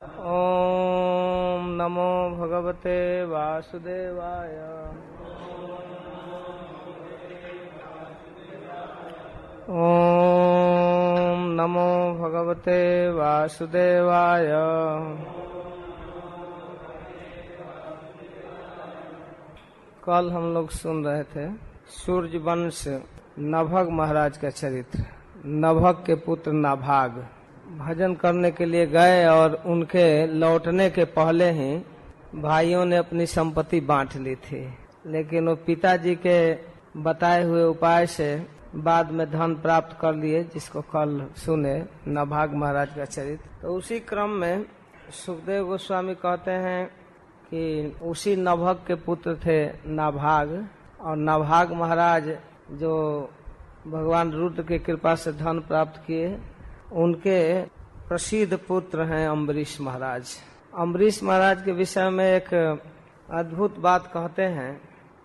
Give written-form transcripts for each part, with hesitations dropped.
ओम नमो भगवते वासुदेवाय। ओम नमो भगवते वासुदेवाय। कल हम लोग सुन रहे थे सूर्यवंश नभग महाराज का चरित्र। नभग के पुत्र नाभाग भजन करने के लिए गए और उनके लौटने के पहले ही भाइयों ने अपनी संपत्ति बांट ली थी, लेकिन वो पिताजी के बताए हुए उपाय से बाद में धन प्राप्त कर लिए, जिसको कल सुने नाभाग महाराज का चरित्र। तो उसी क्रम में सुखदेव गोस्वामी कहते हैं कि उसी नभग के पुत्र थे नाभाग, और नाभाग महाराज जो भगवान रुद्र की कृपा से धन प्राप्त किए, उनके प्रसिद्ध पुत्र हैं अम्बरीश महाराज। अम्बरीश महाराज के विषय में एक अद्भुत बात कहते हैं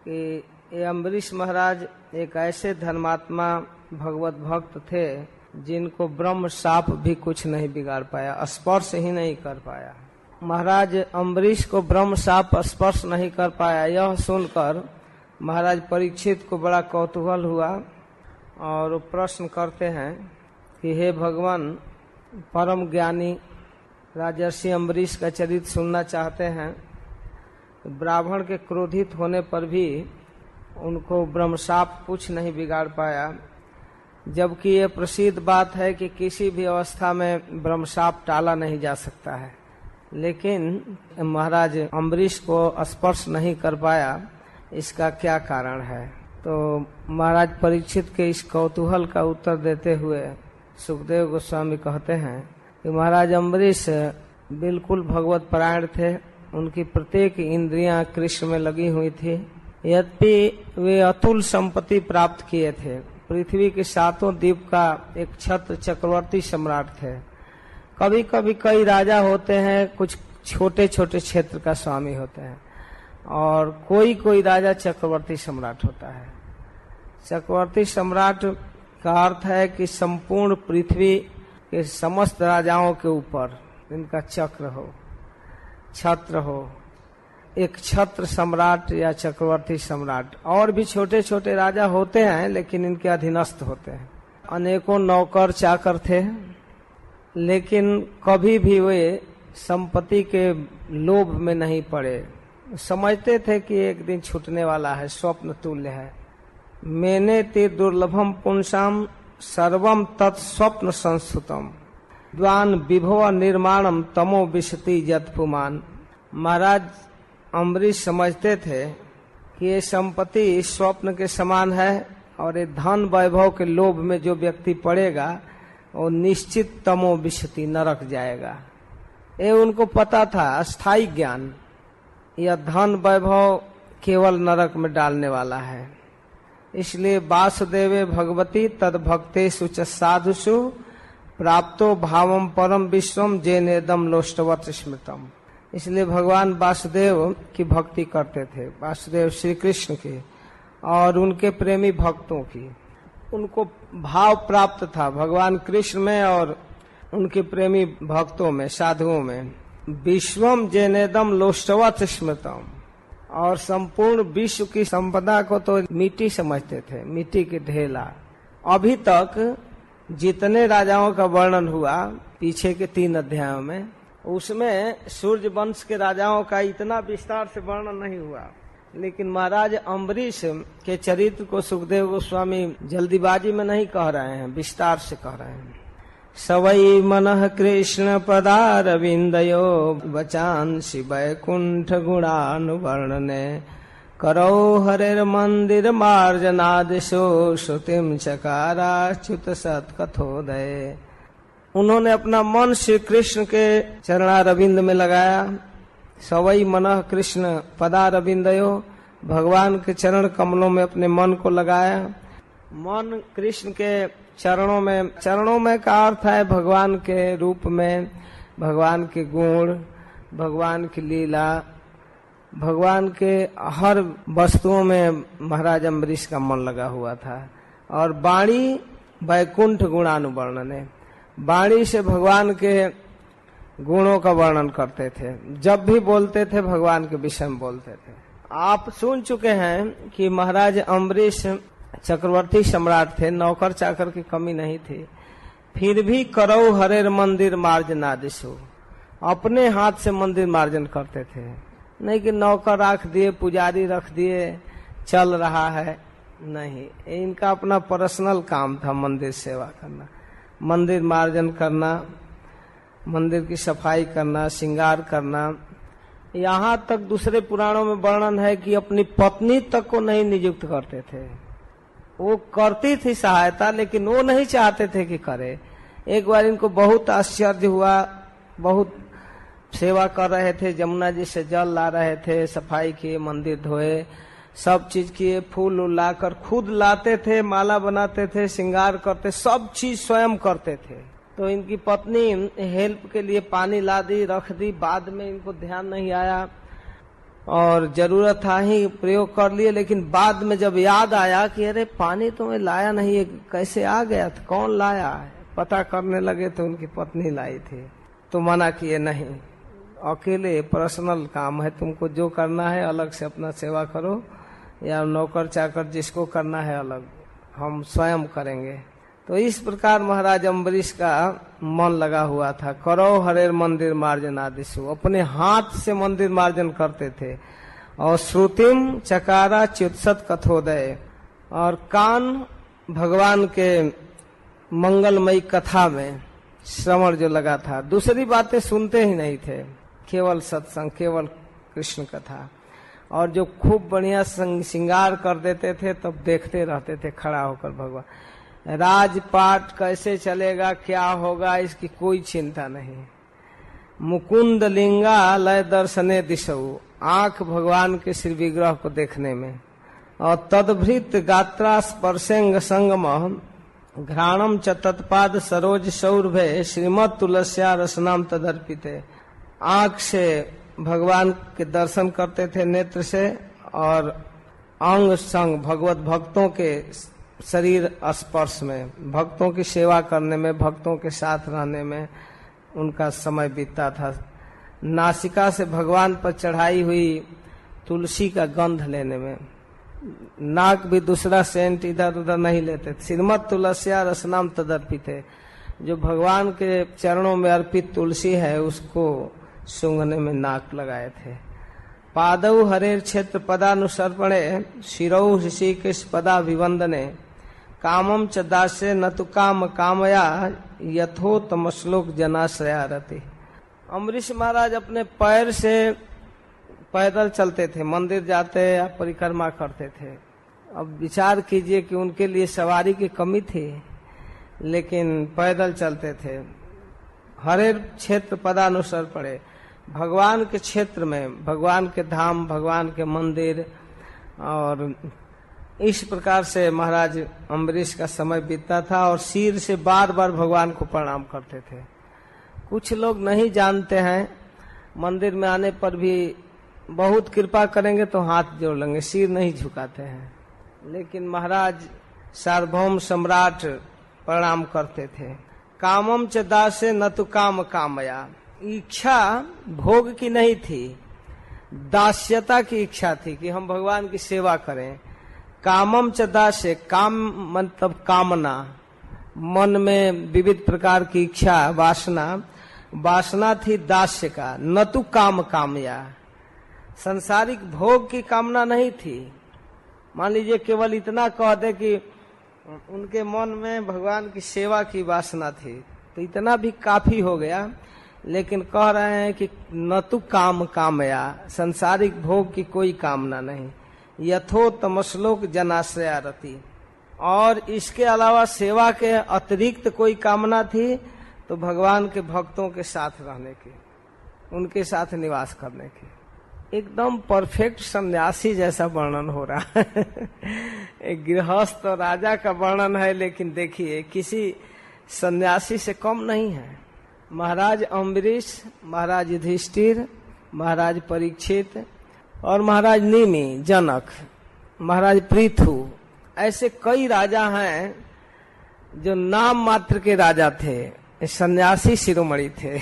कि ये अम्बरीश महाराज एक ऐसे धर्मात्मा भगवत भक्त थे जिनको ब्रह्म शाप भी कुछ नहीं बिगाड़ पाया, स्पर्श ही नहीं कर पाया। महाराज अम्बरीश को ब्रह्म शाप स्पर्श नहीं कर पाया, यह सुनकर महाराज परीक्षित को बड़ा कौतूहल हुआ और वो प्रश्न करते हैं कि हे भगवान, परम ज्ञानी राजर्षि अम्बरीश का चरित्र सुनना चाहते हैं। ब्राह्मण के क्रोधित होने पर भी उनको ब्रह्मशाप कुछ नहीं बिगाड़ पाया, जबकि ये प्रसिद्ध बात है कि किसी भी अवस्था में ब्रह्मशाप टाला नहीं जा सकता है। लेकिन महाराज अम्बरीश को स्पर्श नहीं कर पाया, इसका क्या कारण है? तो महाराज परीक्षित के इस कौतूहल का उत्तर देते हुए सुखदेव गोस्वामी कहते हैं कि महाराज अम्बरीश बिल्कुल भगवत परायण थे। उनकी प्रत्येक इंद्रियां कृष्ण में लगी हुई थी। यद्यपि वे अतुल संपत्ति प्राप्त किए थे, पृथ्वी के सातों द्वीप का एक छत्र चक्रवर्ती सम्राट थे। कभी कभी कई राजा होते हैं, कुछ छोटे छोटे क्षेत्र का स्वामी होते हैं, और कोई कोई राजा चक्रवर्ती सम्राट होता है। चक्रवर्ती सम्राट का अर्थ है कि संपूर्ण पृथ्वी के समस्त राजाओं के ऊपर इनका चक्र हो, छत्र हो, एक छत्र सम्राट या चक्रवर्ती सम्राट। और भी छोटे छोटे राजा होते हैं, लेकिन इनके अधीनस्थ होते हैं। अनेकों नौकर चाकर थे, लेकिन कभी भी वे संपत्ति के लोभ में नहीं पड़े। समझते थे कि एक दिन छूटने वाला है, स्वप्न तुल्य है। मेने ते दुर्लभम पुंसाम सर्वम तत्स्वप्न संस्तुतम द्वान विभव निर्माणम तमो विशति यत्पुमान। महाराज अम्बरीश समझते थे कि ये संपत्ति स्वप्न के समान है, और ये धन वैभव के लोभ में जो व्यक्ति पड़ेगा वो निश्चित तमो विशति नरक जाएगा। ये उनको पता था, अस्थायी ज्ञान। यह धन वैभव केवल नरक में डालने वाला है। इसलिए वासुदेवे भगवती तद भक्तेषु च साधुषु प्राप्तो भावम परम विश्वम जेनेदम लोष्टवत स्मृतम। इसलिए भगवान वासुदेव की भक्ति करते थे, वासुदेव श्री कृष्ण की और उनके प्रेमी भक्तों की। उनको भाव प्राप्त था भगवान कृष्ण में और उनके प्रेमी भक्तों में, साधुओं में। विश्वम जेनेदम लोष्टवत स्मृतम, और संपूर्ण विश्व की संपदा को तो मिट्टी समझते थे, मिट्टी की ढेला। अभी तक जितने राजाओं का वर्णन हुआ पीछे के 3 अध्यायों में, उसमें सूर्य वंश के राजाओं का इतना विस्तार से वर्णन नहीं हुआ। लेकिन महाराज अम्बरीश के चरित्र को सुखदेव गोस्वामी जल्दीबाजी में नहीं कह रहे हैं, विस्तार से कह रहे हैं। सवै मनः कृष्ण पदारविंदयो वचांसि वैकुंठ गुणानुवर्णने करौ हरेर मंदिर मार्जनादिशो श्रुतिम चकाराच्युत सत्कथोदय। उन्होंने अपना मन श्री कृष्ण के चरणारविंद में लगाया। सवै मनः कृष्ण पदारविंदयो, भगवान के चरण कमलों में अपने मन को लगाया। मन कृष्ण के चरणों में का अर्थ है भगवान के रूप में, भगवान के गुण, भगवान की लीला, भगवान के हर वस्तुओं में महाराज अम्बरीश का मन लगा हुआ था। और वाणी वैकुंठ गुणानुवर्णने, वाणी से भगवान के गुणों का वर्णन करते थे। जब भी बोलते थे भगवान के विषय में बोलते थे। आप सुन चुके हैं कि महाराज अम्बरीश चक्रवर्ती सम्राट थे, नौकर चाकर की कमी नहीं थी, फिर भी करौ हरेर मंदिर मार्जनादिशु, अपने हाथ से मंदिर मार्जन करते थे। नहीं कि नौकर रख दिए, पुजारी रख दिए, चल रहा है, नहीं, इनका अपना पर्सनल काम था मंदिर सेवा करना, मंदिर मार्जन करना, मंदिर की सफाई करना, श्रृंगार करना। यहाँ तक दूसरे पुराणों में वर्णन है कि अपनी पत्नी तक को नहीं नियुक्त करते थे। वो करती थी सहायता, लेकिन वो नहीं चाहते थे कि करे। एक बार इनको बहुत आश्चर्य हुआ, बहुत सेवा कर रहे थे, जमुना जी से जल ला रहे थे, सफाई किए, मंदिर धोए, सब चीज किए, फूल लाकर खुद लाते थे, माला बनाते थे, श्रृंगार करते, सब चीज स्वयं करते थे। तो इनकी पत्नी हेल्प के लिए पानी ला दी, रख दी, बाद में इनको ध्यान नहीं आया और जरूरत था ही प्रयोग कर लिए, लेकिन बाद में जब याद आया कि अरे पानी तो मैं लाया नहीं है, कैसे आ गया था, कौन लाया है, पता करने लगे तो उनकी पत्नी लाई थी। तो मना किए, नहीं, अकेले पर्सनल काम है, तुमको जो करना है अलग से अपना सेवा करो, या नौकर चाकर जिसको करना है अलग, हम स्वयं करेंगे। तो इस प्रकार महाराज अम्बरीश का मन लगा हुआ था। करो हरेर मंदिर मार्जन आदिशु, अपने हाथ से मंदिर मार्जन करते थे। और श्रुतिम चकारा च्युत्सत कथोदय, और कान भगवान के मंगलमयी कथा में श्रवण जो लगा था, दूसरी बातें सुनते ही नहीं थे, केवल सत्संग, केवल कृष्ण कथा। और जो खूब बढ़िया श्रृंगार कर देते थे तब देखते रहते थे खड़ा होकर भगवान। राजपाट कैसे चलेगा, क्या होगा, इसकी कोई चिंता नहीं। मुकुंद लिंगा लय दर्शने दिशऊ, आंख भगवान के श्री विग्रह को देखने में। और तदभृत गात्रा स्पर्शेंग संगम घ्राणम च तत्पाद सरोज सौरभे श्रीमद तुलस्या रसनाम तदर्पिते, आंख से भगवान के दर्शन करते थे नेत्र से, और अंग संग भगवत भक्तों के शरीर स्पर्श में, भक्तों की सेवा करने में, भक्तों के साथ रहने में उनका समय बीतता था। नासिका से भगवान पर चढ़ाई हुई तुलसी का गंध लेने में, नाक भी दूसरा सेंट इधर उधर नहीं लेते। श्रीमद तुलस्या रसनाम तदर्पिते, जो भगवान के चरणों में अर्पित तुलसी है उसको सूंघने में नाक लगाए थे। पादौ हरेर क्षेत्र पदानुसर्पणे शिरौ ऋषिकेश पदा विवंदने, कामम च दासे न तु काम कामया यथो तमश्लोक जनाश्रया रति। अम्बरीश महाराज अपने पैर से पैदल चलते थे, मंदिर जाते या परिक्रमा करते थे। अब विचार कीजिए कि उनके लिए सवारी की कमी थी, लेकिन पैदल चलते थे। हरेर क्षेत्र पदानुसार पड़े, भगवान के क्षेत्र में, भगवान के धाम, भगवान के मंदिर, और इस प्रकार से महाराज अम्बरीश का समय बीतता था। और सिर से बार बार भगवान को प्रणाम करते थे। कुछ लोग नहीं जानते हैं, मंदिर में आने पर भी बहुत कृपा करेंगे तो हाथ जोड़ लेंगे, सिर नहीं झुकाते हैं। लेकिन महाराज सार्वभौम सम्राट प्रणाम करते थे। कामम च दासे न तु काम कामया, इच्छा भोग की नहीं थी, दास्यता की इच्छा थी कि हम भगवान की सेवा करें। कामम च दासे, काम मतलब कामना, मन में विविध प्रकार की इच्छा, वासना थी दास्य का। न तु काम कामया, संसारिक भोग की कामना नहीं थी। मान लीजिए केवल इतना कह दे कि उनके मन में भगवान की सेवा की वासना थी तो इतना भी काफी हो गया। लेकिन कह रहे हैं कि न तु काम कामया, संसारिक भोग की कोई कामना नहीं। यथो तमश्लोक जनाश्रया रति, और इसके अलावा सेवा के अतिरिक्त कोई कामना थी तो भगवान के भक्तों के साथ रहने की, उनके साथ निवास करने की। एकदम परफेक्ट सन्यासी जैसा वर्णन हो रहा है। एक गृहस्थ और राजा का वर्णन है, लेकिन देखिए किसी सन्यासी से कम नहीं है। महाराज अम्बरीश, महाराज युधिष्ठिर, महाराज परीक्षित और महाराज निमि, जनक, महाराज पृथु, ऐसे कई राजा हैं जो नाम मात्र के राजा थे, सन्यासी शिरोमणि थे।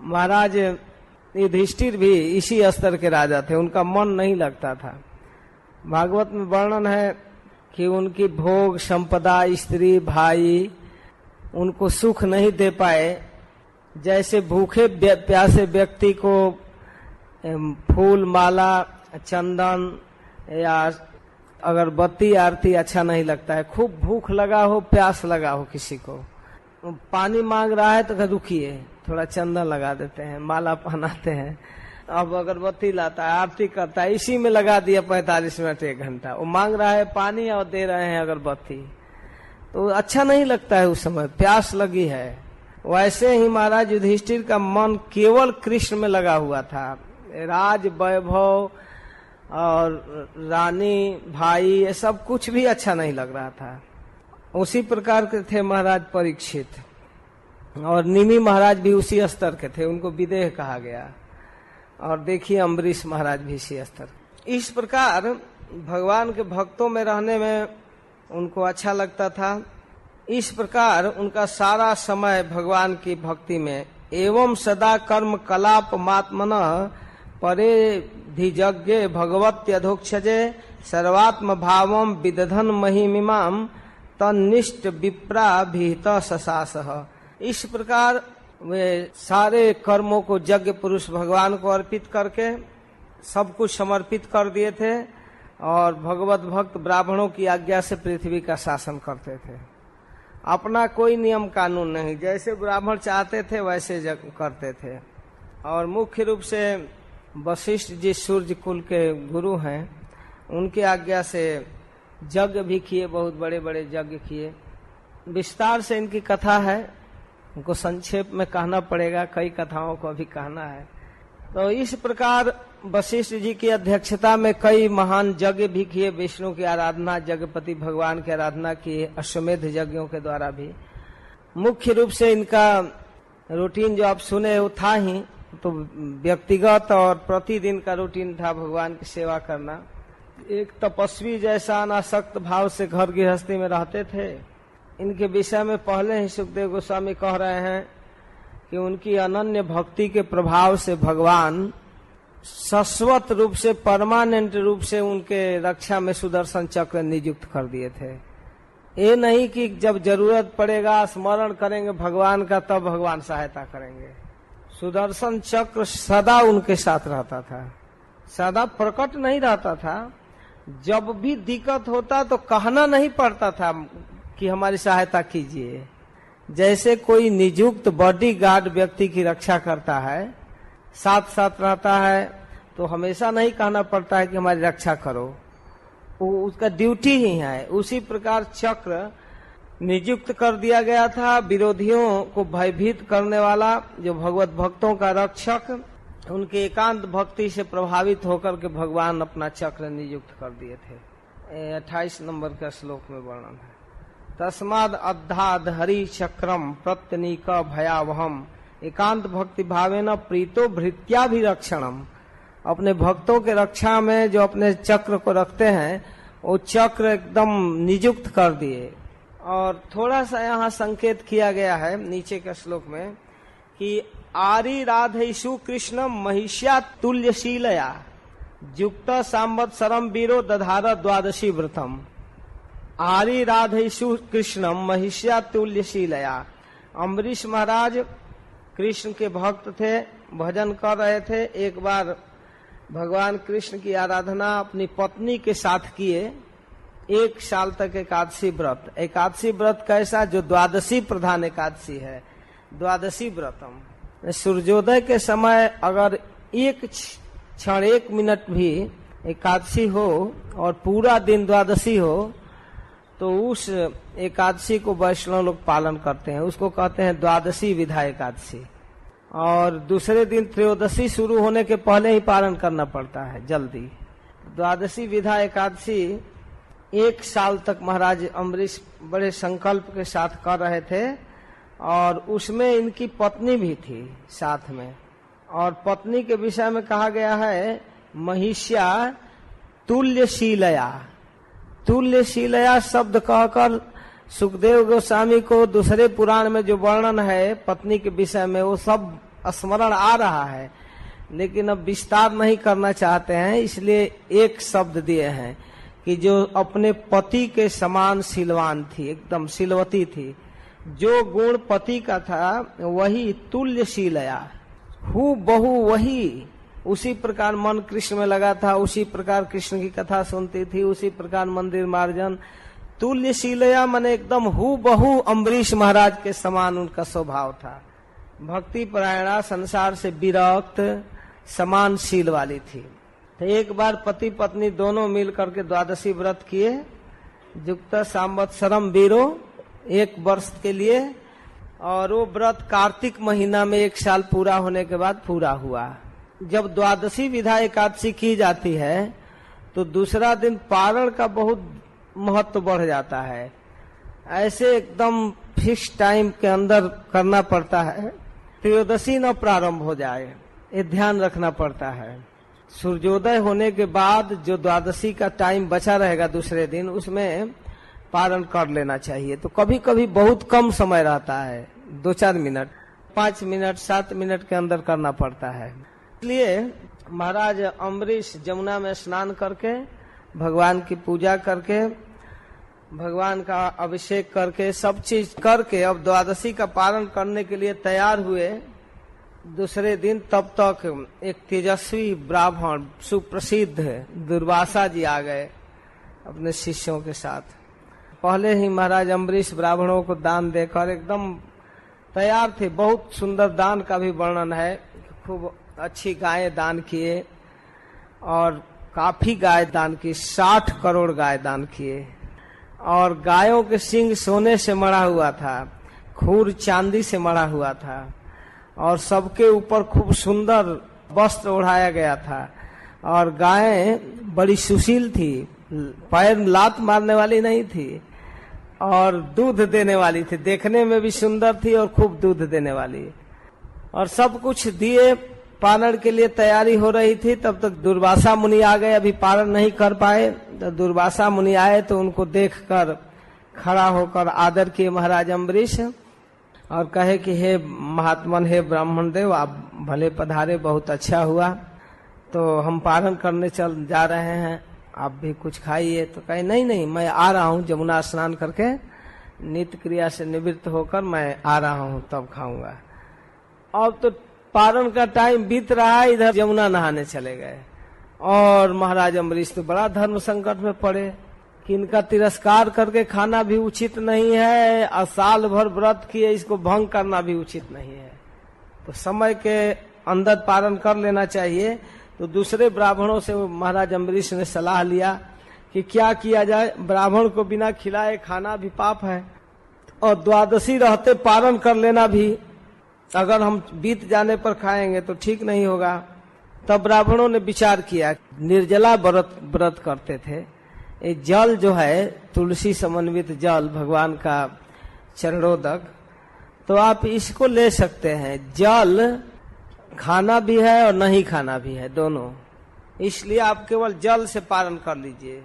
महाराज युधिष्ठिर भी इसी स्तर के राजा थे, उनका मन नहीं लगता था। भागवत में वर्णन है कि उनकी भोग संपदा, स्त्री, भाई उनको सुख नहीं दे पाए। जैसे भूखे प्यासे व्यक्ति को फूल माला, चंदन या अगरबत्ती, आरती अच्छा नहीं लगता है। खूब भूख लगा हो, प्यास लगा हो, किसी को पानी मांग रहा है तो रुकिए थोड़ा चंदन लगा देते हैं, माला पहनाते हैं, अब अगरबत्ती लाता है, आरती करता है, इसी में लगा दिया 45 मिनट 1 घंटा। वो मांग रहा है पानी और दे रहे हैं अगरबत्ती, तो अच्छा नहीं लगता है। उस समय प्यास लगी है। वैसे ही महाराज युधिष्ठिर का मन केवल कृष्ण में लगा हुआ था। राज वैभव और रानी, भाई, ये सब कुछ भी अच्छा नहीं लग रहा था। उसी प्रकार के थे महाराज परीक्षित, और निमि महाराज भी उसी स्तर के थे, उनको विदेह कहा गया। और देखिए अम्बरीश महाराज भी इसी स्तर। इस प्रकार भगवान के भक्तों में रहने में उनको अच्छा लगता था। इस प्रकार उनका सारा समय भगवान की भक्ति में एवं सदा कर्म कलाप मात्मन परे धिजज्ञे भगवत्यधोक्षजे सर्वात्म भावम विदधन महिमिमाम तन्निष्ठ विप्रा भीत ससासह। इस प्रकार वे सारे कर्मों को यज्ञ पुरुष भगवान को अर्पित करके सब कुछ समर्पित कर दिए थे, और भगवत भक्त ब्राह्मणों की आज्ञा से पृथ्वी का शासन करते थे। अपना कोई नियम कानून नहीं, जैसे ब्राह्मण चाहते थे वैसे करते थे। और मुख्य रूप से वशिष्ठ जी सूर्य कुल के गुरु हैं, उनकी आज्ञा से यज्ञ भी किए, बहुत बड़े बड़े यज्ञ किए। विस्तार से इनकी कथा है, उनको संक्षेप में कहना पड़ेगा, कई कथाओं को अभी कहना है। तो इस प्रकार वशिष्ठ जी की अध्यक्षता में कई महान यज्ञ भी किए, विष्णु की आराधना, जगपति भगवान की आराधना की, अश्वमेध यज्ञों के द्वारा भी। मुख्य रूप से इनका रूटीन जो आप सुने वो था ही, तो व्यक्तिगत और प्रतिदिन का रूटीन था भगवान की सेवा करना। एक तपस्वी जैसा अनासक्त भाव से घर गृहस्थी में रहते थे। इनके विषय में पहले ही सुखदेव गोस्वामी कह रहे हैं कि उनकी अनन्य भक्ति के प्रभाव से भगवान शाश्वत रूप से, परमानेंट रूप से उनके रक्षा में सुदर्शन चक्र नियुक्त कर दिए थे। ये नहीं कि जब जरूरत पड़ेगा स्मरण करेंगे भगवान का तब भगवान सहायता करेंगे। सुदर्शन चक्र सदा उनके साथ रहता था, सदा प्रकट नहीं रहता था। जब भी दिक्कत होता तो कहना नहीं पड़ता था कि हमारी सहायता कीजिए। जैसे कोई नियुक्त बॉडीगार्ड व्यक्ति की रक्षा करता है, साथ साथ रहता है, तो हमेशा नहीं कहना पड़ता है कि हमारी रक्षा करो, वो उसका ड्यूटी ही है। उसी प्रकार चक्र नियुक्त कर दिया गया था, विरोधियों को भयभीत करने वाला, जो भगवत भक्तों का रक्षक। उनके एकांत भक्ति से प्रभावित होकर के भगवान अपना चक्र नियुक्त कर दिए थे। 28 नंबर का श्लोक में वर्णन है, तस्माद अद्धाद हरि चक्रम प्रत्यनीक भयावहम एकांत भक्ति भावेन प्रीतो भृत्याभिरक्षणम। अपने भक्तों के रक्षा में जो अपने चक्र को रखते हैं, वो चक्र एकदम नियुक्त कर दिए। और थोड़ा सा यहाँ संकेत किया गया है नीचे के श्लोक में कि आरी राधेशु कृष्ण महिष्या तुल्यशीलया युक्त सांवत्सरम वीरो दधार द्वादशी व्रतम। आरी राधेशु कृष्ण महिष्या तुल्यशीलया। अम्बरीश महाराज कृष्ण के भक्त थे, भजन कर रहे थे। एक बार भगवान कृष्ण की आराधना अपनी पत्नी के साथ किए 1 साल तक एकादशी व्रत। एकादशी व्रत कैसा, जो द्वादशी प्रधान एकादशी है, द्वादशी व्रतम। सूर्योदय के समय अगर एक क्षण 1 मिनट भी एकादशी हो और पूरा दिन द्वादशी हो, तो उस एकादशी को वैष्णव लोग पालन करते हैं, उसको कहते हैं द्वादशी विधा एकादशी। और दूसरे दिन त्रयोदशी शुरू होने के पहले ही पालन करना पड़ता है जल्दी। द्वादशी विधा एकादशी 1 साल तक महाराज अम्बरीश बड़े संकल्प के साथ कर रहे थे, और उसमें इनकी पत्नी भी थी साथ में। और पत्नी के विषय में कहा गया है महिष्या तुल्यशीलया। तुल्यशीलया शब्द कहकर सुखदेव गोस्वामी को दूसरे पुराण में जो वर्णन है पत्नी के विषय में, वो सब स्मरण आ रहा है, लेकिन अब विस्तार नहीं करना चाहते हैं, इसलिए एक शब्द दिए हैं कि जो अपने पति के समान शीलवान थी, एकदम शीलवती थी। जो गुण पति का था वही तुल्यशीलया, हु बहु वही, उसी प्रकार मन कृष्ण में लगा था, उसी प्रकार कृष्ण की कथा सुनती थी, उसी प्रकार मंदिर मार्जन। तुल्यशीलया माने एकदम हु बहु अम्बरीश महाराज के समान उनका स्वभाव था। भक्ति परायणा, संसार से विरक्त, समान शील वाली थी। तो एक बार पति पत्नी दोनों मिल करके द्वादशी व्रत किए, युक्त संवत्सरम वीरो, 1 वर्ष के लिए, और वो व्रत कार्तिक महीना में 1 साल पूरा होने के बाद पूरा हुआ। जब द्वादशी विधा एकादशी की जाती है तो दूसरा दिन पारण का बहुत महत्व बढ़ जाता है। ऐसे एकदम फिक्स टाइम के अंदर करना पड़ता है, त्रयोदशी न प्रारंभ हो जाए, ये ध्यान रखना पड़ता है। सूर्योदय होने के बाद जो द्वादशी का टाइम बचा रहेगा दूसरे दिन, उसमें पारण कर लेना चाहिए। तो कभी कभी बहुत कम समय रहता है, 2-4 मिनट, 5 मिनट, 7 मिनट के अंदर करना पड़ता है। इसलिए महाराज अम्बरीश जमुना में स्नान करके, भगवान की पूजा करके, भगवान का अभिषेक करके, सब चीज करके अब द्वादशी का पारण करने के लिए तैयार हुए। दूसरे दिन तब तक एक तेजस्वी ब्राह्मण सुप्रसिद्ध दुर्वासा जी आ गए अपने शिष्यों के साथ। पहले ही महाराज अम्बरीश ब्राह्मणों को दान देकर एकदम तैयार थे। बहुत सुंदर दान का भी वर्णन है, खूब अच्छी गायें दान किए और काफी गाय दान की, 60 करोड़ गाय दान किए। और गायों के सींग सोने से मढ़ा हुआ था, खूर चांदी से मढ़ा हुआ था, और सबके ऊपर खूब सुंदर वस्त्र ओढ़ाया गया था। और गायें बड़ी सुशील थी, पैर लात मारने वाली नहीं थी, और दूध देने वाली थी, देखने में भी सुंदर थी और खूब दूध देने वाली। और सब कुछ दिए, पारण के लिए तैयारी हो रही थी। तब तक दुर्वासा मुनि आ गए, अभी पारण नहीं कर पाए। तो दुर्वासा मुनि आए तो उनको देखकर खड़ा होकर आदर किए महाराज अम्बरीश, और कहे कि हे महात्मन, हे ब्राह्मण देव, आप भले पधारे, बहुत अच्छा हुआ। तो हम पारण करने चल जा रहे हैं, आप भी कुछ खाइए। तो कहे नहीं नहीं, मैं आ रहा हूँ, जमुना स्नान करके नित्य क्रिया से निवृत्त होकर मैं आ रहा हूँ, तब खाऊंगा। अब तो पारण का टाइम बीत रहा है, इधर जमुना नहाने चले गए। और महाराज अम्बरीश तो बड़ा धर्म संकट में पड़े कि इनका तिरस्कार करके खाना भी उचित नहीं है, और साल भर व्रत किए, इसको भंग करना भी उचित नहीं है। तो समय के अंदर पारण कर लेना चाहिए। तो दूसरे ब्राह्मणों से महाराज अम्बरीश ने सलाह लिया कि क्या किया जाए, ब्राह्मण को बिना खिलाए खाना भी पाप है, और द्वादशी रहते पारण कर लेना भी, अगर हम बीत जाने पर खाएंगे तो ठीक नहीं होगा। तब ब्राह्मणों ने विचार किया, निर्जला व्रत करते थे, ये जल जो है तुलसी समन्वित जल, भगवान का चरणोदक, तो आप इसको ले सकते हैं। जल खाना भी है और नहीं खाना भी है, दोनों। इसलिए आप केवल जल से पारण कर लीजिए,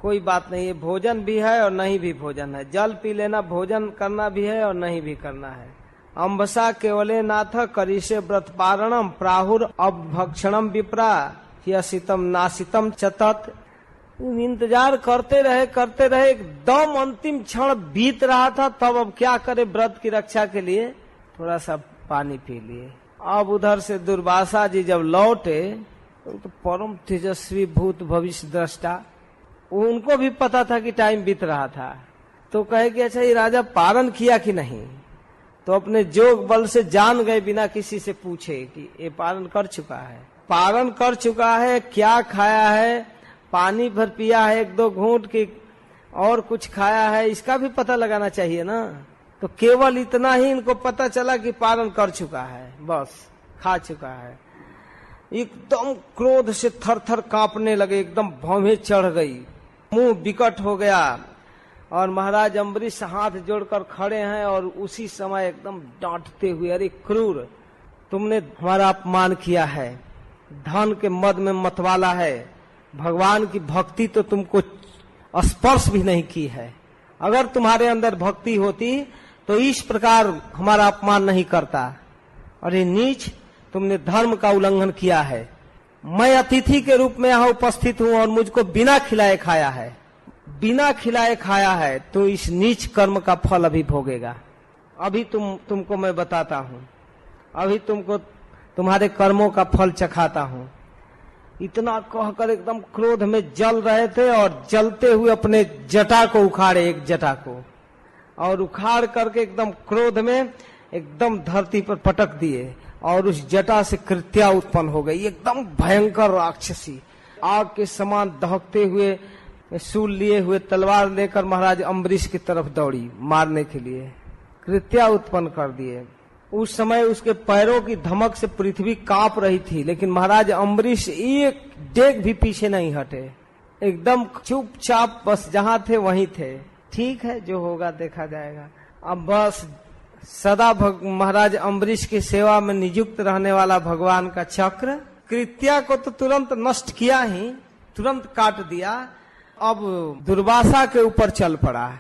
कोई बात नहीं है। भोजन भी है और नहीं भी भोजन है, जल पी लेना, भोजन करना भी है और नहीं भी करना है। अम्बसा केवले नाथ करिषे व्रत पारणम प्राहुर अभक्षणम विप्रा यसितम नासितम चतत। इंतजार करते रहे, एकदम अंतिम क्षण बीत रहा था, तब अब क्या करे, व्रत की रक्षा के लिए थोड़ा सा पानी पी लिए। अब उधर से दुर्वासा जी जब लौटे तो परम तेजस्वी भूत भविष्य दृष्टा, उनको भी पता था कि टाइम बीत रहा था। तो कहे कि अच्छा, ये राजा पारण किया कि नहीं। तो अपने जोग बल से जान गए, बिना किसी से पूछे, कि ये पारण कर चुका है, पारण कर चुका है, क्या खाया है, पानी भर पिया है 1-2 घूंट की, और कुछ खाया है, इसका भी पता लगाना चाहिए ना। तो केवल इतना ही इनको पता चला कि पारण कर चुका है, बस खा चुका है। एकदम क्रोध से थर-थर कांपने लगे, एकदम भौहें चढ़ गई, मुंह विकट हो गया। और महाराज अम्बरीश हाथ जोड़कर खड़े हैं, और उसी समय एकदम डांटते हुए, अरे क्रूर, तुमने हमारा अपमान किया है, धन के मद में मतवाला है, भगवान की भक्ति तो तुमको स्पर्श भी नहीं की है। अगर तुम्हारे अंदर भक्ति होती तो इस प्रकार हमारा अपमान नहीं करता। अरे नीच, तुमने धर्म का उल्लंघन किया है। मैं अतिथि के रूप में यहाँ उपस्थित हूँ और मुझको बिना खिलाए खाया है, बिना खिलाए खाया है, तो इस नीच कर्म का फल अभी भोगेगा। अभी तुमको मैं बताता हूँ, अभी तुमको तुम्हारे कर्मों का फल चखाता हूँ। इतना कहकर एकदम क्रोध में जल रहे थे और जलते हुए अपने जटा को उखाड़े, एक जटा को, और उखाड़ करके एकदम क्रोध में एकदम धरती पर पटक दिए और उस जटा से कृत्या उत्पन्न हो गई, एकदम भयंकर राक्षसी। आग के समान दहकते हुए शूल लिए हुए तलवार लेकर महाराज अम्बरीश की तरफ दौड़ी मारने के लिए, कृत्या उत्पन्न कर दिए। उस समय उसके पैरों की धमक से पृथ्वी कांप रही थी, लेकिन महाराज अम्बरीश एक डेग भी पीछे नहीं हटे, एकदम चुपचाप बस जहाँ थे वहीं थे। ठीक है, जो होगा देखा जाएगा। अब बस सदा महाराज अम्बरीश की सेवा में नियुक्त रहने वाला भगवान का चक्र कृत्या को तो तुरंत नष्ट किया ही, तुरंत काट दिया। अब दुर्वासा के ऊपर चल पड़ा,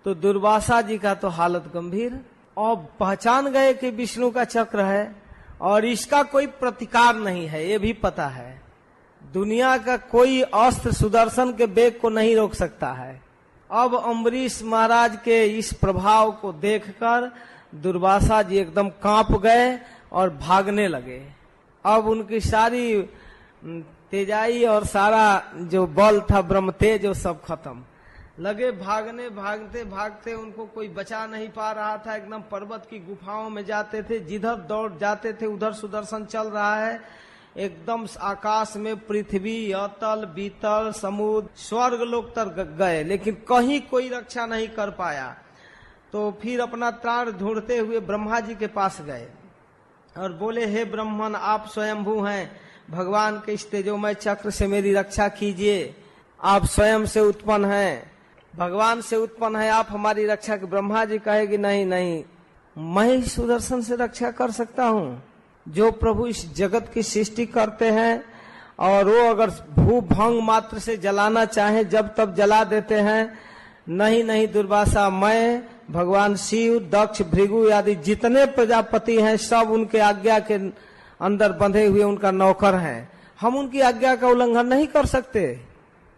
तो दुर्वासा जी का तो हालत गंभीर। अब पहचान गए कि विष्णु का चक्र है और इसका कोई प्रतिकार नहीं है, ये भी पता है। दुनिया का कोई अस्त्र सुदर्शन के वेग को नहीं रोक सकता है। अब अम्बरीश महाराज के इस प्रभाव को देखकर दुर्वासा जी एकदम कांप गए और भागने लगे। अब उनकी सारी तेजाई और सारा जो बल था ब्रह्म तेज, वो सब खत्म। लगे भागने, भागते भागते उनको कोई बचा नहीं पा रहा था। एकदम पर्वत की गुफाओं में जाते थे, जिधर दौड़ जाते थे उधर सुदर्शन चल रहा है। एकदम आकाश में पृथ्वी, अतल, बीतल, समुद्र, स्वर्ग लोक तक गए, लेकिन कहीं कोई रक्षा नहीं कर पाया। तो फिर अपना त्राण ढूंढते हुए ब्रह्मा जी के पास गए और बोले, हे ब्रह्मन, आप स्वयंभू हैं, भगवान के इस तेजोमय चक्र से मेरी रक्षा कीजिए। आप स्वयं से उत्पन्न हैं, भगवान से उत्पन्न है, आप हमारी रक्षा। ब्रह्मा जी कहेगी, नहीं नहीं, मैं ही सुदर्शन से रक्षा कर सकता हूँ। जो प्रभु इस जगत की सृष्टि करते हैं और वो अगर भू भंग मात्र से जलाना चाहे जब तब जला देते हैं। नहीं नहीं दुर्वासा, मैं, भगवान शिव, दक्ष, भृगु आदि जितने प्रजापति हैं सब उनके आज्ञा के अंदर बंधे हुए उनका नौकर हैं। हम उनकी आज्ञा का उल्लंघन नहीं कर सकते।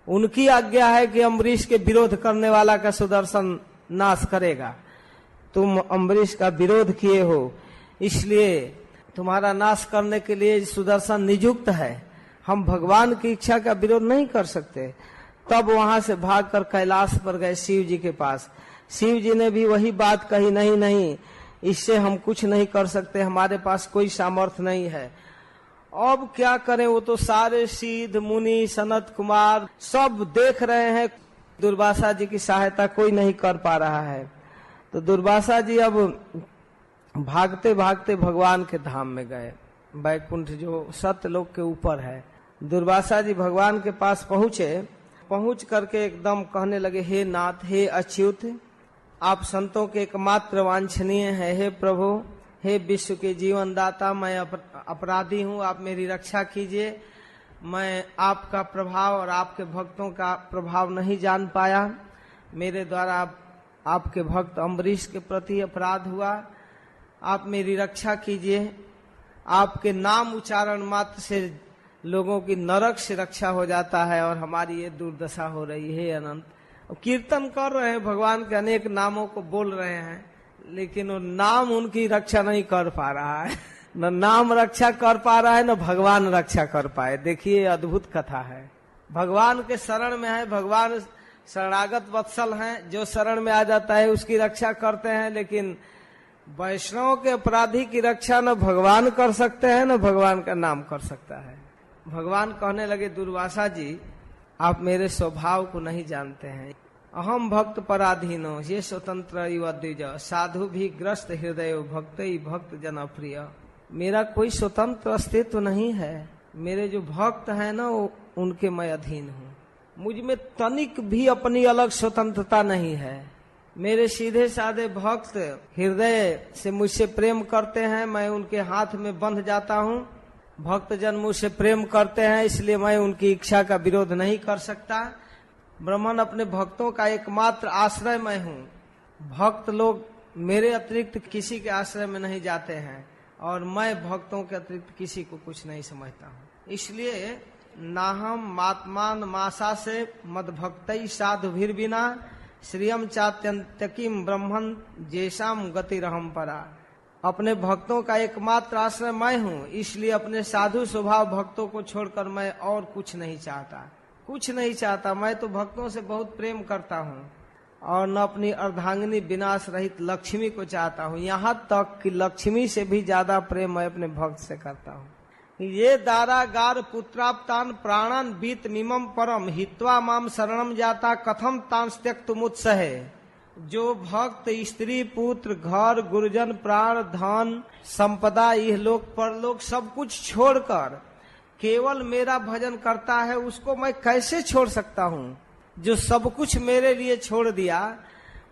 उनकी आज्ञा है कि अम्बरीश के विरोध करने वाला का सुदर्शन नाश करेगा। तुम अम्बरीश का विरोध किए हो, इसलिए तुम्हारा नाश करने के लिए सुदर्शन नियुक्त है। हम भगवान की इच्छा का विरोध नहीं कर सकते। तब वहां से भागकर कैलाश पर गए शिव जी के पास। शिव जी ने भी वही बात कही, नहीं नहीं, इससे हम कुछ नहीं कर सकते, हमारे पास कोई सामर्थ्य नहीं है। अब क्या करें, वो तो सारे सिद्ध मुनि सनत कुमार सब देख रहे हैं, दुर्वासा जी की सहायता कोई नहीं कर पा रहा है। तो दुर्वासा जी अब भागते भागते भगवान के धाम में गए, बैकुंठ जो सत्यलोक के ऊपर है। दुर्वासा जी भगवान के पास पहुंचे, पहुंच करके एकदम कहने लगे, हे नाथ, हे अच्युत, आप संतों के एकमात्र वांछनीय है। हे प्रभु, हे विश्व के जीवन दाता, मैं अपराधी हूँ, आप मेरी रक्षा कीजिए। मैं आपका प्रभाव और आपके भक्तों का प्रभाव नहीं जान पाया। मेरे द्वारा आपके भक्त अम्बरीश के प्रति अपराध हुआ, आप मेरी रक्षा कीजिए। आपके नाम उच्चारण मात्र से लोगों की नरक से रक्षा हो जाता है और हमारी ये दुर्दशा हो रही है अनंत। कीर्तन कर रहे हैं, भगवान के अनेक नामों को बोल रहे हैं, लेकिन वो नाम उनकी रक्षा नहीं कर पा रहा है। न नाम रक्षा कर पा रहा है, न भगवान रक्षा कर पाए। देखिए अद्भुत कथा है। भगवान के शरण में है, भगवान शरणागत वत्सल हैं, जो शरण में आ जाता है उसकी रक्षा करते हैं। लेकिन वैष्णव के अपराधी की रक्षा न भगवान कर सकते हैं, न भगवान का नाम कर सकता है। भगवान कहने लगे, दुर्वासा जी, आप मेरे स्वभाव को नहीं जानते हैं। अहम भक्त पराधीनो, ये स्वतंत्र युवा द्विज, साधु भी ग्रस्त हृदय, भक्त ही भक्त जन प्रिय। मेरा कोई स्वतंत्र अस्तित्व नहीं है। मेरे जो भक्त हैं ना, उनके मैं अधीन हूँ। मुझ में तनिक भी अपनी अलग स्वतंत्रता नहीं है। मेरे सीधे साधे भक्त हृदय से मुझसे प्रेम करते हैं, मैं उनके हाथ में बंध जाता हूँ। भक्त जन मुझसे प्रेम करते हैं, इसलिए मैं उनकी इच्छा का विरोध नहीं कर सकता। ब्रह्मन अपने भक्तों का एकमात्र आश्रय मैं हूँ। भक्त लोग मेरे अतिरिक्त किसी के आश्रय में नहीं जाते हैं। और मैं भक्तों के अतिरिक्त किसी को कुछ नहीं समझता हूँ। इसलिए नाहम मात्मान मासा से मद भक्तई साधु भीर बिना श्रियम चात्यंतकीम ब्रह्मन जैसाम गति रहम परा। अपने भक्तों का एकमात्र आश्रय मैं हूँ, इसलिए अपने साधु स्वभाव भक्तों को छोड़कर मैं और कुछ नहीं चाहता, कुछ नहीं चाहता। मैं तो भक्तों से बहुत प्रेम करता हूँ और न अपनी अर्धांगिनी विनाश रहित लक्ष्मी को चाहता हूँ, यहाँ तक कि लक्ष्मी से भी ज्यादा प्रेम मैं अपने भक्त से करता हूँ। ये दारागार पुत्राप्तान प्राणन बीत मिमम परम हित्वा माम शरणम जाता कथम तांस त्यक्तुमुत्सहे। जो भक्त स्त्री पुत्र घर गुरुजन प्राण धन संपदा यह लोक परलोक सब कुछ छोड़कर केवल मेरा भजन करता है, उसको मैं कैसे छोड़ सकता हूँ। जो सब कुछ मेरे लिए छोड़ दिया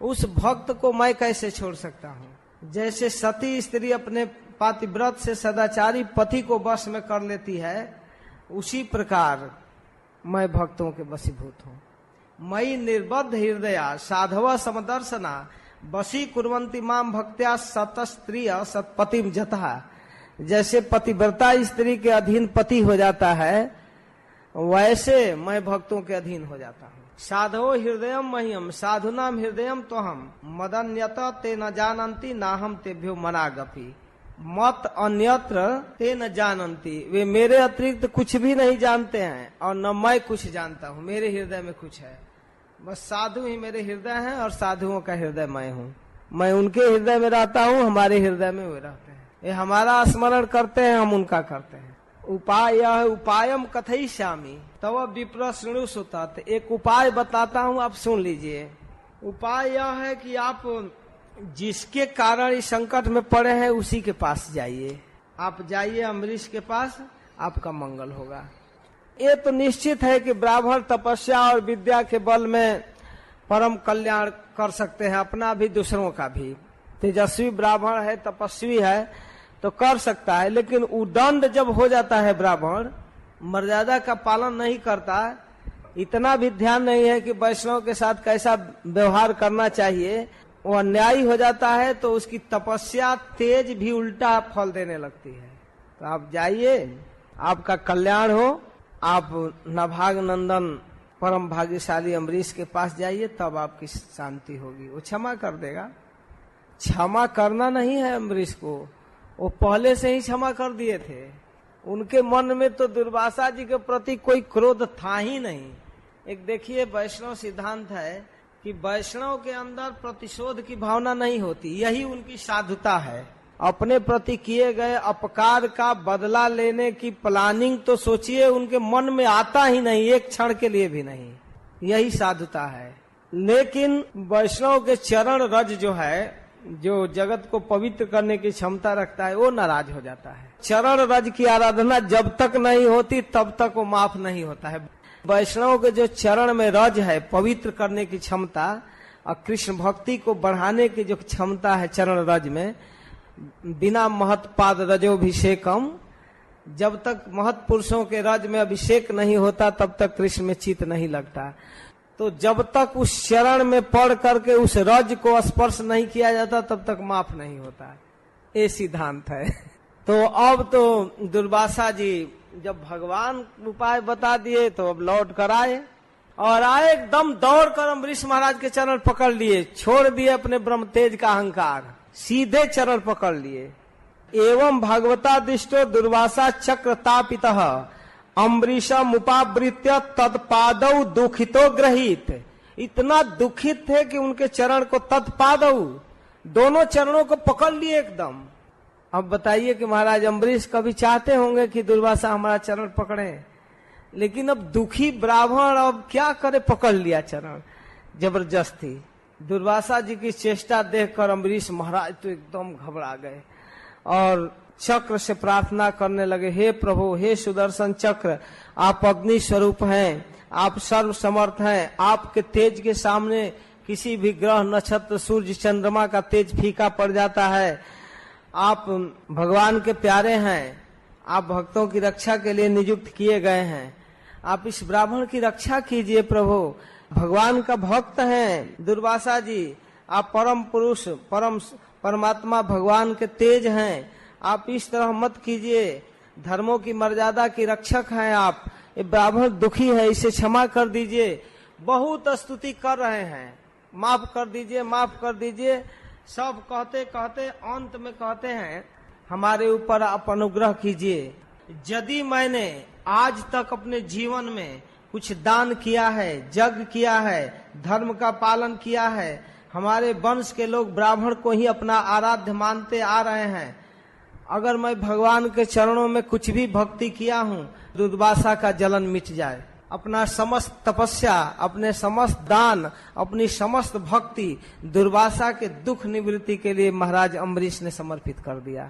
उस भक्त को मैं कैसे छोड़ सकता हूँ। जैसे सती स्त्री अपने पातिव्रत से सदाचारी पति को वश में कर लेती है, उसी प्रकार मैं भक्तों के वशीभूत हूँ। मई निर्बद्ध हृदया साधव समदर्शना बसी कुर्वन्ति माम भक्त्या सतस्त्रिय सतपतिम जतः। जैसे पतिव्रता स्त्री के अधीन पति हो जाता है, वैसे मैं भक्तों के अधीन हो जाता हूँ। साधो हृदयम मह्यम साधुनाम हृदयम तो हम मदन्यत ते न जानन्ति नाहम तेभ्यो मनागपि। मत अन्यत्र ते न जानन्ति, वे मेरे अतिरिक्त कुछ भी नहीं जानते हैं और न मैं कुछ जानता हूँ। मेरे हृदय में कुछ है, बस साधु ही मेरे हृदय हैं और साधुओं का हृदय मैं हूँ। मैं उनके हृदय में रहता हूँ, हमारे हृदय में वे रहते हैं। ये हमारा स्मरण करते हैं, हम उनका करते हैं। उपाय उपायम कथयिष्यामि तव विप्र शृणु सुतत्। एक उपाय बताता हूँ, आप सुन लीजिए। उपाय यह है कि आप जिसके कारण इस संकट में पड़े हैं उसी के पास जाइए। आप जाइए अम्बरीश के पास, आपका मंगल होगा। ये तो निश्चित है कि ब्राह्मण तपस्या और विद्या के बल में परम कल्याण कर सकते हैं, अपना भी दूसरों का भी। तेजस्वी ब्राह्मण है, तपस्वी है तो कर सकता है, लेकिन उदंड जब हो जाता है, ब्राह्मण मर्यादा का पालन नहीं करता, इतना भी ध्यान नहीं है कि वैष्णव के साथ कैसा व्यवहार करना चाहिए, वो अन्यायी हो जाता है, तो उसकी तपस्या तेज भी उल्टा फल देने लगती है। तो आप जाइए, आपका कल्याण हो। आप नभाग नंदन परम भाग्यशाली अम्बरीश के पास जाइए, तब आपकी शांति होगी। वो क्षमा कर देगा। क्षमा करना नहीं है अम्बरीश को, वो पहले से ही क्षमा कर दिए थे। उनके मन में तो दुर्वासा जी के प्रति कोई क्रोध था ही नहीं। एक देखिए वैष्णव सिद्धांत है कि वैष्णव के अंदर प्रतिशोध की भावना नहीं होती, यही उनकी साधुता है। अपने प्रति किए गए अपकार का बदला लेने की प्लानिंग तो सोचिए उनके मन में आता ही नहीं, एक क्षण के लिए भी नहीं। यही साधुता है। लेकिन वैष्णव के चरण रज जो है, जो जगत को पवित्र करने की क्षमता रखता है, वो नाराज हो जाता है। चरण रज की आराधना जब तक नहीं होती तब तक वो माफ नहीं होता है। वैष्णव के जो चरण में रज है, पवित्र करने की क्षमता और कृष्ण भक्ति को बढ़ाने की जो क्षमता है चरण रज में, बिना महत्पाद रजोभिषेकम, जब तक महत पुरुषों के रज में अभिषेक नहीं होता तब तक कृष्ण में चित्त नहीं लगता। तो जब तक उस चरण में पढ़ करके उस रज को स्पर्श नहीं किया जाता तब तक माफ नहीं होता। ये सिद्धांत है। तो अब तो दुर्वासा जी जब भगवान उपाय बता दिए तो अब लौट कर आए और आए एकदम दौड़ कर अम्बरीश महाराज के चरण पकड़ लिए, छोड़ दिए अपने ब्रह्म तेज का अहंकार, सीधे चरण पकड़ लिए। एवं भगवता दिष्टो दुर्वासा चक्र तापितः अम्बरीशम उपावृत्य तत्पादौ दुखितो ग्रहित। इतना दुखित थे कि उनके चरण को तत्पादौ, दोनों चरणों को पकड़ लिए एकदम। अब बताइए कि महाराज अम्बरीश कभी चाहते होंगे कि दुर्वासा हमारा चरण पकड़े, लेकिन अब दुखी ब्राह्मण अब क्या करे, पकड़ लिया चरण जबरदस्ती। दुर्वासा जी की चेष्टा देखकर अम्बरीश महाराज तो एकदम घबरा गए और चक्र से प्रार्थना करने लगे, हे प्रभु, हे सुदर्शन चक्र, आप अग्नि स्वरूप हैं, आप सर्व समर्थ हैं, आपके तेज के सामने किसी भी ग्रह नक्षत्र सूर्य चंद्रमा का तेज फीका पड़ जाता है। आप भगवान के प्यारे हैं, आप भक्तों की रक्षा के लिए नियुक्त किए गए हैं, आप इस ब्राह्मण की रक्षा कीजिए प्रभु, भगवान का भक्त हैं दुर्वासा जी, आप परम पुरुष परमात्मा भगवान के तेज हैं, आप इस तरह मत कीजिए, धर्मों की मर्यादा की रक्षक हैं आप, ये ब्राह्मण दुखी है, इसे क्षमा कर दीजिए। बहुत स्तुति कर रहे हैं, माफ कर दीजिए, माफ कर दीजिए। सब कहते कहते अंत में कहते हैं, हमारे ऊपर आप अनुग्रह कीजिए। यदि मैंने आज तक अपने जीवन में कुछ दान किया है, यज्ञ किया है, धर्म का पालन किया है, हमारे वंश के लोग ब्राह्मण को ही अपना आराध्य मानते आ रहे हैं, अगर मैं भगवान के चरणों में कुछ भी भक्ति किया हूँ, दुर्वासा का जलन मिट जाए। अपना समस्त तपस्या, अपने समस्त दान, अपनी समस्त भक्ति दुर्वासा के दुख निवृत्ति के लिए महाराज अम्बरीश ने समर्पित कर दिया।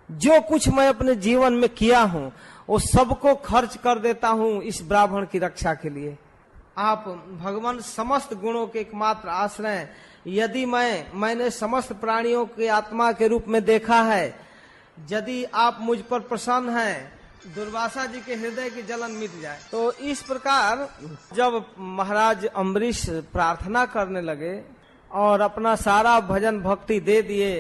जो कुछ मैं अपने जीवन में किया हूँ वो सबको खर्च कर देता हूँ इस ब्राह्मण की रक्षा के लिए। आप भगवान समस्त गुणों के एकमात्र आश्रय, यदि मैंने समस्त प्राणियों के आत्मा के रूप में देखा है, यदि आप मुझ पर प्रसन्न हैं, दुर्वासा जी के हृदय की जलन मिट जाए। तो इस प्रकार जब महाराज अम्बरीश प्रार्थना करने लगे और अपना सारा भजन भक्ति दे दिए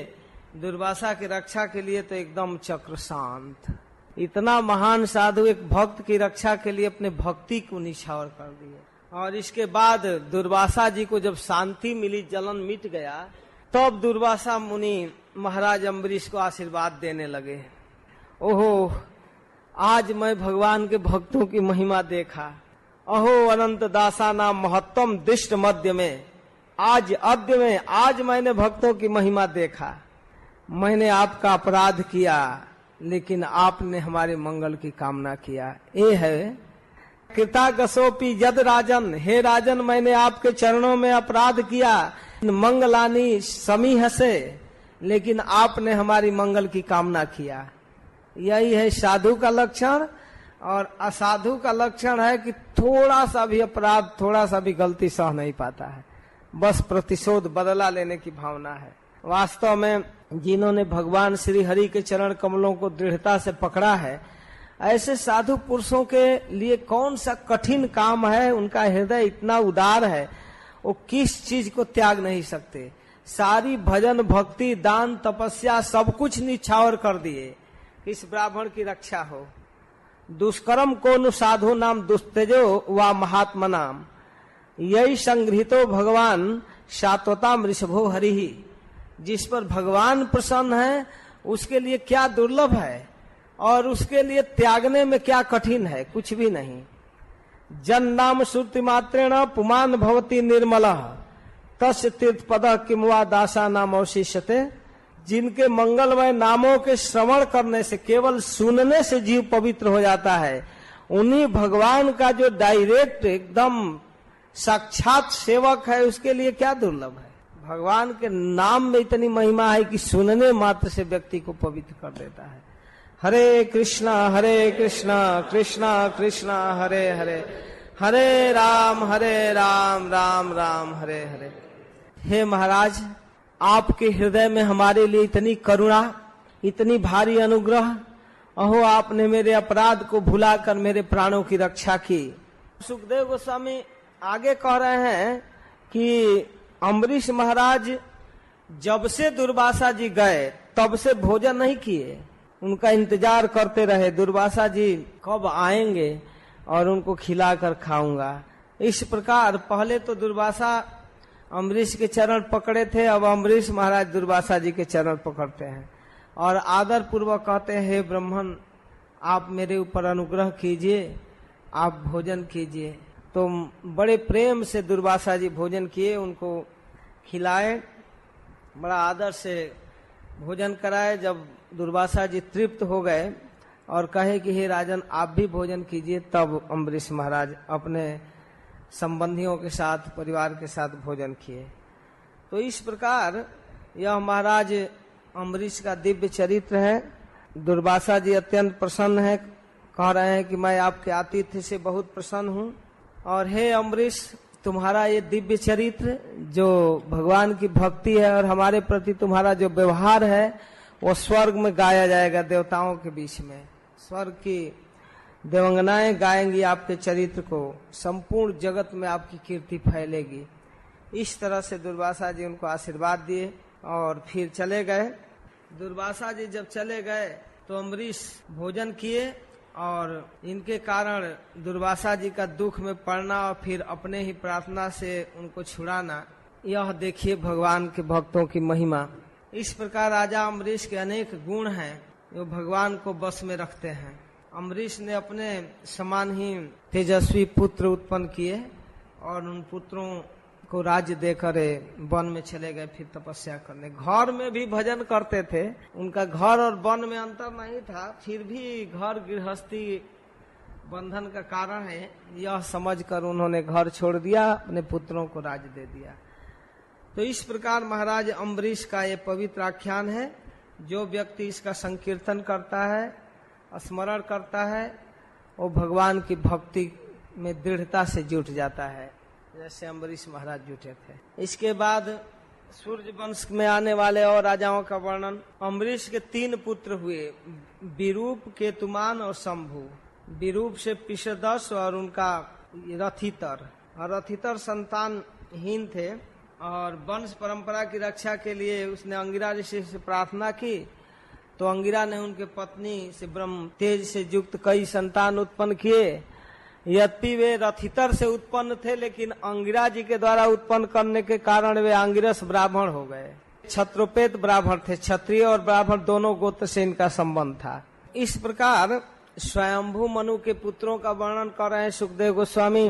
दुर्वासा की रक्षा के लिए, तो एकदम चक्र शांत। इतना महान साधु एक भक्त की रक्षा के लिए अपने भक्ति को निछावर कर दिए। और इसके बाद दुर्वासा जी को जब शांति मिली, जलन मिट गया, तब दुर्वासा मुनि महाराज अम्बरीश को आशीर्वाद देने लगे। ओहो, आज मैं भगवान के भक्तों की महिमा देखा। अहो अनंत दासा नाम महत्तम दिष्ट मध्य में, आज अद्य में, आज मैंने भक्तों की महिमा देखा। मैंने आपका अपराध किया, लेकिन आपने हमारे मंगल की कामना किया। ये है कृतागसोपी यद राजन, हे राजन मैंने आपके चरणों में अपराध किया, मंगलानी समीह से, लेकिन आपने हमारी मंगल की कामना किया। यही है साधु का लक्षण। और असाधु का लक्षण है कि थोड़ा सा भी अपराध, थोड़ा सा भी गलती सह नहीं पाता है, बस प्रतिशोध, बदला लेने की भावना है। वास्तव में जिन्होंने भगवान श्री हरि के चरण कमलों को दृढ़ता से पकड़ा है, ऐसे साधु पुरुषों के लिए कौन सा कठिन काम है। उनका हृदय इतना उदार है, वो किस चीज को त्याग नहीं सकते। सारी भजन भक्ति दान तपस्या सब कुछ निछावर कर दिए कि इस ब्राह्मण की रक्षा हो। दुष्कर्म को नु साधु नाम दुस्तेजो व महात्मा नाम, यही संगृहितो भगवान शाश्वताम ऋषभो हरि। जिस पर भगवान प्रसन्न है उसके लिए क्या दुर्लभ है, और उसके लिए त्यागने में क्या कठिन है, कुछ भी नहीं। जन नाम श्रुति मात्रेण पुमान भवती निर्मल, तस्य तीर्थ पद किम वा दासा नाम अवशिष्यते। जिनके मंगलमय नामों के श्रवण करने से, केवल सुनने से जीव पवित्र हो जाता है, उन्हीं भगवान का जो डायरेक्ट एकदम साक्षात सेवक है, उसके लिए क्या दुर्लभ है। भगवान के नाम में इतनी महिमा है कि सुनने मात्र से व्यक्ति को पवित्र कर देता है। हरे कृष्णा कृष्णा कृष्णा हरे हरे, हरे राम राम राम हरे हरे। हे महाराज, आपके हृदय में हमारे लिए इतनी करुणा, इतनी भारी अनुग्रह। अहो, आपने मेरे अपराध को भुलाकर मेरे प्राणों की रक्षा की। सुखदेव गोस्वामी आगे कह रहे हैं कि अम्बरीश महाराज जब से दुर्वासा जी गए तब से भोजन नहीं किए, उनका इंतजार करते रहे, दुर्वासा जी कब आएंगे और उनको खिलाकर खाऊंगा। इस प्रकार पहले तो दुर्वासा अम्बरीश के चरण पकड़े थे, अब अम्बरीश महाराज दुर्वासा जी के चरण पकड़ते हैं और आदर पूर्वक कहते हैं, हे ब्राह्मण, आप मेरे ऊपर अनुग्रह कीजिए, आप भोजन कीजिए। तो बड़े प्रेम से दुर्वासा जी भोजन किए, उनको खिलाए, बड़ा आदर से भोजन कराए। जब दुर्वासा जी तृप्त हो गए और कहे कि हे राजन आप भी भोजन कीजिए, तब अम्बरीश महाराज अपने संबंधियों के साथ, परिवार के साथ भोजन किए। तो इस प्रकार यह महाराज अम्बरीश का दिव्य चरित्र है। दुर्वासा जी अत्यंत प्रसन्न है, कह रहे हैं कि मैं आपके आतिथ्य से बहुत प्रसन्न हूँ। और हे अम्बरीश, तुम्हारा ये दिव्य चरित्र जो भगवान की भक्ति है और हमारे प्रति तुम्हारा जो व्यवहार है, वो स्वर्ग में गाया जाएगा, देवताओं के बीच में। स्वर्ग की देवंगनाएं गाएंगी आपके चरित्र को, संपूर्ण जगत में आपकी कीर्ति फैलेगी। इस तरह से दुर्वासा जी उनको आशीर्वाद दिए और फिर चले गए। दुर्वासा जी जब चले गए तो अम्बरीश भोजन किए और इनके कारण दुर्वासा जी का दुख में पड़ना और फिर अपने ही प्रार्थना से उनको छुड़ाना, यह देखिए भगवान के भक्तों की महिमा। इस प्रकार राजा अम्बरीश के अनेक गुण हैं जो भगवान को बस में रखते हैं। अम्बरीश ने अपने समान ही तेजस्वी पुत्र उत्पन्न किए और उन पुत्रों को राज्य देकर वन में चले गए फिर तपस्या करने। घर में भी भजन करते थे, उनका घर और वन में अंतर नहीं था, फिर भी घर गृहस्थी बंधन का कारण है, यह समझकर उन्होंने घर छोड़ दिया, अपने पुत्रों को राज्य दे दिया। तो इस प्रकार महाराज अम्बरीश का ये पवित्र आख्यान है। जो व्यक्ति इसका संकीर्तन करता है, स्मरण करता है, वो भगवान की भक्ति में दृढ़ता से जुट जाता है, जैसे अम्बरीश महाराज जुटे थे। इसके बाद सूर्य वंश में आने वाले और राजाओं का वर्णन। अम्बरीश के 3 पुत्र हुए, विरूप, केतुमान और शंभु। विरूप से पिशदस और उनका रथितर, और रथितर संतानहीन थे और वंश परंपरा की रक्षा के लिए उसने अंगिरा ऋषि से प्रार्थना की, तो अंगिरा ने उनके पत्नी से ब्रह्म तेज से युक्त कई संतान उत्पन्न किए। यद्यपि वे रथितर से उत्पन्न थे, लेकिन अंगिरा जी के द्वारा उत्पन्न करने के कारण वे अंगिरस ब्राह्मण हो गए। क्षत्रोपेत ब्राह्मण थे, क्षत्रिय और ब्राह्मण दोनों गोत्र से इनका संबंध था। इस प्रकार स्वयंभू मनु के पुत्रों का वर्णन कर रहे हैं सुखदेव गोस्वामी।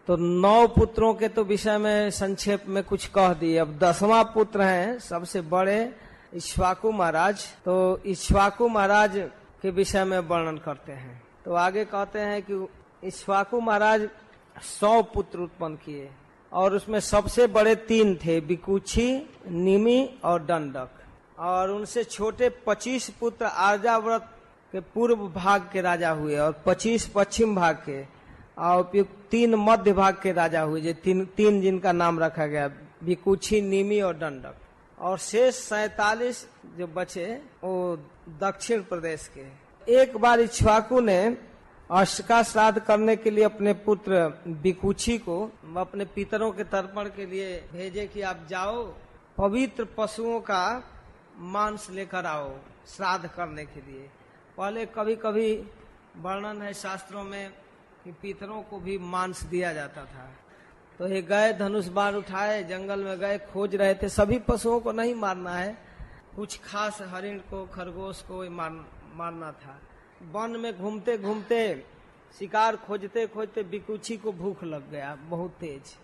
तो 9 पुत्रों के तो विषय में संक्षेप में कुछ कह दिए। अब 10वां पुत्र हैं सबसे बड़े इक्ष्वाकु महाराज। तो इक्ष्वाकु महाराज के विषय में वर्णन करते हैं। तो आगे कहते हैं कि इक्ष्वाकु महाराज 100 पुत्र उत्पन्न किए और उसमें सबसे बड़े 3 थे, विकुक्षी, निमि और दंडक। और उनसे छोटे 25 पुत्र आर्यावर्त के पूर्व भाग के राजा हुए और 25 पश्चिम भाग के, और 3 मध्य भाग के राजा हुए, जो तीन जिनका नाम रखा गया, विकुक्षी, निमि और दंडक। और शेष 47 जो बचे वो दक्षिण प्रदेश के। एक बार इक्ष्वाकु ने अष्टका श्राद्ध करने के लिए अपने पुत्र विकुक्षी को अपने पितरों के तर्पण के लिए भेजे कि आप जाओ पवित्र पशुओं का मांस लेकर आओ श्राद्ध करने के लिए। पहले कभी कभी वर्णन है शास्त्रों में कि पितरों को भी मांस दिया जाता था। तो ये गए, धनुष बाण उठाए, जंगल में गए, खोज रहे थे। सभी पशुओं को नहीं मारना है, कुछ खास हरिण को, खरगोश को मारना था। वन में घूमते घूमते, शिकार खोजते खोजते विकुक्षी को भूख लग गया बहुत तेज।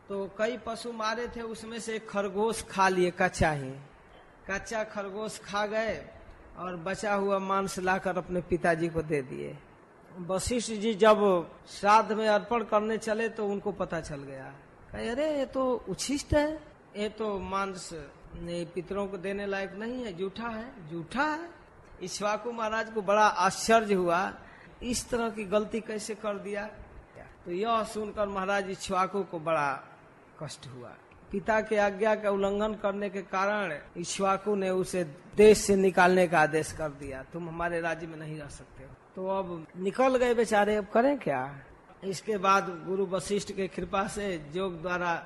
तो कई पशु मारे थे, उसमें से एक खरगोश खा लिए, कच्चा खरगोश खा गए और बचा हुआ मांस लाकर अपने पिताजी को दे दिए। वशिष्ठ जी जब श्राद्ध में अर्पण करने चले तो उनको पता चल गया, कहे अरे ये तो उच्छिष्ट है, ये तो मांस पितरों को देने लायक नहीं है, झूठा है। इक्ष्वाकु महाराज को बड़ा आश्चर्य हुआ, इस तरह की गलती कैसे कर दिया। तो यह सुनकर महाराज इक्ष्वाकु को बड़ा कष्ट हुआ। पिता के आज्ञा का उल्लंघन करने के कारण इक्ष्वाकु ने उसे देश से निकालने का आदेश कर दिया, तुम हमारे राज्य में नहीं रह सकते हो। तो अब निकल गए बेचारे, अब करें क्या। इसके बाद गुरु वशिष्ठ के कृपा से योग द्वारा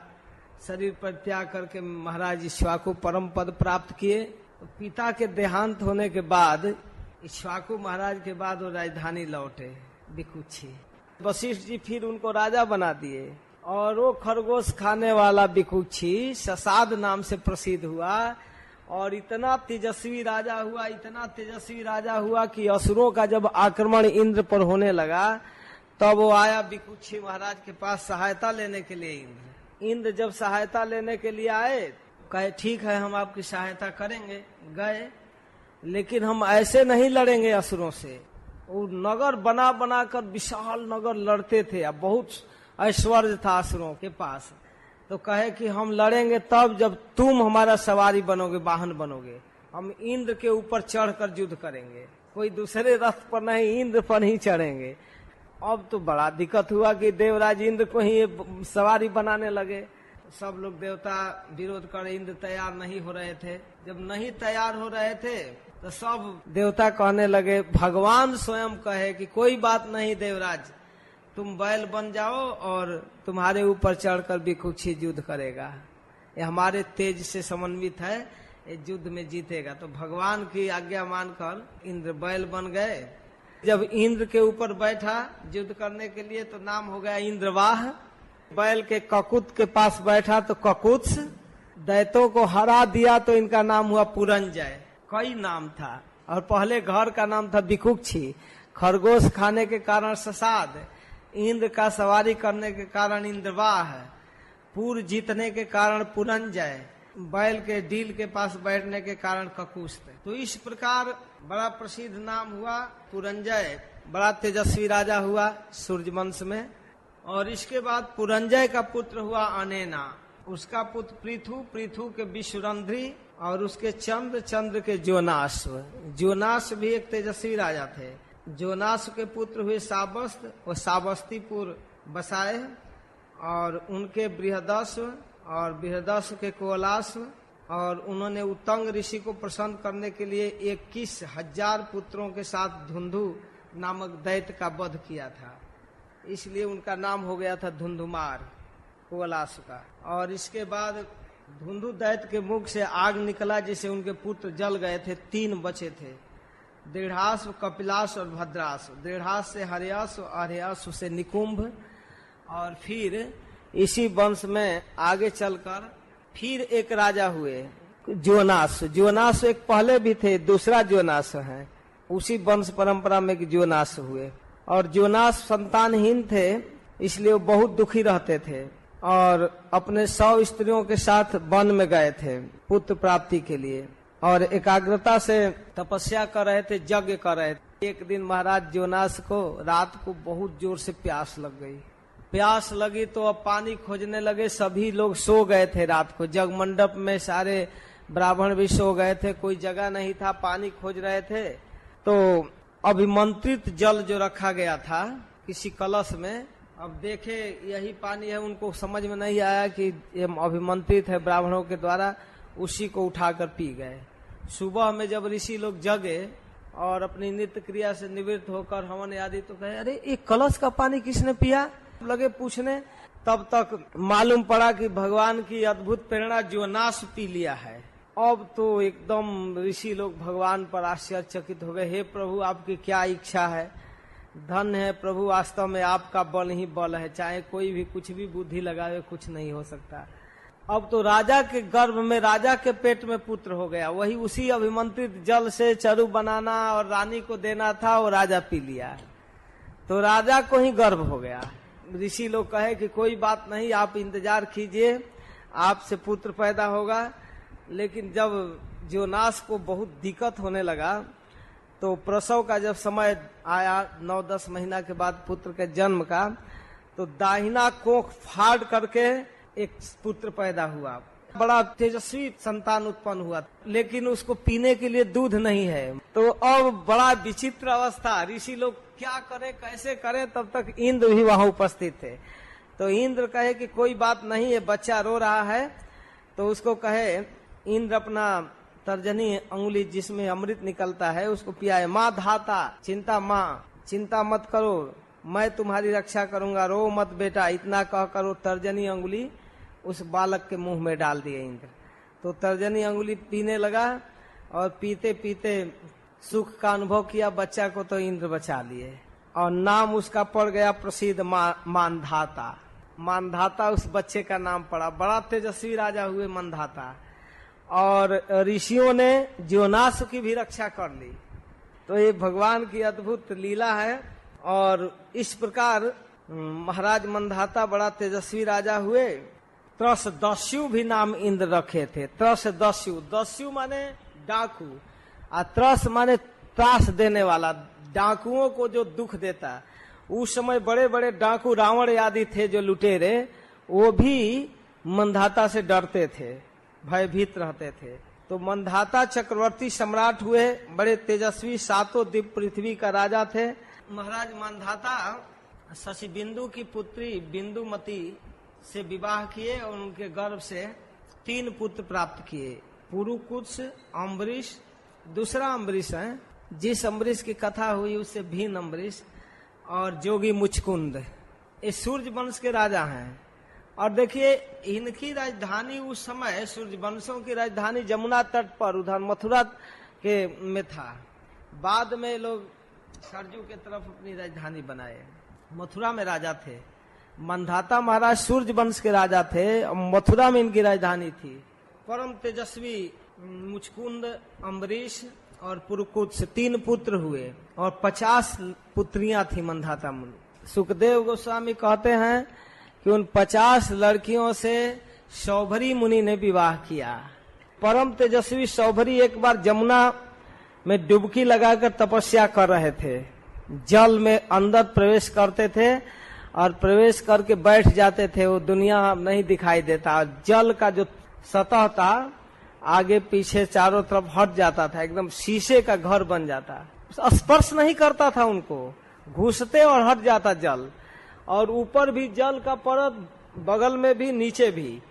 शरीर पर त्याग करके महाराज इक्ष्वाकु परम पद प्राप्त किए। तो पिता के देहांत होने के बाद इक्ष्वाकु महाराज के बाद वो राजधानी लौटे विकुक्षी। वशिष्ठ जी फिर उनको राजा बना दिए और वो खरगोश खाने वाला विकुक्षी ससाद नाम से प्रसिद्ध हुआ और इतना तेजस्वी राजा हुआ कि असुरों का जब आक्रमण इंद्र पर होने लगा तब वो आया विकुक्षी महाराज के पास सहायता लेने के लिए। इंद्र जब सहायता लेने के लिए आए, कहे ठीक है हम आपकी सहायता करेंगे। गए, लेकिन हम ऐसे नहीं लड़ेंगे असुरों से। वो नगर बना बना कर विशाल नगर लड़ते थे, अब बहुत ऐश्वर्य था असुरों के पास। तो कहे कि हम लड़ेंगे तब जब तुम हमारा सवारी बनोगे, वाहन बनोगे, हम इंद्र के ऊपर चढ़कर युद्ध करेंगे, कोई दूसरे रथ पर नहीं, इंद्र पर ही चढ़ेंगे। अब तो बड़ा दिक्कत हुआ कि देवराज इंद्र को ही सवारी बनाने लगे। सब लोग देवता विरोध कर, इंद्र तैयार नहीं हो रहे थे। जब नहीं तैयार हो रहे थे तो सब देवता कहने लगे, भगवान स्वयं कहे कि कोई बात नहीं देवराज, तुम बैल बन जाओ और तुम्हारे ऊपर चढ़कर विकुक्षी युद्ध करेगा, ये हमारे तेज से समन्वित है, इस युद्ध में जीतेगा। तो भगवान की आज्ञा मानकर इंद्र बैल बन गए। जब इंद्र के ऊपर बैठा युद्ध करने के लिए तो नाम हो गया इंद्रवाह। बैल के ककुत के पास बैठा तो ककुत्स। दैत्यों को हरा दिया तो इनका नाम हुआ पुरंजय। कई नाम था। और पहले घर का नाम था बिकुक्षी। खरगोश खाने के कारण ससाद, इंद्र का सवारी करने के कारण इंद्रवाह, पुर जीतने के कारण पुरंजय, बैल के डील के पास बैठने के कारण ककुस्त। तो इस प्रकार बड़ा प्रसिद्ध नाम हुआ पुरंजय। बड़ा तेजस्वी राजा हुआ सूर्यवंश में। और इसके बाद पुरंजय का पुत्र हुआ अनेना। उसका पुत्र पृथु, पृथु के विश्वरंध्री, और उसके चंद्र, चंद्र के जोनास। जोनास भी एक तेजस्वी राजा थे। जोनास के पुत्र हुए साबस्त, वो साबस्तीपुर बसाए। और उनके बृहदस्व, और बृहदस्व के कोलास। और उन्होंने उत्तंग ऋषि को प्रसन्न करने के लिए 21,000 पुत्रों के साथ धुंधु नामक दैत्य का वध किया था। इसलिए उनका नाम हो गया था धुंधुमार, कोलास का। और इसके बाद धुंधु दैत्य के मुख से आग निकला, जिसे उनके पुत्र जल गए थे। 3 बचे थे, दृढ़ास्व, कपिलास और भद्रास्व। दृढ़ास्व से हर्यास्व, अर्यास्व से निकुंभ। और फिर इसी वंश में आगे चलकर फिर एक राजा हुए जोनास। जोनास एक पहले भी थे, दूसरा जोनास है। उसी वंश परंपरा में जोनास हुए। और जोनास संतानहीन थे, इसलिए वो बहुत दुखी रहते थे और अपने 100 स्त्रियों के साथ वन में गए थे पुत्र प्राप्ति के लिए। और एकाग्रता से तपस्या कर रहे थे, यज्ञ कर रहे थे। एक दिन महाराज जोनास को रात को बहुत जोर से प्यास लग गई। प्यास लगी तो अब पानी खोजने लगे। सभी लोग सो गए थे रात को। जगमंडप में सारे ब्राह्मण भी सो गए थे, कोई जगह नहीं था, पानी खोज रहे थे। तो अभिमंत्रित जल जो रखा गया था किसी कलश में, अब देखे यही पानी है, उनको समझ में नहीं आया कि ये अभिमंत्रित है ब्राह्मणों के द्वारा, उसी को उठाकर पी गए। सुबह में जब ऋषि लोग जगे और अपनी नित्य क्रिया से निवृत्त होकर हवन आदि तो कहे, अरे ये कलश का पानी किसने पिया? लगे पूछने। तब तक मालूम पड़ा कि भगवान की अद्भुत प्रेरणा जोनास पी लिया है। अब तो एकदम ऋषि लोग भगवान पर आश्चर्यचकित हो गए। हे प्रभु, आपकी क्या इच्छा है? धन है प्रभु, वास्तव में आपका बल ही बल है, चाहे कोई भी कुछ भी बुद्धि लगावे कुछ नहीं हो सकता। अब तो राजा के गर्भ में, राजा के पेट में पुत्र हो गया। वही उसी अभिमंत्रित जल से चरु बनाना और रानी को देना था, वो राजा पी लिया तो राजा को ही गर्भ हो गया। ऋषि लोग कहे कि कोई बात नहीं, आप इंतजार कीजिए, आपसे पुत्र पैदा होगा। लेकिन जब जोनास को बहुत दिक्कत होने लगा तो प्रसव का जब समय आया 9-10 महीना के बाद पुत्र के जन्म का, तो दाहिना कोख फाड़ करके एक पुत्र पैदा हुआ। बड़ा तेजस्वी संतान उत्पन्न हुआ, लेकिन उसको पीने के लिए दूध नहीं है। तो अब बड़ा विचित्र अवस्था, ऋषि लोग क्या करे कैसे करे। तब तक इंद्र भी वहां उपस्थित थे। तो इंद्र कहे कि कोई बात नहीं, ये बच्चा रो रहा है। तो उसको कहे, इंद्र अपना तर्जनी अंगुली जिसमें अमृत निकलता है उसको पियाए। माँ धाता चिंता, माँ चिंता मत करो, मैं तुम्हारी रक्षा करूंगा, रो मत बेटा, इतना कहकर वो तर्जनी अंगुली उस बालक के मुंह में डाल दिए इंद्र। तो तर्जनी अंगुली पीने लगा और पीते पीते सुख का अनुभव किया। बच्चा को तो इंद्र बचा लिए और नाम उसका पड़ गया प्रसिद्ध मानधाता। मानधाता उस बच्चे का नाम पड़ा। बड़ा तेजस्वी राजा हुए मानधाता। और ऋषियों ने जोनास की भी रक्षा कर ली। तो ये भगवान की अद्भुत लीला है। और इस प्रकार महाराज मानधाता बड़ा तेजस्वी राजा हुए। त्रसदस्यु भी नाम इंद्र रखे थे। त्रसदस्यु, दस्यु माने डाकू, और त्रस माने त्रास देने वाला, डाकुओं को जो दुख देता। उस समय बड़े बड़े डाकू रावण आदि थे जो लुटेरे, वो भी मानधाता से डरते थे, भयभीत रहते थे। तो मानधाता चक्रवर्ती सम्राट हुए, बड़े तेजस्वी, 7 द्वीप पृथ्वी का राजा थे। महाराज मानधाता शशि बिंदु की पुत्री बिंदुमती से विवाह किए और उनके गर्भ से 3 पुत्र प्राप्त किए। पुरुकुत्स, अम्बरीश, दूसरा अम्बरीश है, जिस अम्बरीश की कथा हुई उससे भिन्न अम्बरीश, और जोगी मुचकुंद। ये सूर्य वंश के राजा हैं। और देखिए इनकी राजधानी उस समय सूर्यवंशों की राजधानी जमुना तट पर उधर मथुरा के में था। बाद में लोग सरजू के तरफ अपनी राजधानी बनाए। मथुरा में राजा थे मंधाता महाराज, सूर्यवंश के राजा थे। मथुरा में इनकी राजधानी थी। परम तेजस्वी मुचकुंद, अम्बरीश और पुरुकुत से 3 पुत्र हुए और 50 पुत्रियां थी मंधाता मुनि। सुखदेव गोस्वामी कहते हैं कि उन 50 लड़कियों से शौभरी मुनि ने विवाह किया। परम तेजस्वी शौभरी एक बार जमुना में डुबकी लगाकर तपस्या कर रहे थे। जल में अंदर प्रवेश करते थे और प्रवेश करके बैठ जाते थे। वो दुनिया नहीं दिखाई देता। जल का जो सतह था आगे पीछे चारों तरफ हट जाता था, एकदम शीशे का घर बन जाता। स्पर्श नहीं करता था उनको, घुसते और हट जाता जल। और ऊपर भी जल का परत, बगल में भी, नीचे भी,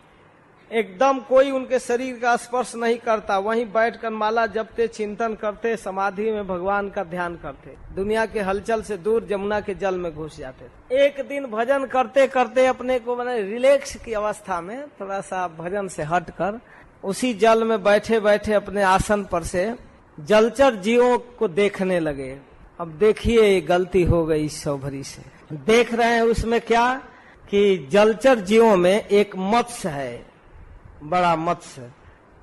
एकदम कोई उनके शरीर का स्पर्श नहीं करता। वहीं बैठकर माला जपते, चिंतन करते, समाधि में भगवान का ध्यान करते, दुनिया के हलचल से दूर जमुना के जल में घुस जाते। एक दिन भजन करते करते अपने को मैंने रिलैक्स की अवस्था में थोड़ा सा भजन से हटकर उसी जल में बैठे बैठे अपने आसन पर से जलचर जीवों को देखने लगे। अब देखिए ये गलती हो गई शौभरी से। देख रहे हैं उसमें क्या कि जलचर जीवों में एक मत्स्य है, बड़ा मत्स्य,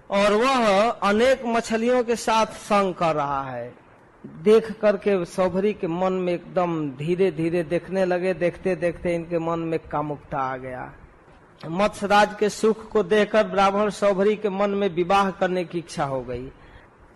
और वह अनेक मछलियों के साथ संग कर रहा है। देख करके शौभरी के मन में एकदम धीरे धीरे देखने लगे। देखते देखते इनके मन में कामुकता आ गया। मत्स्यराज के सुख को देखकर ब्राह्मण शौभरी के मन में विवाह करने की इच्छा हो गई।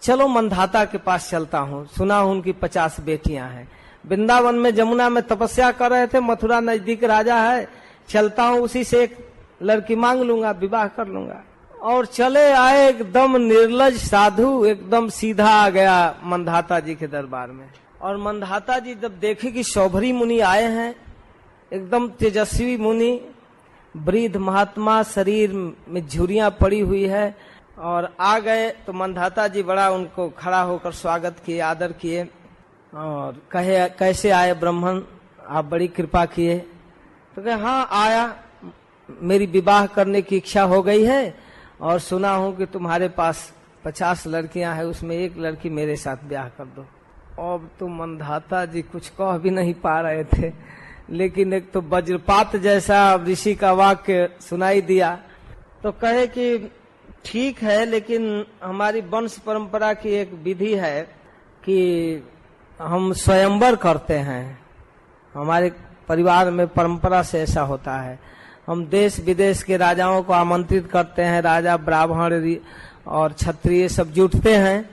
चलो मंधाता के पास चलता हूँ, सुना हूँ उनकी 50 बेटियां हैं। वृंदावन में जमुना में तपस्या कर रहे थे, मथुरा नजदीक राजा है, चलता हूँ उसी से एक लड़की मांग लूंगा, विवाह कर लूंगा। और चले आए, एकदम निर्लज साधु, एकदम सीधा आ गया मंधाता जी के दरबार में। और मंधाता जी जब देखे कि शौभरी मुनि आए हैं, एकदम तेजस्वी मुनि, वृद्ध महात्मा, शरीर में झुर्रियां पड़ी हुई है, और आ गए तो मंधाता जी बड़ा उनको खड़ा होकर स्वागत किए, आदर किए और कहे कैसे आए ब्राह्मण, आप बड़ी कृपा किए। तो कहे हाँ आया, मेरी विवाह करने की इच्छा हो गई है और सुना हूँ कि तुम्हारे पास 50 लड़कियां हैं, उसमें एक लड़की मेरे साथ ब्याह कर दो। अब तो मंधाता जी कुछ कह भी नहीं पा रहे थे, लेकिन एक तो वज्रपात जैसा ऋषि का वाक्य सुनाई दिया। तो कहे कि ठीक है, लेकिन हमारी वंश परंपरा की एक विधि है कि हम स्वयंवर करते हैं। हमारे परिवार में परंपरा से ऐसा होता है। हम देश विदेश के राजाओं को आमंत्रित करते हैं, राजा, ब्राह्मण और क्षत्रिय सब जुटते हैं,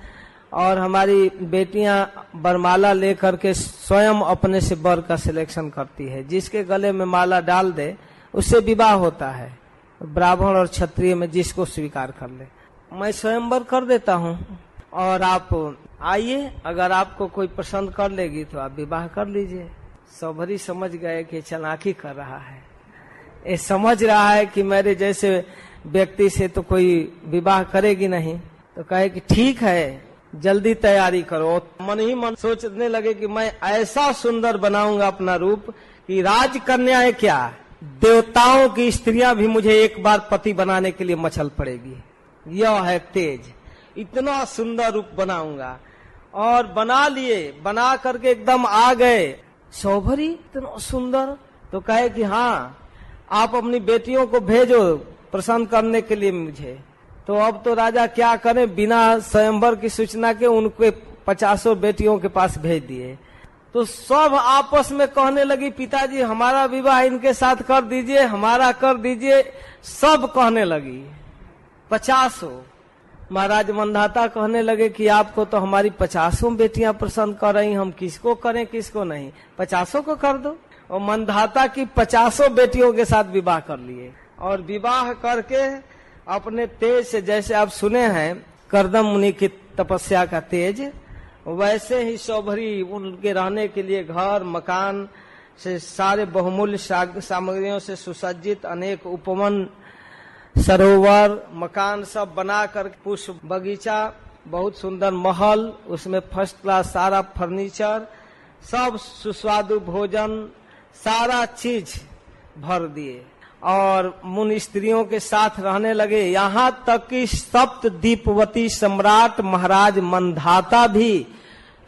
और हमारी बेटियां वरमाला लेकर के स्वयं अपने से वर का सिलेक्शन करती है। जिसके गले में माला डाल दे उससे विवाह होता है। ब्राह्मण और क्षत्रिय में जिसको स्वीकार कर ले। मैं स्वयंवर कर देता हूँ और आप आइए, अगर आपको कोई पसंद कर लेगी तो आप विवाह कर लीजिए। शौभरी समझ गए कि चालाकी कर रहा है, ये समझ रहा है कि मेरे जैसे व्यक्ति से तो कोई विवाह करेगी नहीं। तो कहे कि ठीक है, जल्दी तैयारी करो। मन ही मन सोचने लगे कि मैं ऐसा सुंदर बनाऊंगा अपना रूप कि राजकन्याएं क्या, देवताओं की स्त्रियां भी मुझे एक बार पति बनाने के लिए मचल पड़ेगी। यह है तेज, इतना सुंदर रूप बनाऊंगा। और बना लिए, बना करके एकदम आ गए। शौभरी इतना सुंदर, तो कहे कि हाँ आप अपनी बेटियों को भेजो प्रसन्न करने के लिए मुझे। तो अब तो राजा क्या करें, बिना स्वयंवर की सूचना के उनके 50 बेटियों के पास भेज दिए। तो सब आपस में कहने लगी, पिताजी हमारा विवाह इनके साथ कर दीजिए, हमारा कर दीजिए। सब कहने लगी 50। महाराज मंधाता कहने लगे कि आपको तो हमारी 50 बेटियां पसंद कर रही, हम किसको करें किसको नहीं, 50 को कर दो। और मंधाता की 50 बेटियों के साथ विवाह कर लिए। और विवाह करके अपने तेज से, जैसे आप सुने हैं करदम मुनि की तपस्या का तेज, वैसे ही शौभरी उनके रहने के लिए घर मकान से सारे बहुमूल्य सामग्रियों से सुसज्जित अनेक उपवन, सरोवर, मकान सब बना कर, पुष्प बगीचा, बहुत सुंदर महल, उसमें फर्स्ट क्लास सारा फर्नीचर, सब सुस्वादु भोजन, सारा चीज भर दिए। और मुनि स्त्रियों के साथ रहने लगे। यहाँ तक कि सप्त दीपवती सम्राट महाराज मंधाता भी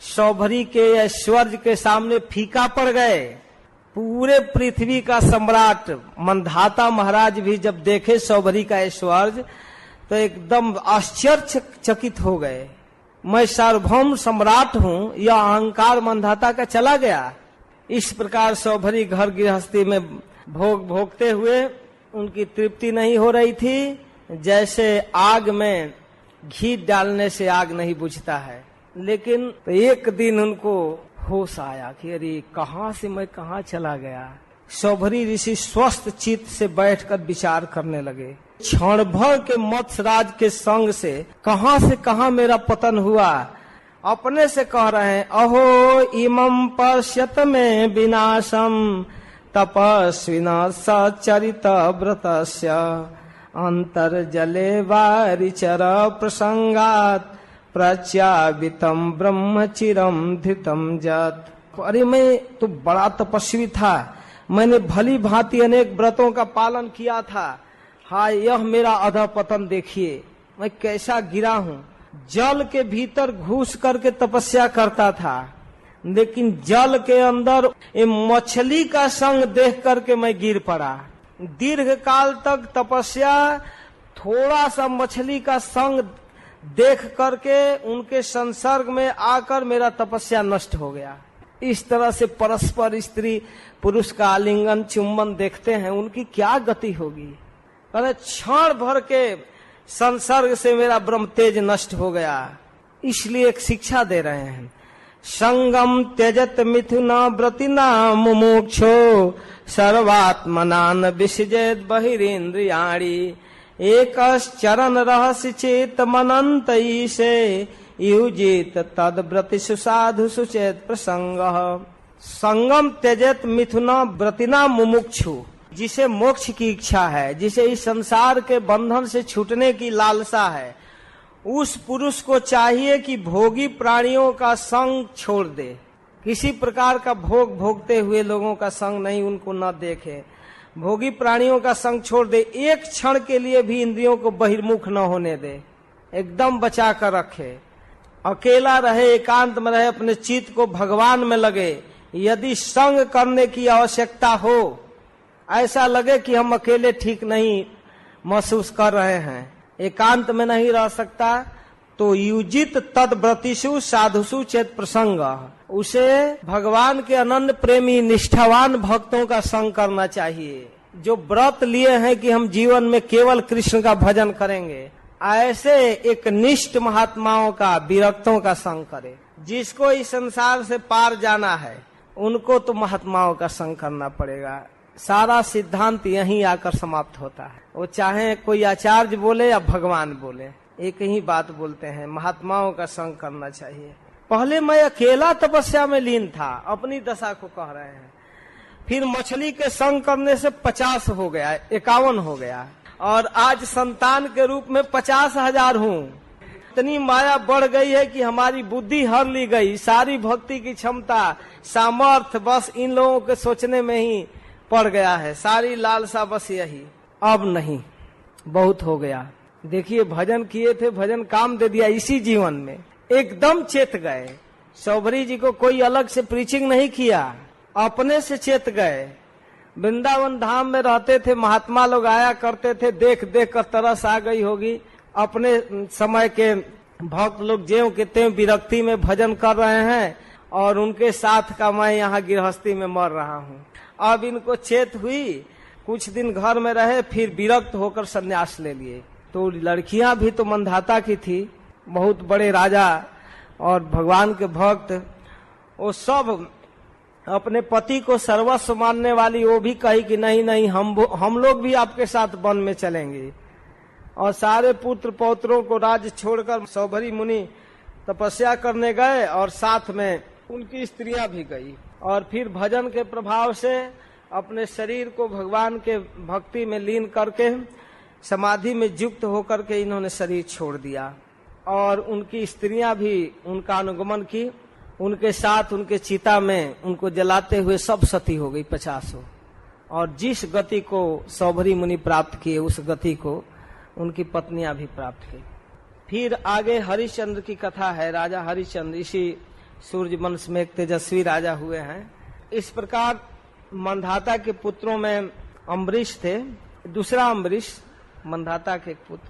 सौभरी के ऐश्वर्य के सामने फीका पड़ गए। पूरे पृथ्वी का सम्राट मंधाता महाराज भी जब देखे सौभरी का ऐश्वर्य तो एकदम आश्चर्यचकित हो गए। मैं सार्वभौम सम्राट हूँ, यह अहंकार मंधाता का चला गया। इस प्रकार सौभरी घर गृहस्थी में भोगते हुए उनकी तृप्ति नहीं हो रही थी। जैसे आग में घी डालने से आग नहीं बुझता है। लेकिन एक दिन उनको होश आया कि अरे कहाँ से मैं कहाँ चला गया। सौभरी ऋषि स्वस्थ चित्त से बैठकर विचार करने लगे। क्षण भर के मत्स्यराज के संग से कहाँ मेरा पतन हुआ। अपने से कह रहे हैं, अहो इमं पश्यत में विनाशम तपस्विना सचरित व्रतस्य अंतर्जले वारिचर प्रसंगात प्रच्यावितम ब्रह्मचिरम धृतम जत। अरे मैं तो बड़ा तपस्वी था, मैंने भली भांति अनेक व्रतों का पालन किया था। हाय यह मेरा अधपतन देखिए, मैं कैसा गिरा हूँ। जल के भीतर घुस करके तपस्या करता था, लेकिन जल के अंदर ये मछली का संग देख करके मैं गिर पड़ा। दीर्घ काल तक तपस्या, थोड़ा सा मछली का संग देख करके उनके संसर्ग में आकर मेरा तपस्या नष्ट हो गया। इस तरह से परस्पर स्त्री पुरुष का आलिंगन चुंबन देखते हैं, उनकी क्या गति होगी। अरे क्षण भर के संसर्ग से मेरा ब्रह्म तेज नष्ट हो गया। इसलिए एक शिक्षा दे रहे हैं, संगम त्यजत मिथुना व्रतिना मुमुक्षो सर्वात्मनान विसृजेत बहिरेन्द्रियाणि एक चरण रहस्य चेत मनंत ईशे युजित तद व्रति सुसाधु सुचेत प्रसंग। संगम त्यजत मिथुना व्रतिना मुमुक्षु, जिसे मोक्ष की इच्छा है, जिसे इस संसार के बंधन से छूटने की लालसा है, उस पुरुष को चाहिए कि भोगी प्राणियों का संग छोड़ दे। किसी प्रकार का भोग भोगते हुए लोगों का संग नहीं, उनको न देखे। भोगी प्राणियों का संग छोड़ दे। एक क्षण के लिए भी इंद्रियों को बहिर्मुख न होने दे, एकदम बचा कर रखे। अकेला रहे, एकांत में रहे, अपने चित्त को भगवान में लगे। यदि संग करने की आवश्यकता हो, ऐसा लगे कि हम अकेले ठीक नहीं महसूस कर रहे हैं, एकांत में नहीं रह सकता, तो युजित तद व्रतिषु साधुषु चेत प्रसंग, उसे भगवान के अनन्य प्रेमी निष्ठावान भक्तों का संग करना चाहिए, जो व्रत लिए हैं कि हम जीवन में केवल कृष्ण का भजन करेंगे। ऐसे एक निष्ठ महात्माओं का, विरक्तों का संग करे। जिसको इस संसार से पार जाना है उनको तो महात्माओं का संग करना पड़ेगा। सारा सिद्धांत यहीं आकर समाप्त होता है। वो चाहे कोई आचार्य बोले या भगवान बोले, एक ही बात बोलते हैं, महात्माओं का संग करना चाहिए। पहले मैं अकेला तपस्या में लीन था, अपनी दशा को कह रहे हैं। फिर मछली के संग करने से 50 हो गया, 51 हो गया, और आज संतान के रूप में 50,000 हूँ। इतनी माया बढ़ गई है कि हमारी बुद्धि हर ली गई। सारी भक्ति की क्षमता, सामर्थ्य बस इन लोगों के सोचने में ही पड़ गया है। सारी लालसा बस यही। अब नहीं, बहुत हो गया। देखिए भजन किए थे, भजन काम दे दिया इसी जीवन में, एकदम चेत गए। सौभरी जी को कोई अलग से प्रीचिंग नहीं किया, अपने से चेत गए। वृंदावन धाम में रहते थे, महात्मा लोग आया करते थे, देख देख कर तरस आ गई होगी। अपने समय के भक्त लोग ज्यों के त्यों विरक्ति में भजन कर रहे हैं, और उनके साथ का मैं यहाँ गृहस्थी में मर रहा हूँ। अब इनको चेत हुई, कुछ दिन घर में रहे, फिर विरक्त होकर संन्यास ले लिए। तो लड़कियां भी तो मंधाता की थी, बहुत बड़े राजा और भगवान के भक्त, वो सब अपने पति को सर्वस्व मानने वाली, वो भी कही कि नहीं नहीं, हम लोग भी आपके साथ वन में चलेंगे। और सारे पुत्र पौत्रों को राज्य छोड़कर सौभरी मुनि तपस्या करने गए, और साथ में उनकी स्त्रियां भी गई। और फिर भजन के प्रभाव से अपने शरीर को भगवान के भक्ति में लीन करके समाधि में युक्त होकर के इन्होंने शरीर छोड़ दिया। और उनकी स्त्रियां भी उनका अनुगमन की, उनके साथ उनके चिता में उनको जलाते हुए सब सती हो गई 50। और जिस गति को सौभरी मुनि प्राप्त किए उस गति को उनकी पत्नियां भी प्राप्त की। फिर आगे हरिश्चंद्र की कथा है। राजा हरिश्चंद्र इसी सूर्य वंश में एक तेजस्वी राजा हुए हैं। इस प्रकार मंधाता के पुत्रों में अम्बरीश थे, दूसरा अम्बरीश मंधाता के पुत्र,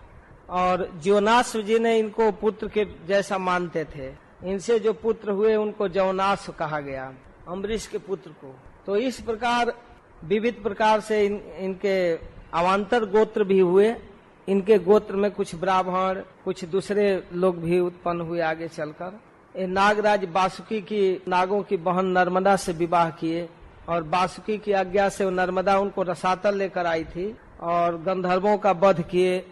और ज्योनास जी ने इनको पुत्र के जैसा मानते थे। इनसे जो पुत्र हुए उनको ज्योनास कहा गया, अम्बरीश के पुत्र को। तो इस प्रकार विविध प्रकार से इनके अवान्तर गोत्र भी हुए। इनके गोत्र में कुछ ब्राह्मण, कुछ दूसरे लोग भी उत्पन्न हुए आगे चलकर। नागराज वासुकी की नागों की बहन नर्मदा से विवाह किए और वासुकी की आज्ञा से नर्मदा उनको रसातल लेकर आई थी और गंधर्वों का वध किए।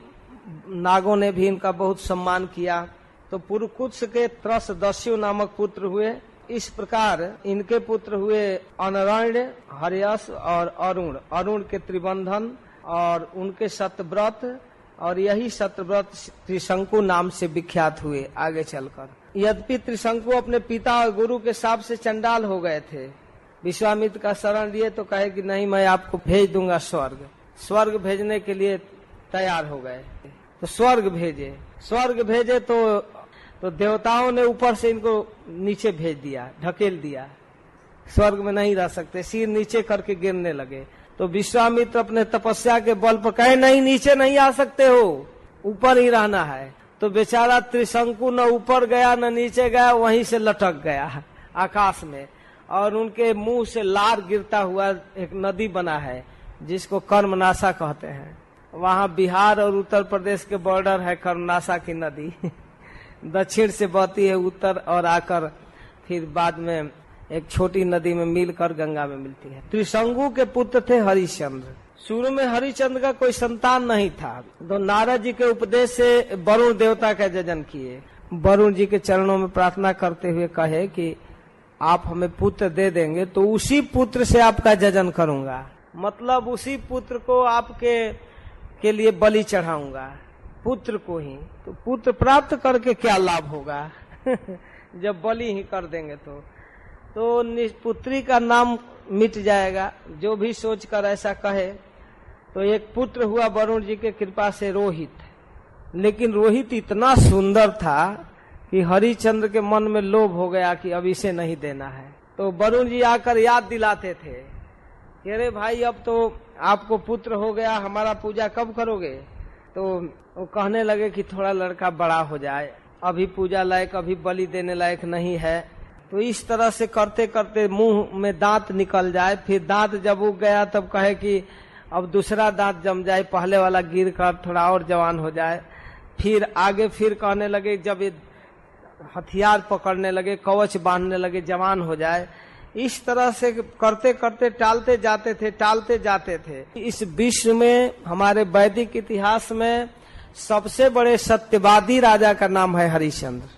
नागों ने भी इनका बहुत सम्मान किया। तो पुरुकुत्स के त्रस दस्यु नामक पुत्र हुए। इस प्रकार इनके पुत्र हुए अनरण्य, हर्यस और अरुण। अरुण के त्रिबंधन और उनके सतव्रत, और यही सतव्रत त्रिशंकु नाम से विख्यात हुए आगे चलकर। यद्यपि त्रिशंकु अपने पिता और गुरु के शाप से चंडाल हो गए थे। विश्वामित्र का शरण लिए तो कहे कि नहीं, मैं आपको भेज दूंगा स्वर्ग। स्वर्ग भेजने के लिए तैयार हो गए। तो स्वर्ग भेजे तो देवताओं ने ऊपर से इनको नीचे भेज दिया, ढकेल दिया। स्वर्ग में नहीं रह सकते, सिर नीचे करके गिरने लगे। तो विश्वामित्र अपने तपस्या के बल पर कहे नहीं, नीचे नहीं आ सकते हो, ऊपर ही रहना है। तो बेचारा त्रिशंकु न ऊपर गया न नीचे गया, वहीं से लटक गया आकाश में। और उनके मुंह से लार गिरता हुआ एक नदी बना है जिसको कर्मनाशा कहते हैं। वहाँ बिहार और उत्तर प्रदेश के बॉर्डर है कर्मनाशा की नदी। दक्षिण से बहती है उत्तर और आकर फिर बाद में एक छोटी नदी में मिलकर गंगा में मिलती है। त्रिशंकु के पुत्र थे हरिश्चंद्र। शुरू में हरिश्चंद्र का कोई संतान नहीं था। तो नारद जी के उपदेश से वरुण देवता का जजन किए। वरुण जी के चरणों में प्रार्थना करते हुए कहे कि आप हमें पुत्र दे देंगे तो उसी पुत्र से आपका जजन करूंगा, मतलब उसी पुत्र को आपके के लिए बलि चढ़ाऊंगा, पुत्र को ही। तो पुत्र प्राप्त करके क्या लाभ होगा जब बलि ही कर देंगे तो पुत्री का नाम मिट जाएगा। जो भी सोचकर ऐसा कहे। तो एक पुत्र हुआ वरुण जी के कृपा से रोहित। लेकिन रोहित इतना सुंदर था कि हरिश्चंद्र के मन में लोभ हो गया कि अब इसे नहीं देना है। तो वरुण जी आकर याद दिलाते थे कि अरे भाई, अब तो आपको पुत्र हो गया, हमारा पूजा कब करोगे? तो वो कहने लगे कि थोड़ा लड़का बड़ा हो जाए, अभी पूजा लायक, अभी बलि देने लायक नहीं है। तो इस तरह से करते करते मुंह में दांत निकल जाए। फिर दांत जब उग गया तब कहे कि अब दूसरा दांत जम जाए, पहले वाला गिर कर थोड़ा और जवान हो जाए। फिर आगे फिर कहने लगे, जब ये हथियार पकड़ने लगे, कवच बांधने लगे, जवान हो जाए। इस तरह से करते करते टालते जाते थे। इस विश्व में हमारे वैदिक इतिहास में सबसे बड़े सत्यवादी राजा का नाम है हरिश्चंद्र।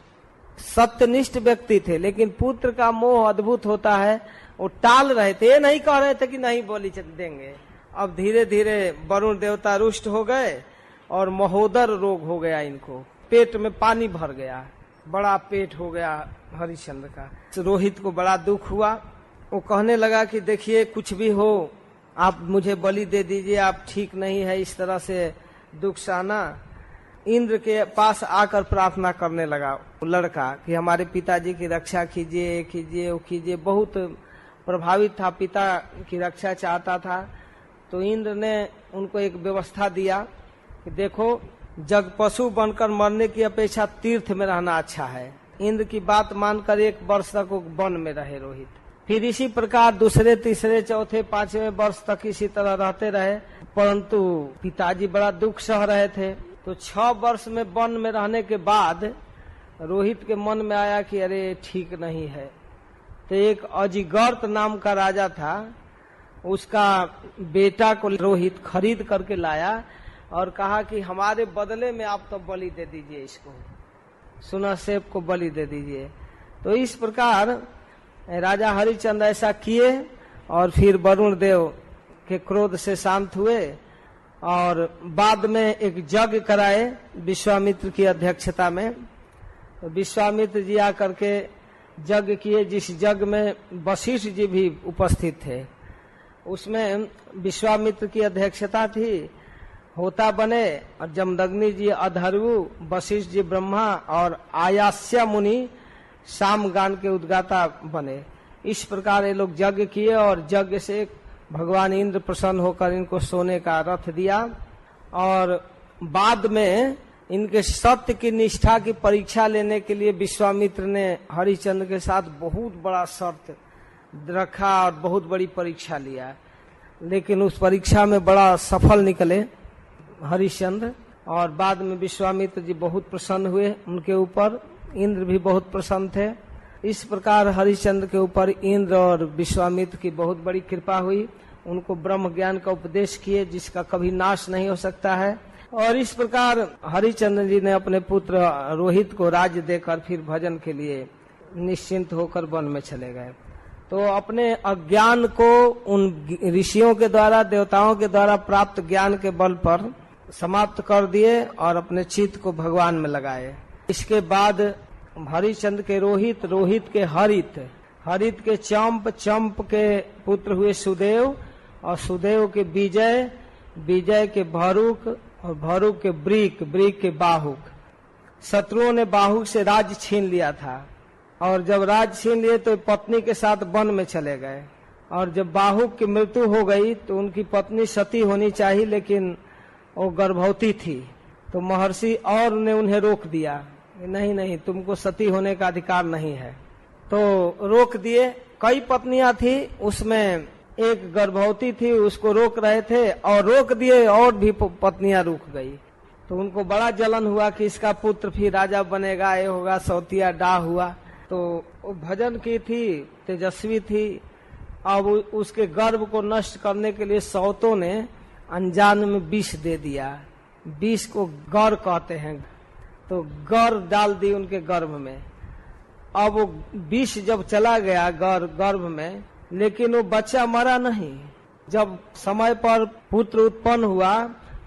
सत्यनिष्ठ व्यक्ति थे, लेकिन पुत्र का मोह अद्भुत होता है। वो टाल रहे थे, ये नहीं कह रहे थे कि नहीं बलि देंगे। अब धीरे धीरे वरुण देवता रुष्ट हो गए और महोदर रोग हो गया इनको, पेट में पानी भर गया, बड़ा पेट हो गया हरिश्चंद्र का। रोहित को बड़ा दुख हुआ। वो कहने लगा कि देखिए, कुछ भी हो आप मुझे बलि दे दीजिए, आप ठीक नहीं है इस तरह से दुख सहना। इंद्र के पास आकर प्रार्थना करने लगा वो लड़का कि हमारे पिताजी की रक्षा कीजिए, वो कीजिए। बहुत प्रभावित था, पिता की रक्षा चाहता था। तो इंद्र ने उनको एक व्यवस्था दिया कि देखो, जग पशु बनकर मरने की अपेक्षा तीर्थ में रहना अच्छा है। इंद्र की बात मानकर 1 वर्ष तक वो वन में रहे रोहित। फिर इसी प्रकार दूसरे, तीसरे, चौथे, 5वें वर्ष तक इसी तरह रहते रहे। परंतु पिताजी बड़ा दुख सह रहे थे। तो 6 वर्ष में वन में रहने के बाद रोहित के मन में आया कि अरे ठीक नहीं है। तो एक अजिगर्त नाम का राजा था, उसका बेटा को रोहित खरीद करके लाया और कहा कि हमारे बदले में आप तो बलि दे दीजिए, इसको सुनासेब को बलि दे दीजिए। तो इस प्रकार राजा हरिश्चंद्र ऐसा किए और फिर वरुण देव के क्रोध से शांत हुए और बाद में एक यज्ञ कराए विश्वामित्र की अध्यक्षता में। तो विश्वामित्र जी आकर के यज्ञ किए, जिस यज्ञ में वशिष्ठ जी भी उपस्थित थे। उसमें विश्वामित्र की अध्यक्षता थी, होता बने, और जमदग्नि जी अधर्वु, वशिष्ठ जी ब्रह्मा और आयास्य मुनि सामगान के उद्गाता बने। इस प्रकार ये लोग यज्ञ किए और यज्ञ से भगवान इंद्र प्रसन्न होकर इनको सोने का रथ दिया। और बाद में इनके सत्य की निष्ठा की परीक्षा लेने के लिए विश्वामित्र ने हरिश्चंद्र के साथ बहुत बड़ा शर्त रखा और बहुत बड़ी परीक्षा लिया, लेकिन उस परीक्षा में बड़ा सफल निकले हरिश्चंद्र। और बाद में विश्वामित्र जी बहुत प्रसन्न हुए उनके ऊपर, इंद्र भी बहुत प्रसन्न थे। इस प्रकार हरिश्चंद्र के ऊपर इंद्र और विश्वामित्र की बहुत बड़ी कृपा हुई। उनको ब्रह्म ज्ञान का उपदेश किए जिसका कभी नाश नहीं हो सकता है। और इस प्रकार हरिश्चंद्र जी ने अपने पुत्र रोहित को राज्य देकर फिर भजन के लिए निश्चिंत होकर वन में चले गए। तो अपने अज्ञान को उन ऋषियों के द्वारा, देवताओं के द्वारा प्राप्त ज्ञान के बल पर समाप्त कर दिए और अपने चित्त को भगवान में लगाए। इसके बाद हरिश्चंद्र के रोहित, रोहित के हरित, हरित के चंप, चंप के पुत्र हुए सुदेव, और सुदेव के विजय, विजय के भरूक, और भरूक के ब्रीक, ब्रीक के बाहुक। शत्रुओं ने बाहुक से राज्य छीन लिया था, और जब राज्य छीन लिए तो पत्नी के साथ वन में चले गए। और जब बाहुक की मृत्यु हो गई तो उनकी पत्नी सती होनी चाहिए, लेकिन वो गर्भवती थी। तो महर्षि और ने उन्हें रोक दिया, नहीं नहीं, तुमको सती होने का अधिकार नहीं है। तो रोक दिए। कई पत्नियां थी, उसमें एक गर्भवती थी, उसको रोक रहे थे और रोक दिए, और भी पत्नियां रुक गई। तो उनको बड़ा जलन हुआ कि इसका पुत्र फिर राजा बनेगा, ये होगा, सौतिया डाह हुआ। तो वो भजन की थी, तेजस्वी थी। अब उसके गर्भ को नष्ट करने के लिए सौतों ने अनजान में विष दे दिया। विष को गौर कहते हैं, तो गौर डाल दी उनके गर्भ में। अब वो विष जब चला गया गर्भ में, लेकिन वो बच्चा मरा नहीं। जब समय पर पुत्र उत्पन्न हुआ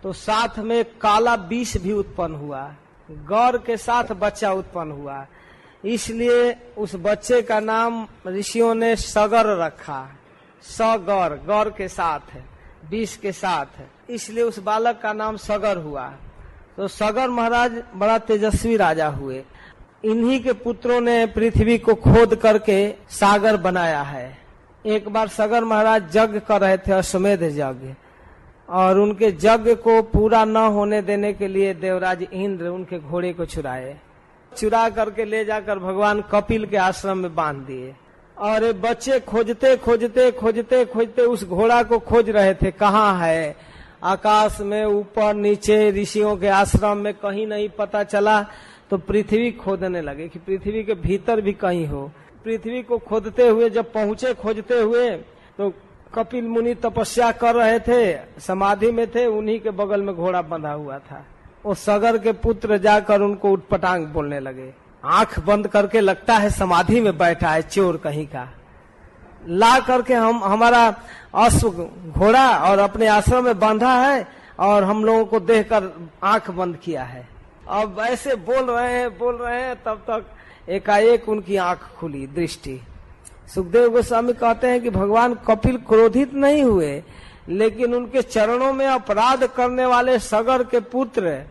तो साथ में काला विष भी उत्पन्न हुआ, गौर के साथ बच्चा उत्पन्न हुआ। इसलिए उस बच्चे का नाम ऋषियों ने सगर रखा, सगौर, गौर के साथ, विष के साथ, इसलिए उस बालक का नाम सगर हुआ। तो सगर महाराज बड़ा तेजस्वी राजा हुए। इन्हीं के पुत्रों ने पृथ्वी को खोद करके सागर बनाया है। एक बार सगर महाराज यज्ञ कर रहे थे, अश्वमेध यज्ञ, और उनके यज्ञ को पूरा न होने देने के लिए देवराज इंद्र उनके घोड़े को चुरा करके ले जाकर भगवान कपिल के आश्रम में बांध दिए। और ये बच्चे खोजते खोजते खोजते खोजते उस घोड़ा को खोज रहे थे, कहाँ है, आकाश में, ऊपर नीचे, ऋषियों के आश्रम में, कहीं नहीं पता चला। तो पृथ्वी खोदने लगे कि पृथ्वी के भीतर भी कहीं हो। पृथ्वी को खोदते हुए जब पहुंचे, खोजते हुए, तो कपिल मुनि तपस्या कर रहे थे, समाधि में थे, उन्हीं के बगल में घोड़ा बंधा हुआ था। वो सगर के पुत्र जाकर उनको उठपटांग बोलने लगे, आंख बंद करके, लगता है समाधि में बैठा है चोर कहीं का, ला करके हमारा अश्व घोड़ा और अपने आश्रम में बांधा है और हम लोगों को देखकर आंख बंद किया है। अब ऐसे बोल रहे हैं, तब तक एकाएक उनकी आंख खुली, दृष्टि। सुखदेव गोस्वामी कहते हैं कि भगवान कपिल क्रोधित नहीं हुए, लेकिन उनके चरणों में अपराध करने वाले सगर के पुत्र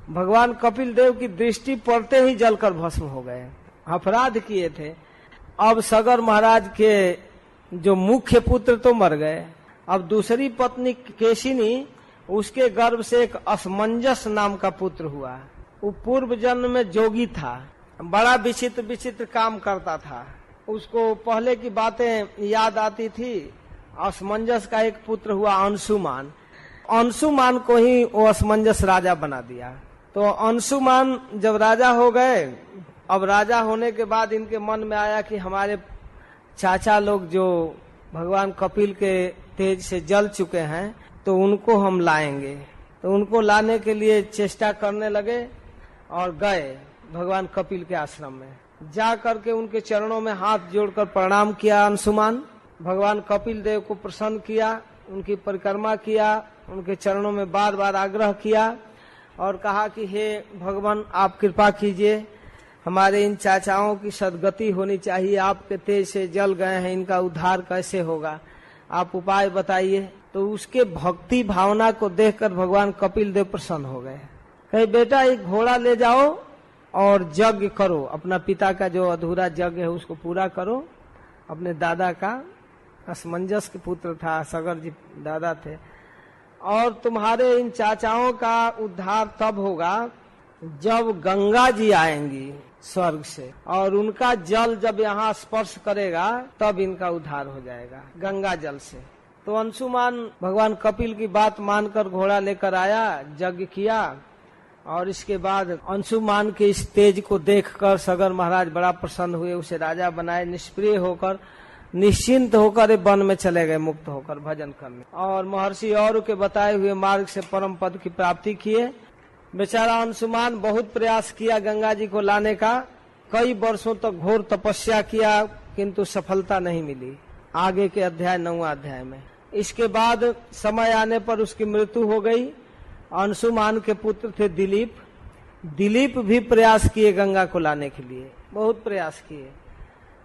भगवान कपिल देव की दृष्टि पड़ते ही जलकर भस्म हो गए, अपराध किए थे। अब सगर महाराज के जो मुख्य पुत्र तो मर गए। अब दूसरी पत्नी केशिनी, उसके गर्भ से एक असमंजस नाम का पुत्र हुआ। वो पूर्व जन्म में जोगी था, बड़ा विचित्र विचित्र काम करता था। उसको पहले की बातें याद आती थी। असमंजस का एक पुत्र हुआ अंशुमान। अंशुमान को ही वो असमंजस राजा बना दिया। तो अंशुमान जब राजा हो गए, अब राजा होने के बाद इनके मन में आया कि हमारे चाचा लोग जो भगवान कपिल के तेज से जल चुके हैं, तो उनको हम लाएंगे। तो उनको लाने के लिए चेष्टा करने लगे और गए भगवान कपिल के आश्रम में। जा करके उनके चरणों में हाथ जोड़कर प्रणाम किया अंशुमान। भगवान कपिल देव को प्रसन्न किया, उनकी परिक्रमा किया, उनके चरणों में बार बार आग्रह किया और कहा कि हे भगवान, आप कृपा कीजिए, हमारे इन चाचाओं की सदगति होनी चाहिए। आपके तेज से जल गए हैं, इनका उद्धार कैसे होगा, आप उपाय बताइए। तो उसके भक्ति भावना को देखकर भगवान कपिल देव प्रसन्न हो गए। कहे बेटा एक घोड़ा ले जाओ और यज्ञ करो, अपना पिता का जो अधूरा यज्ञ है उसको पूरा करो। अपने दादा का, असमंजस के पुत्र था, सगर जी दादा थे। और तुम्हारे इन चाचाओं का उद्धार तब होगा जब गंगा जी आएंगी स्वर्ग से, और उनका जल जब यहाँ स्पर्श करेगा तब इनका उद्धार हो जाएगा गंगा जल से। तो अंशुमान भगवान कपिल की बात मानकर घोड़ा लेकर आया, यज्ञ किया, और इसके बाद अंशुमान के इस तेज को देखकर सगर महाराज बड़ा प्रसन्न हुए, उसे राजा बनाए। निष्प्रिय होकर निश्चिंत होकर वन में चले गए, मुक्त होकर भजन करने, और महर्षि और के बताए हुए मार्ग से परम पद की प्राप्ति किए। बेचारा अंशुमान बहुत प्रयास किया गंगा जी को लाने का, कई वर्षों तक घोर तपस्या किया, किंतु सफलता नहीं मिली। आगे के अध्याय 9वां अध्याय में इसके बाद समय आने पर उसकी मृत्यु हो गई। अंशुमान के पुत्र थे दिलीप। दिलीप भी प्रयास किए गंगा को लाने के लिए, बहुत प्रयास किए,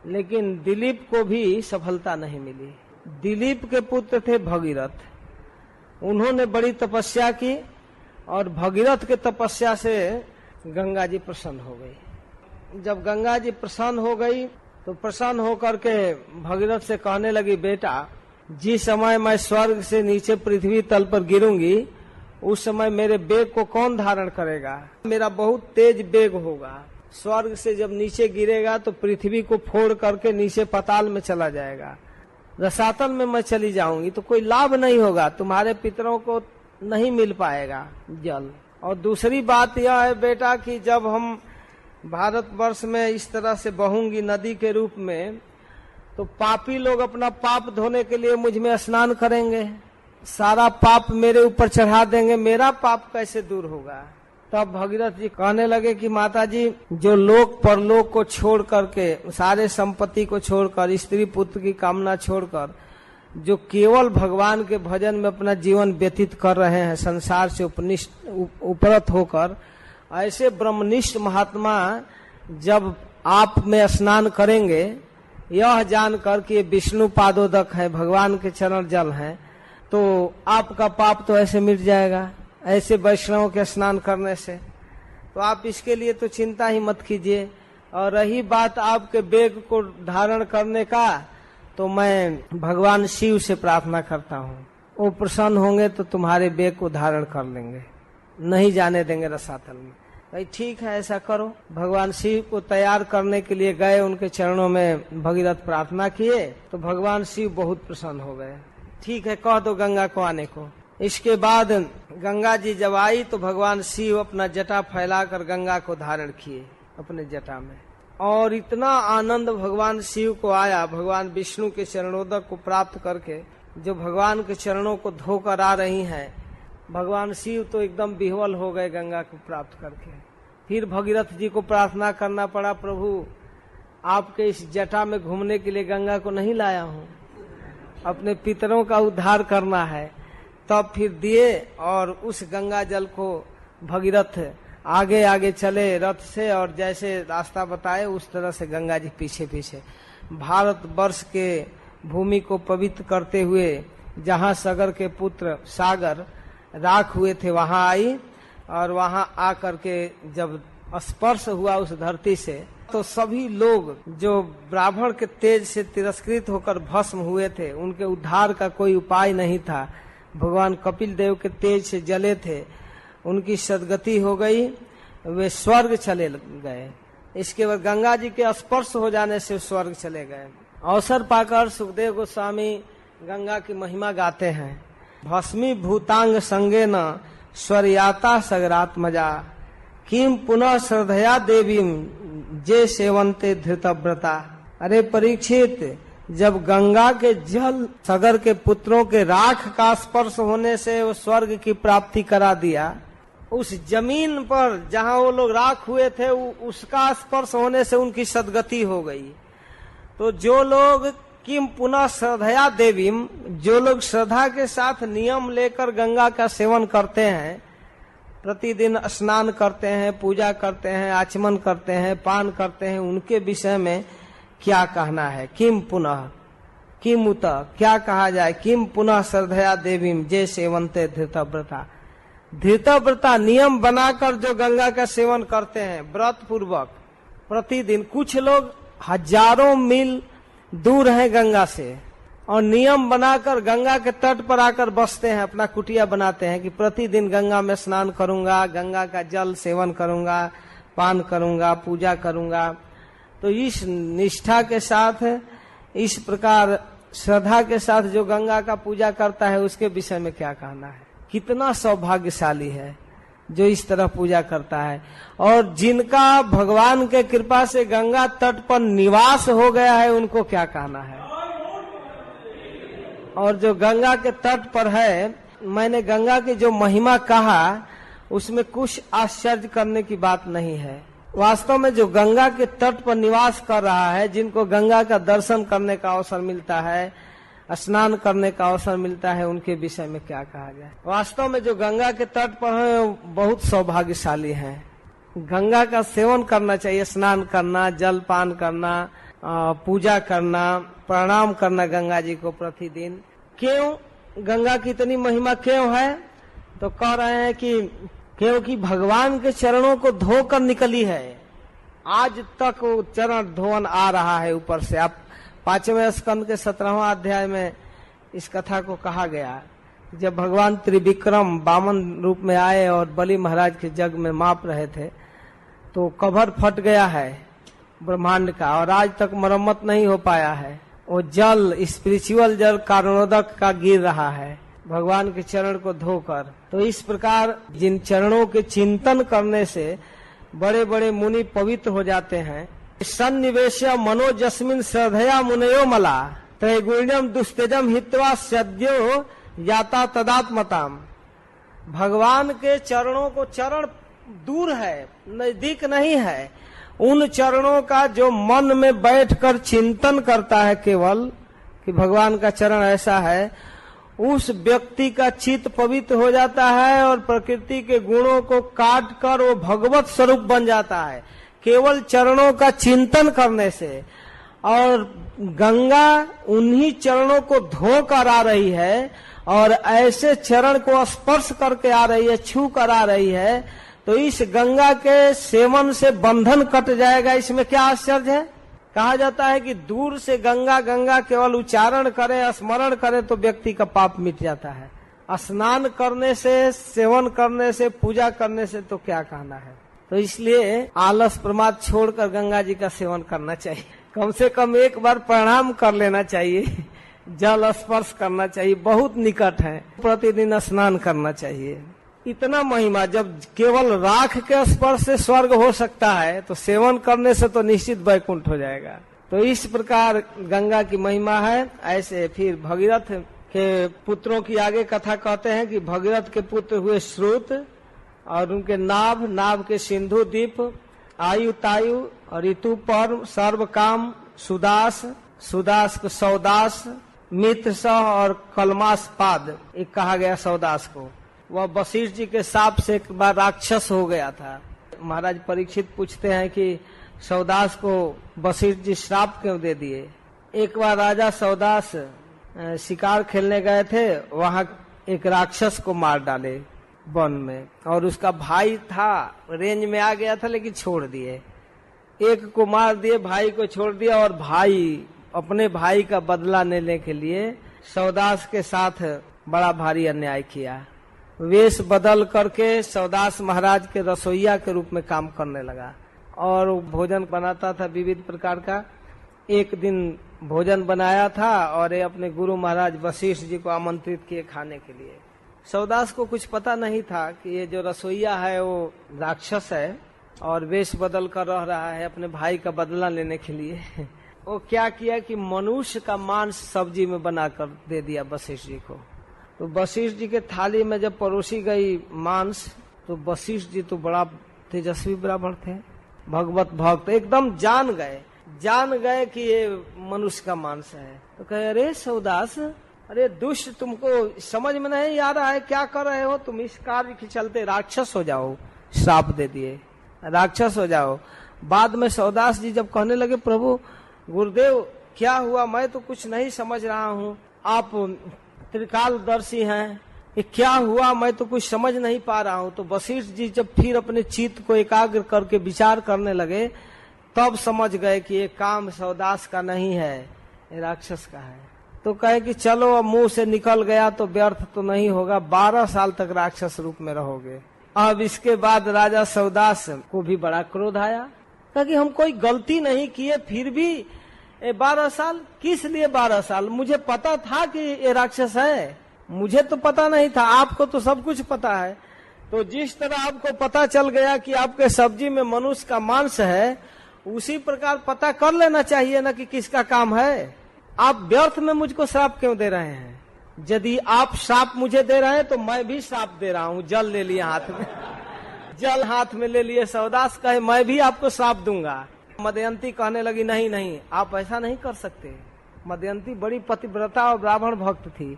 लेकिन दिलीप को भी सफलता नहीं मिली। दिलीप के पुत्र थे भगीरथ। उन्होंने बड़ी तपस्या की और भगीरथ के तपस्या से गंगा जी प्रसन्न हो गई। जब गंगा जी प्रसन्न हो गई तो प्रसन्न होकर के भगीरथ से कहने लगी, बेटा जिस समय मैं स्वर्ग से नीचे पृथ्वी तल पर गिरूंगी उस समय मेरे बेग को कौन धारण करेगा? मेरा बहुत तेज बेग होगा। स्वर्ग से जब नीचे गिरेगा तो पृथ्वी को फोड़ करके नीचे पाताल में चला जाएगा, रसातल में मैं चली जाऊंगी, तो कोई लाभ नहीं होगा, तुम्हारे पितरों को नहीं मिल पाएगा जल। और दूसरी बात यह है बेटा कि जब हम भारतवर्ष में इस तरह से बहूंगी नदी के रूप में, तो पापी लोग अपना पाप धोने के लिए मुझ में स्नान करेंगे, सारा पाप मेरे ऊपर चढ़ा देंगे, मेरा पाप कैसे दूर होगा? तब भगीरथ जी कहने लगे कि माता जी, जो लोक परलोक को छोड़ करके, सारे संपत्ति को छोड़कर, स्त्री पुत्र की कामना छोड़कर, जो केवल भगवान के भजन में अपना जीवन व्यतीत कर रहे हैं, संसार से उपरत होकर, ऐसे ब्रह्मनिष्ठ महात्मा जब आप में स्नान करेंगे, यह जानकर कि ये विष्णु पादोदक है, भगवान के चरण जल है, तो आपका पाप तो ऐसे मिट जाएगा, ऐसे वैष्णव के स्नान करने से। तो आप इसके लिए तो चिंता ही मत कीजिए। और रही बात आपके बेग को धारण करने का, तो मैं भगवान शिव से प्रार्थना करता हूँ, वो प्रसन्न होंगे तो तुम्हारे बेग को धारण कर लेंगे, नहीं जाने देंगे रसातल में। भाई ठीक है, ऐसा करो। भगवान शिव को तैयार करने के लिए गए, उनके चरणों में भगीरथ प्रार्थना किए, तो भगवान शिव बहुत प्रसन्न हो गए। ठीक है, कह दो गंगा को आने को। इसके बाद गंगा जी जब आई तो भगवान शिव अपना जटा फैलाकर गंगा को धारण किए अपने जटा में, और इतना आनंद भगवान शिव को आया, भगवान विष्णु के चरणोदक को प्राप्त करके, जो भगवान के चरणों को धोकर आ रही हैं। भगवान शिव तो एकदम विह्वल हो गए गंगा को प्राप्त करके। फिर भगीरथ जी को प्रार्थना करना पड़ा, प्रभु आपके इस जटा में घूमने के लिए गंगा को नहीं लाया हूँ, अपने पितरों का उद्धार करना है। तब फिर दिए, और उस गंगा जल को भगीरथ आगे आगे चले रथ से, और जैसे रास्ता बताए उस तरह से गंगा जी पीछे पीछे भारत वर्ष के भूमि को पवित्र करते हुए, जहाँ सगर के पुत्र सागर राख हुए थे वहां आई, और वहां आकर के जब स्पर्श हुआ उस धरती से, तो सभी लोग जो ब्राह्मण के तेज से तिरस्कृत होकर भस्म हुए थे, उनके उद्धार का कोई उपाय नहीं था। भगवान कपिल देव के तेज से जले थे, उनकी सदगति हो गई, वे स्वर्ग चले गए। इसके बाद गंगा जी के स्पर्श हो जाने से स्वर्ग चले गए। अवसर पाकर सुखदेव गोस्वामी गंगा की महिमा गाते हैं। भस्मी भूतांग संगे न स्वर्याता सगरात्मजा, किम पुनः श्रद्धया देवीम जे सेवंते धृतव्रता। अरे परीक्षित, जब गंगा के जल सगर के पुत्रों के राख का स्पर्श होने से वो स्वर्ग की प्राप्ति करा दिया, उस जमीन पर जहाँ वो लोग राख हुए थे उसका स्पर्श होने से उनकी सदगति हो गई। तो जो लोग किम पुनः श्रद्धया देवीम, जो लोग श्रद्धा के साथ नियम लेकर गंगा का सेवन करते हैं, प्रतिदिन स्नान करते हैं, पूजा करते हैं, आचमन करते हैं, पान करते हैं, उनके विषय में क्या कहना है? किम पुनः, किम उत, क्या कहा जाए, किम पुनः श्रद्धया देवीम जे सेवन्ते धृतव्रता। धृतव्रता नियम बनाकर जो गंगा का सेवन करते हैं व्रत पूर्वक प्रतिदिन, कुछ लोग हजारों मील दूर है गंगा से और नियम बनाकर गंगा के तट पर आकर बसते हैं, अपना कुटिया बनाते हैं कि प्रतिदिन गंगा में स्नान करूंगा, गंगा का जल सेवन करूंगा, पान करूंगा, पूजा करूंगा। तो इस निष्ठा के साथ, इस प्रकार श्रद्धा के साथ जो गंगा का पूजा करता है उसके विषय में क्या कहना है। कितना सौभाग्यशाली है जो इस तरह पूजा करता है। और जिनका भगवान के कृपा से गंगा तट पर निवास हो गया है उनको क्या कहना है। और जो गंगा के तट पर है, मैंने गंगा की जो महिमा कहा उसमें कुछ आश्चर्य करने की बात नहीं है। वास्तव में जो गंगा के तट पर निवास कर रहा है, जिनको गंगा का दर्शन करने का अवसर मिलता है, स्नान करने का अवसर मिलता है, उनके विषय में क्या कहा जाए। वास्तव में जो गंगा के तट पर है वो बहुत सौभाग्यशाली है। गंगा का सेवन करना चाहिए, स्नान करना, जल पान करना, पूजा करना, प्रणाम करना गंगा जी को प्रतिदिन। क्यों गंगा की इतनी महिमा क्यों है? तो कह रहे हैं कि क्योंकि भगवान के चरणों को धोकर निकली है। आज तक वो चरण धोवन आ रहा है ऊपर से। आप 5वें स्कंद के 17वां अध्याय में इस कथा को कहा गया। जब भगवान त्रिविक्रम वामन रूप में आए और बलि महाराज के जग में माप रहे थे तो कवर फट गया है ब्रह्मांड का और आज तक मरम्मत नहीं हो पाया है। वो जल, स्पिरिचुअल जल कारणोदक का गिर रहा है भगवान के चरण को धोकर। तो इस प्रकार जिन चरणों के चिंतन करने से बड़े बड़े मुनि पवित्र हो जाते हैं। सन्निवेश मनोजस्मिन श्रद्धया मुनयो मला त्रैगुण्यम दुस्तेजम हित्वा सद्यो याता तदात्मताम। भगवान के चरणों को, चरण दूर है, नजदीक नहीं है, उन चरणों का जो मन में बैठकर चिंतन करता है केवल कि भगवान का चरण ऐसा है, उस व्यक्ति का चित्त पवित्र हो जाता है और प्रकृति के गुणों को काट कर वो भगवत स्वरूप बन जाता है केवल चरणों का चिंतन करने से। और गंगा उन्हीं चरणों को धोकर आ रही है और ऐसे चरण को स्पर्श करके आ रही है, छू कर आ रही है। तो इस गंगा के सेवन से बंधन कट जाएगा। इसमें क्या आश्चर्य है? कहा जाता है कि दूर से गंगा गंगा केवल उच्चारण करे, स्मरण करे तो व्यक्ति का पाप मिट जाता है। स्नान करने से, सेवन करने से, पूजा करने से तो क्या कहना है। तो इसलिए आलस प्रमाद छोड़कर गंगा जी का सेवन करना चाहिए। कम से कम एक बार प्रणाम कर लेना चाहिए, जल स्पर्श करना चाहिए, बहुत निकट है। प्रतिदिन स्नान करना चाहिए। इतना महिमा, जब केवल राख के स्पर्श से स्वर्ग हो सकता है तो सेवन करने से तो निश्चित वैकुंठ हो जाएगा। तो इस प्रकार गंगा की महिमा है। ऐसे फिर भगीरथ के पुत्रों की आगे कथा कहते हैं कि भगीरथ के पुत्र हुए श्रुत और उनके नाभ के सिंधु दीप, आयु तायु और ऋतु पर्व, सर्व काम, सुदास को सौदास, मित्र सह और कलमास पाद एक कहा गया सौदास को। वह वशिष्ठ जी के शाप से एक बार राक्षस हो गया था। महाराज परीक्षित पूछते हैं कि सौदास को वशिष्ठ जी श्राप क्यों दे दिए। एक बार राजा सौदास शिकार खेलने गए थे, वहां एक राक्षस को मार डाले वन में और उसका भाई था, रेंज में आ गया था लेकिन छोड़ दिए। एक को मार दिए, भाई को छोड़ दिया और भाई अपने भाई का बदला लेने के लिए सौदास के साथ बड़ा भारी अन्याय किया। वेश बदल करके सौदास महाराज के रसोइया के रूप में काम करने लगा और भोजन बनाता था विविध प्रकार का। एक दिन भोजन बनाया था और ये अपने गुरु महाराज वशिष्ठ जी को आमंत्रित किए खाने के लिए। सौदास को कुछ पता नहीं था कि ये जो रसोइया है वो राक्षस है और वेश बदल कर रह रहा है अपने भाई का बदला लेने के लिए। वो क्या किया कि मनुष्य का मांस सब्जी में बनाकर दे दिया वशिष्ठ जी को। तो वशिष्ठ जी के थाली में जब परोसी गई मांस तो वशिष्ठ जी तो बड़ा तेजस्वी ब्राह्मण थे, भगवत भक्त, एकदम जान गए कि ये मनुष्य का मांस है। तो कहे, अरे सौदास, अरे दुष्ट, तुमको समझ में नहीं आ रहा है क्या कर रहे हो तुम? इस कार्य के चलते राक्षस हो जाओ, श्राप दे दिए, राक्षस हो जाओ। बाद में सौदास जी जब कहने लगे, प्रभु गुरुदेव क्या हुआ, मैं तो कुछ नहीं समझ रहा हूँ, आप त्रिकालदर्शी हैं, ये क्या हुआ, मैं तो कुछ समझ नहीं पा रहा हूँ। तो वशिष्ठ जी जब फिर अपने चित्त को एकाग्र करके विचार करने लगे, तब समझ गए कि ये काम सौदास का नहीं है, ये राक्षस का है। तो कहे कि चलो अब मुंह से निकल गया तो व्यर्थ तो नहीं होगा, 12 साल तक राक्षस रूप में रहोगे। अब इसके बाद राजा सौदास को भी बड़ा क्रोध आया, कहा कि हम कोई गलती नहीं किए, फिर भी 12 साल, किस लिए 12 साल? मुझे पता था कि ये राक्षस है, मुझे तो पता नहीं था, आपको तो सब कुछ पता है। तो जिस तरह आपको पता चल गया कि आपके सब्जी में मनुष्य का मांस है, उसी प्रकार पता कर लेना चाहिए ना कि किसका काम है। आप व्यर्थ में मुझको श्राप क्यों दे रहे हैं? यदि आप श्राप मुझे दे रहे हैं तो मैं भी श्राप दे रहा हूँ। जल ले लिए हाथ में, जल हाथ में ले लिए। सौदास कहे मैं भी आपको श्राप दूंगा। मदयंती कहने लगी नहीं नहीं, आप ऐसा नहीं कर सकते। मदयंती बड़ी पतिव्रता और ब्राह्मण भक्त थी।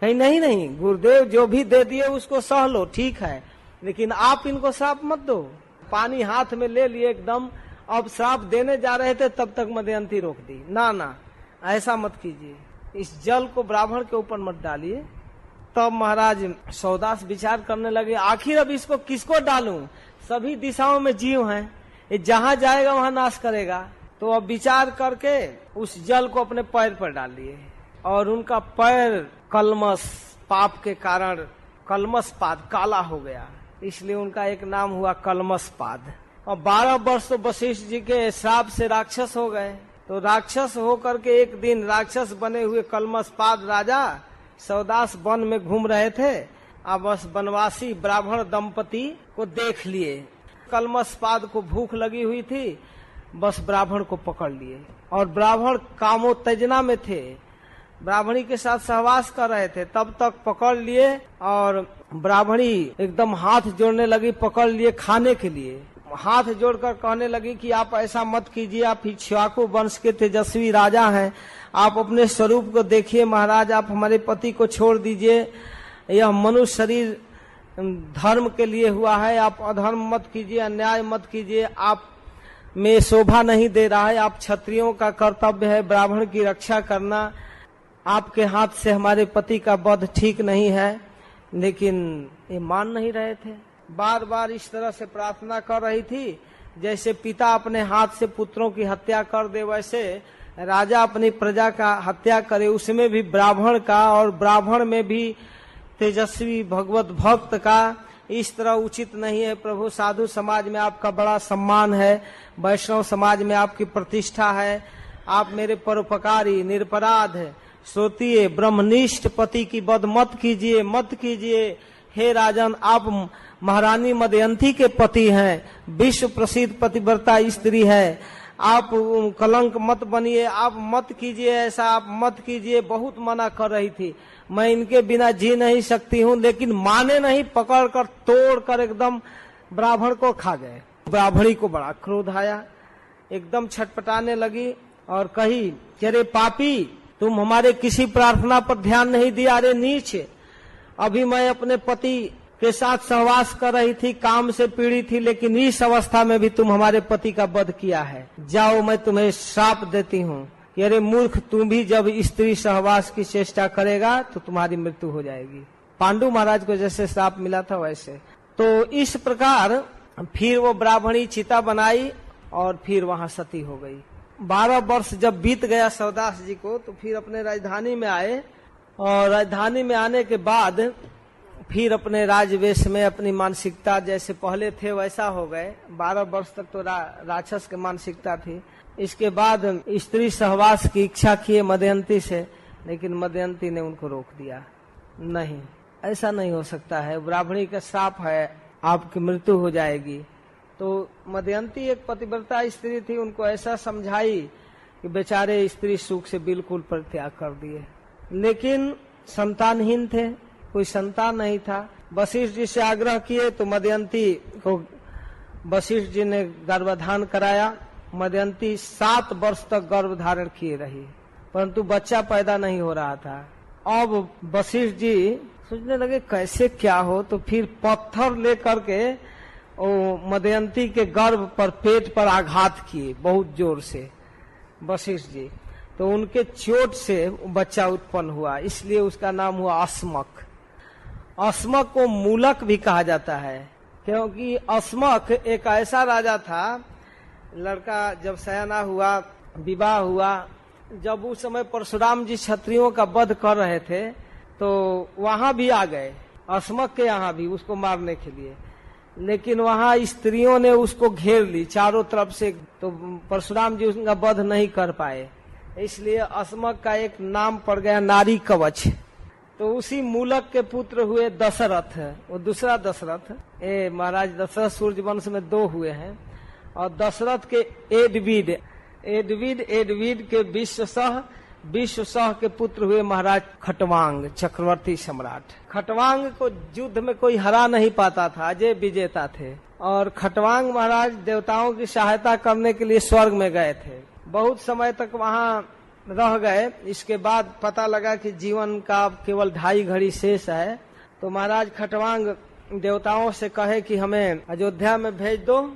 कहीं नहीं नहीं, गुरुदेव जो भी दे दिए उसको सह लो, ठीक है, लेकिन आप इनको श्राप मत दो। पानी हाथ में ले लिए एकदम, अब श्राप देने जा रहे थे तब तक मदयंती रोक दी, ना ना ऐसा मत कीजिए, इस जल को ब्राह्मण के ऊपर मत डालिए। तब महाराज सौदास विचार करने लगे, आखिर अब इसको किसको डालूं, सभी दिशाओं में जीव हैं, ये जहां जाएगा वहां नाश करेगा। तो अब विचार करके उस जल को अपने पैर पर डाल लिए और उनका पैर कलमस, पाप के कारण कलमस पाद, काला हो गया, इसलिए उनका एक नाम हुआ कलमस पाद। और 12 वर्ष तो वशिष्ठ जी के श्राप से राक्षस हो गए। तो राक्षस होकर के एक दिन राक्षस बने हुए कलमस पाद राजा सौदास वन में घूम रहे थे। अब बस वनवासी ब्राह्मण दंपति को देख लिए। कलमस पाद को भूख लगी हुई थी, बस ब्राह्मण को पकड़ लिए और ब्राह्मण कामोत्तेजना में थे, ब्राह्मणी के साथ सहवास कर रहे थे, तब तक पकड़ लिए और ब्राह्मणी एकदम हाथ जोड़ने लगी, पकड़ लिए खाने के लिए। हाथ जोड़कर कहने लगी कि आप ऐसा मत कीजिए, आप इक्ष्वाकु वंश के तेजस्वी राजा हैं, आप अपने स्वरूप को देखिए महाराज, आप हमारे पति को छोड़ दीजिए, यह मनुष्य शरीर धर्म के लिए हुआ है, आप अधर्म मत कीजिए, अन्याय मत कीजिए, आप में शोभा नहीं दे रहा है, आप क्षत्रियों का कर्तव्य है ब्राह्मण की रक्षा करना, आपके हाथ से हमारे पति का वध ठीक नहीं है। लेकिन ये मान नहीं रहे थे, बार बार इस तरह से प्रार्थना कर रही थी जैसे पिता अपने हाथ से पुत्रों की हत्या कर दे, वैसे राजा अपनी प्रजा का हत्या करे, उसमें भी ब्राह्मण का, और ब्राह्मण में भी तेजस्वी भगवत भक्त का। इस तरह उचित नहीं है प्रभु, साधु समाज में आपका बड़ा सम्मान है, वैष्णव समाज में आपकी प्रतिष्ठा है, आप मेरे परोपकारी निरपराध है, सोतिए ब्रह्मनिष्ठ पति की वध मत कीजिए, मत कीजिए। हे राजन, आप महारानी मदयंती के पति हैं, विश्व प्रसिद्ध पतिव्रता स्त्री है, आप कलंक मत बनिए, आप मत कीजिए ऐसा, आप मत कीजिए। बहुत मना कर रही थी, मैं इनके बिना जी नहीं सकती हूँ, लेकिन माने नहीं, पकड़ कर तोड़ कर एकदम ब्राह्मण को खा गए। ब्राह्मणी को बड़ा क्रोध आया, एकदम छटपटाने लगी और कही, अरे पापी, तुम हमारे किसी प्रार्थना पर ध्यान नहीं दिया, अरे नीच, अभी मैं अपने पति के साथ सहवास कर रही थी, काम से पीड़ित थी, लेकिन इस अवस्था में भी तुम हमारे पति का वध किया है, जाओ मैं तुम्हें श्राप देती हूँ कि अरे मूर्ख, तुम भी जब स्त्री सहवास की चेष्टा करेगा तो तुम्हारी मृत्यु हो जाएगी। पांडु महाराज को जैसे श्राप मिला था वैसे। तो इस प्रकार फिर वो ब्राह्मणी चिता बनाई और फिर वहां सती हो गई। 12 वर्ष जब बीत गया सौदास जी को, तो फिर अपने राजधानी में आए और राजधानी में आने के बाद फिर अपने राजवेश में अपनी मानसिकता जैसे पहले थे वैसा हो गए। 12 वर्ष तक तो राक्षस की मानसिकता थी। इसके बाद स्त्री सहवास की इच्छा किए मदयंती से, लेकिन मदयंती ने उनको रोक दिया, नहीं ऐसा नहीं हो सकता है, ब्राह्मणी का श्राप है, आपकी मृत्यु हो जाएगी। तो मदयंती एक पतिव्रता स्त्री थी, उनको ऐसा समझाई कि बेचारे स्त्री सुख से बिल्कुल परित्याग कर दिए, लेकिन संतानहीन थे, कोई संतान नहीं था। वशिष्ठ जी से आग्रह किए तो मदयंती को वशिष्ठ जी ने गर्भधान कराया। मदयंती 7 वर्ष तक गर्भ धारण किए रही, परंतु बच्चा पैदा नहीं हो रहा था। अब वशिष्ठ जी सोचने लगे कैसे क्या हो, तो फिर पत्थर लेकर के मदयंती के गर्भ पर, पेट पर आघात किए बहुत जोर से वशिष्ठ जी। तो उनके चोट से बच्चा उत्पन्न हुआ, इसलिए उसका नाम हुआ अस्मक। अस्मक को मूलक भी कहा जाता है, क्योंकि अस्मक एक ऐसा राजा था, लड़का जब सयाना हुआ, विवाह हुआ, जब उस समय परशुराम जी क्षत्रियों का वध कर रहे थे तो वहां भी आ गए, अस्मक के यहाँ भी उसको मारने के लिए, लेकिन वहां स्त्रियों ने उसको घेर ली चारों तरफ से, तो परशुराम जी उसका वध नहीं कर पाए, इसलिए अस्मक का एक नाम पड़ गया नारी कवच। तो उसी मूलक के पुत्र हुए दशरथ, वो दूसरा दशरथ, महाराज दशरथ सूर्य वंश में 2 हुए हैं, और दशरथ के एडवीड के विश्वसह के पुत्र हुए महाराज खटवांग, चक्रवर्ती सम्राट। खटवांग को युद्ध में कोई हरा नहीं पाता था, अजय विजेता थे, और खटवांग महाराज देवताओं की सहायता करने के लिए स्वर्ग में गए थे, बहुत समय तक वहां रह गए। इसके बाद पता लगा कि जीवन का केवल 2.5 घड़ी शेष है, तो महाराज खटवांग देवताओं से कहे कि हमें अयोध्या में भेज दो,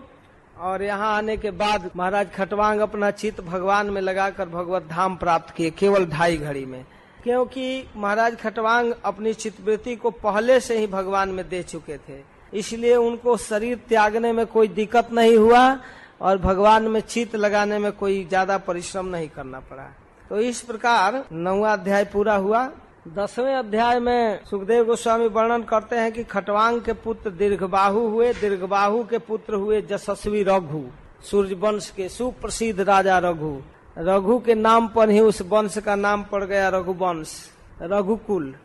और यहाँ आने के बाद महाराज खटवांग अपना चित्त भगवान में लगाकर भगवत धाम प्राप्त किए केवल 2.5 घड़ी में, क्योंकि महाराज खटवांग अपनी चित्तवृत्ति को पहले से ही भगवान में दे चुके थे, इसलिए उनको शरीर त्यागने में कोई दिक्कत नहीं हुआ और भगवान में चित्त लगाने में कोई ज्यादा परिश्रम नहीं करना पड़ा। तो इस प्रकार 9वां अध्याय पूरा हुआ। 10वें अध्याय में सुखदेव गोस्वामी वर्णन करते हैं कि खटवांग के पुत्र दीर्घबाहु हुए, दीर्घबाहु के पुत्र हुए यशस्वी रघु, सूर्यवंश के सुप्रसिद्ध राजा रघु। रघु के नाम पर ही उस वंश का नाम पड़ गया रघुवंश, रघुकुल,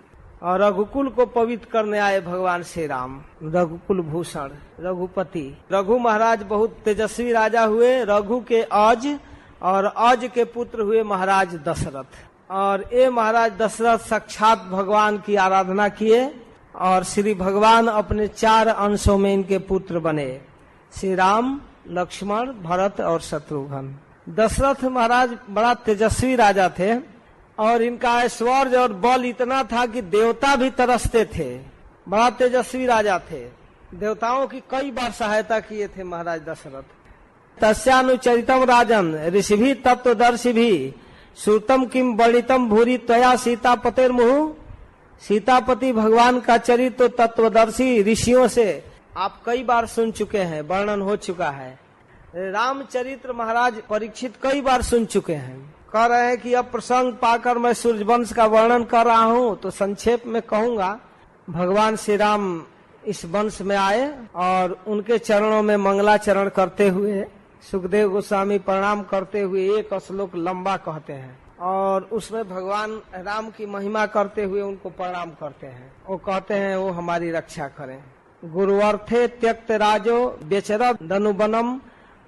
और रघुकुल को पवित्र करने आए भगवान श्री राम, रघुकुल भूषण, रघुपति। रघु महाराज बहुत तेजस्वी राजा हुए। रघु के अज और अज के पुत्र हुए महाराज दशरथ, और ये महाराज दशरथ साक्षात भगवान की आराधना किए, और श्री भगवान अपने 4 अंशों में इनके पुत्र बने, श्री राम, लक्ष्मण, भरत और शत्रुघ्न। दशरथ महाराज बड़ा तेजस्वी राजा थे, और इनका ऐश्वर्य और बल इतना था कि देवता भी तरसते थे। बड़ा तेजस्वी राजा थे, देवताओं की कई बार सहायता किए थे महाराज दशरथ। तस्यानुचरितम राजन ऋषि तत्वदर्शी भी श्रुतम किम वर्णितम भूरि त्वया सीतापतेर्मुहु। सीतापति भगवान का चरित्र तत्वदर्शी ऋषियों से आप कई बार सुन चुके हैं, वर्णन हो चुका है। रामचरित्र महाराज परीक्षित कई बार सुन चुके हैं। कह रहे हैं कि अब प्रसंग पाकर मैं सूर्यवंश का वर्णन कर रहा हूँ, तो संक्षेप में कहूंगा। भगवान श्री राम इस वंश में आए और उनके चरणों में मंगलाचरण करते हुए सुखदेव गोस्वामी प्रणाम करते हुए एक श्लोक लंबा कहते हैं, और उसमें भगवान राम की महिमा करते हुए उनको प्रणाम करते हैं। वो कहते हैं वो हमारी रक्षा करें। गुरुवर्थे त्यक्त राजो व्यचर धनुबनम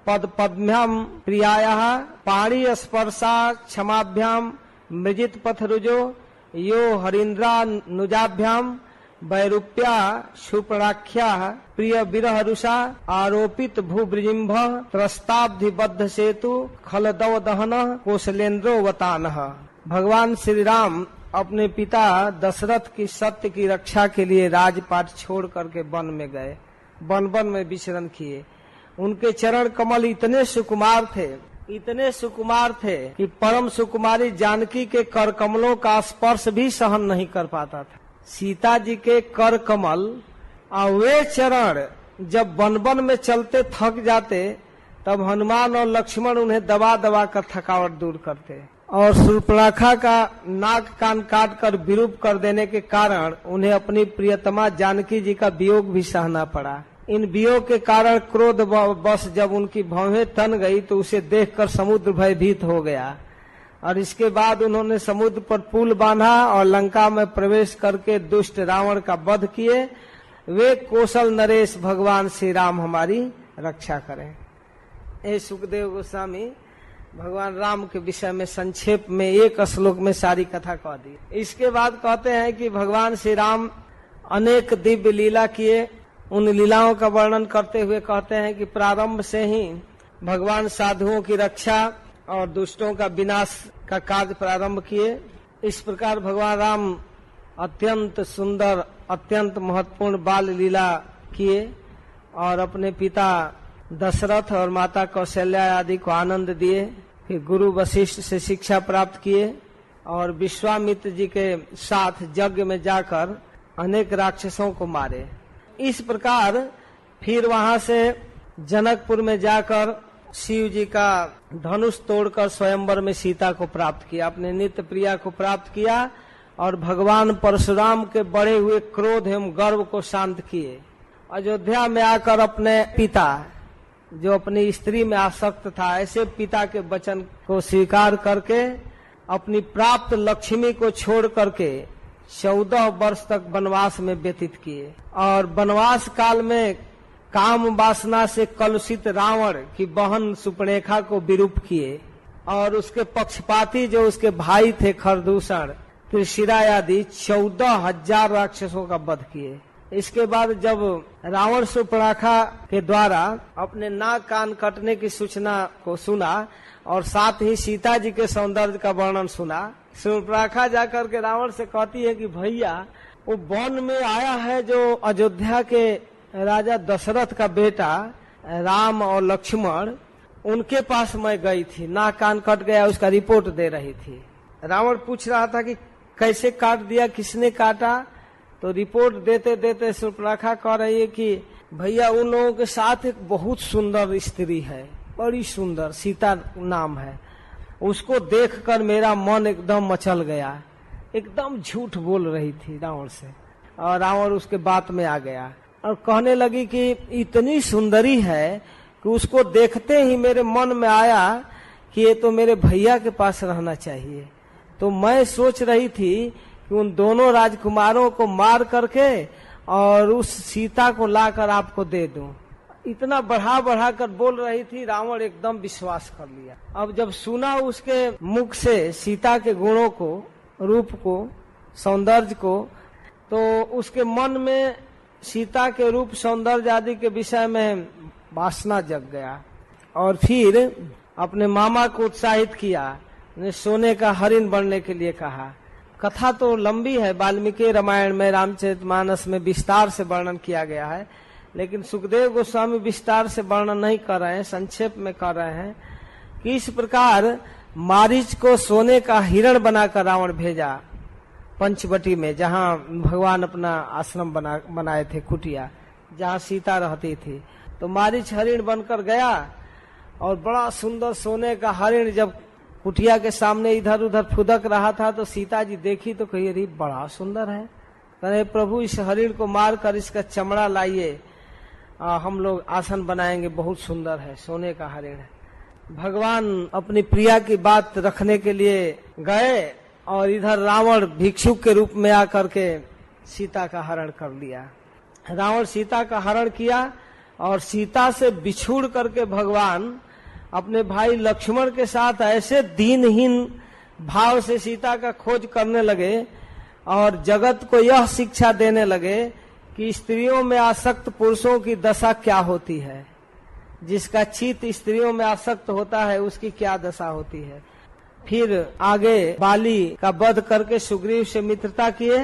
पद पद्भ्याम प्रियायाः पाणी स्पर्शा क्षमाभ्याम मृजित पथरुजो यो हरिन्द्रा नुजाभ्याम वैरूप्या शुप्राख्या प्रिय विरह रुषा आरोपित भूब्रजिम्भ त्रस्ताब्धिबद्ध सेतु खलदव दहन कौशलेन्द्रो वतानः। भगवान श्री राम अपने पिता दशरथ की सत्य की रक्षा के लिए राजपाट छोड़ करके वन में गए, वन में विचरण किए। उनके चरण कमल इतने सुकुमार थे कि परम सुकुमारी जानकी के कर कमलों का स्पर्श भी सहन नहीं कर पाता था। सीता जी के कर कमल और वे चरण जब वन में चलते थक जाते, तब हनुमान और लक्ष्मण उन्हें दबा दबा कर थकावट दूर करते, और शूर्पणखा का नाक कान काट कर विरूप कर देने के कारण उन्हें अपनी प्रियतमा जानकी जी का वियोग भी सहना पड़ा। इन वियोग के कारण क्रोध बस जब उनकी भौहें तन गई तो उसे देखकर समुद्र भयभीत हो गया, और इसके बाद उन्होंने समुद्र पर पुल बांधा और लंका में प्रवेश करके दुष्ट रावण का वध किए। वे कौशल नरेश भगवान श्री राम हमारी रक्षा करें। ये सुखदेव गोस्वामी भगवान राम के विषय में संक्षेप में एक श्लोक में सारी कथा कह दी। इसके बाद कहते हैं कि भगवान श्री राम अनेक दिव्य लीला किए। उन लीलाओं का वर्णन करते हुए कहते हैं कि प्रारंभ से ही भगवान साधुओं की रक्षा और दुष्टों का विनाश का कार्य प्रारंभ किए। इस प्रकार भगवान राम अत्यंत सुंदर, अत्यंत महत्वपूर्ण बाल लीला किए और अपने पिता दशरथ और माता कौशल्या आदि को आनंद दिए। फिर गुरु वशिष्ठ से शिक्षा प्राप्त किए और विश्वामित्र जी के साथ यज्ञ में जाकर अनेक राक्षसों को मारे। इस प्रकार फिर वहां से जनकपुर में जाकर शिव जी का धनुष तोड़कर स्वयंवर में सीता को प्राप्त किया, अपने नित्य प्रिया को प्राप्त किया और भगवान परशुराम के बढ़े हुए क्रोध एवं गर्व को शांत किए। अयोध्या में आकर अपने पिता जो अपनी स्त्री में आसक्त था, ऐसे पिता के वचन को स्वीकार करके अपनी प्राप्त लक्ष्मी को छोड़ करके 14 वर्ष तक वनवास में व्यतीत किए और वनवास काल में काम वासना से कलुषित रावण की बहन सुपर्णरेखा को विरूप किए और उसके पक्षपाती जो उसके भाई थे खरदूषण, त्रिशिरा आदि 14,000 राक्षसों का वध किए। इसके बाद जब रावण सुपर्णरेखा के द्वारा अपने नाक कान कटने की सूचना को सुना और साथ ही सीता जी के सौंदर्य का वर्णन सुना, सुपर्णरेखा जाकर के रावण से कहती है कि भैया वो वन में आया है जो अयोध्या के राजा दशरथ का बेटा राम और लक्ष्मण, उनके पास मैं गई थी, नाक कान कट गया, उसका रिपोर्ट दे रही थी। रावण पूछ रहा था कि कैसे काट दिया, किसने काटा, तो रिपोर्ट देते देते सुपर्णरेखा कह रही है कि भैया उन लोगों के साथ एक बहुत सुंदर स्त्री है, बड़ी सुंदर, सीता नाम है, उसको देखकर मेरा मन एकदम मचल गया। एकदम झूठ बोल रही थी रावण से और रावण उसके बात में आ गया और कहने लगी कि इतनी सुंदरी है कि उसको देखते ही मेरे मन में आया कि ये तो मेरे भैया के पास रहना चाहिए। तो मैं सोच रही थी कि उन दोनों राजकुमारों को मार करके और उस सीता को लाकर आपको दे दूं। इतना बढ़ा बढ़ा कर बोल रही थी, रावण एकदम विश्वास कर लिया। अब जब सुना उसके मुख से सीता के गुणों को, रूप को, सौंदर्य को, तो उसके मन में सीता के रूप सौंदर्य आदि के विषय में वासना जग गया और फिर अपने मामा को उत्साहित किया, ने सोने का हरिण बनने के लिए कहा। कथा तो लंबी है, वाल्मीकि रामायण में, रामचरितमानस में विस्तार से वर्णन किया गया है, लेकिन सुखदेव गोस्वामी विस्तार से वर्णन नहीं कर रहे हैं, संक्षेप में कर रहे हैं कि इस प्रकार मारीच को सोने का हिरण बनाकर रावण भेजा पंचवटी में, जहाँ भगवान अपना आश्रम बनाए थे, कुटिया जहाँ सीता रहती थी। तो मारीच हरिण बनकर गया और बड़ा सुंदर सोने का हरिण जब कुटिया के सामने इधर उधर फुदक रहा था तो सीता जी देखी तो कही, अरे बड़ा सुंदर है। कहे प्रभु इस हरिण को मार कर इसका चमड़ा लाइए, हम लोग आसन बनाएंगे, बहुत सुंदर है, सोने का हरिण है। भगवान अपनी प्रिया की बात रखने के लिए गए और इधर रावण भिक्षुक के रूप में आकर के सीता का हरण कर लिया। रावण सीता का हरण किया और सीता से बिछुड़ करके भगवान अपने भाई लक्ष्मण के साथ ऐसे दीनहीन भाव से सीता का खोज करने लगे और जगत को यह शिक्षा देने लगे कि स्त्रियों में आसक्त पुरुषों की दशा क्या होती है, जिसका चित्त स्त्रियों में आसक्त होता है उसकी क्या दशा होती है। फिर आगे बाली का वध करके सुग्रीव से मित्रता किए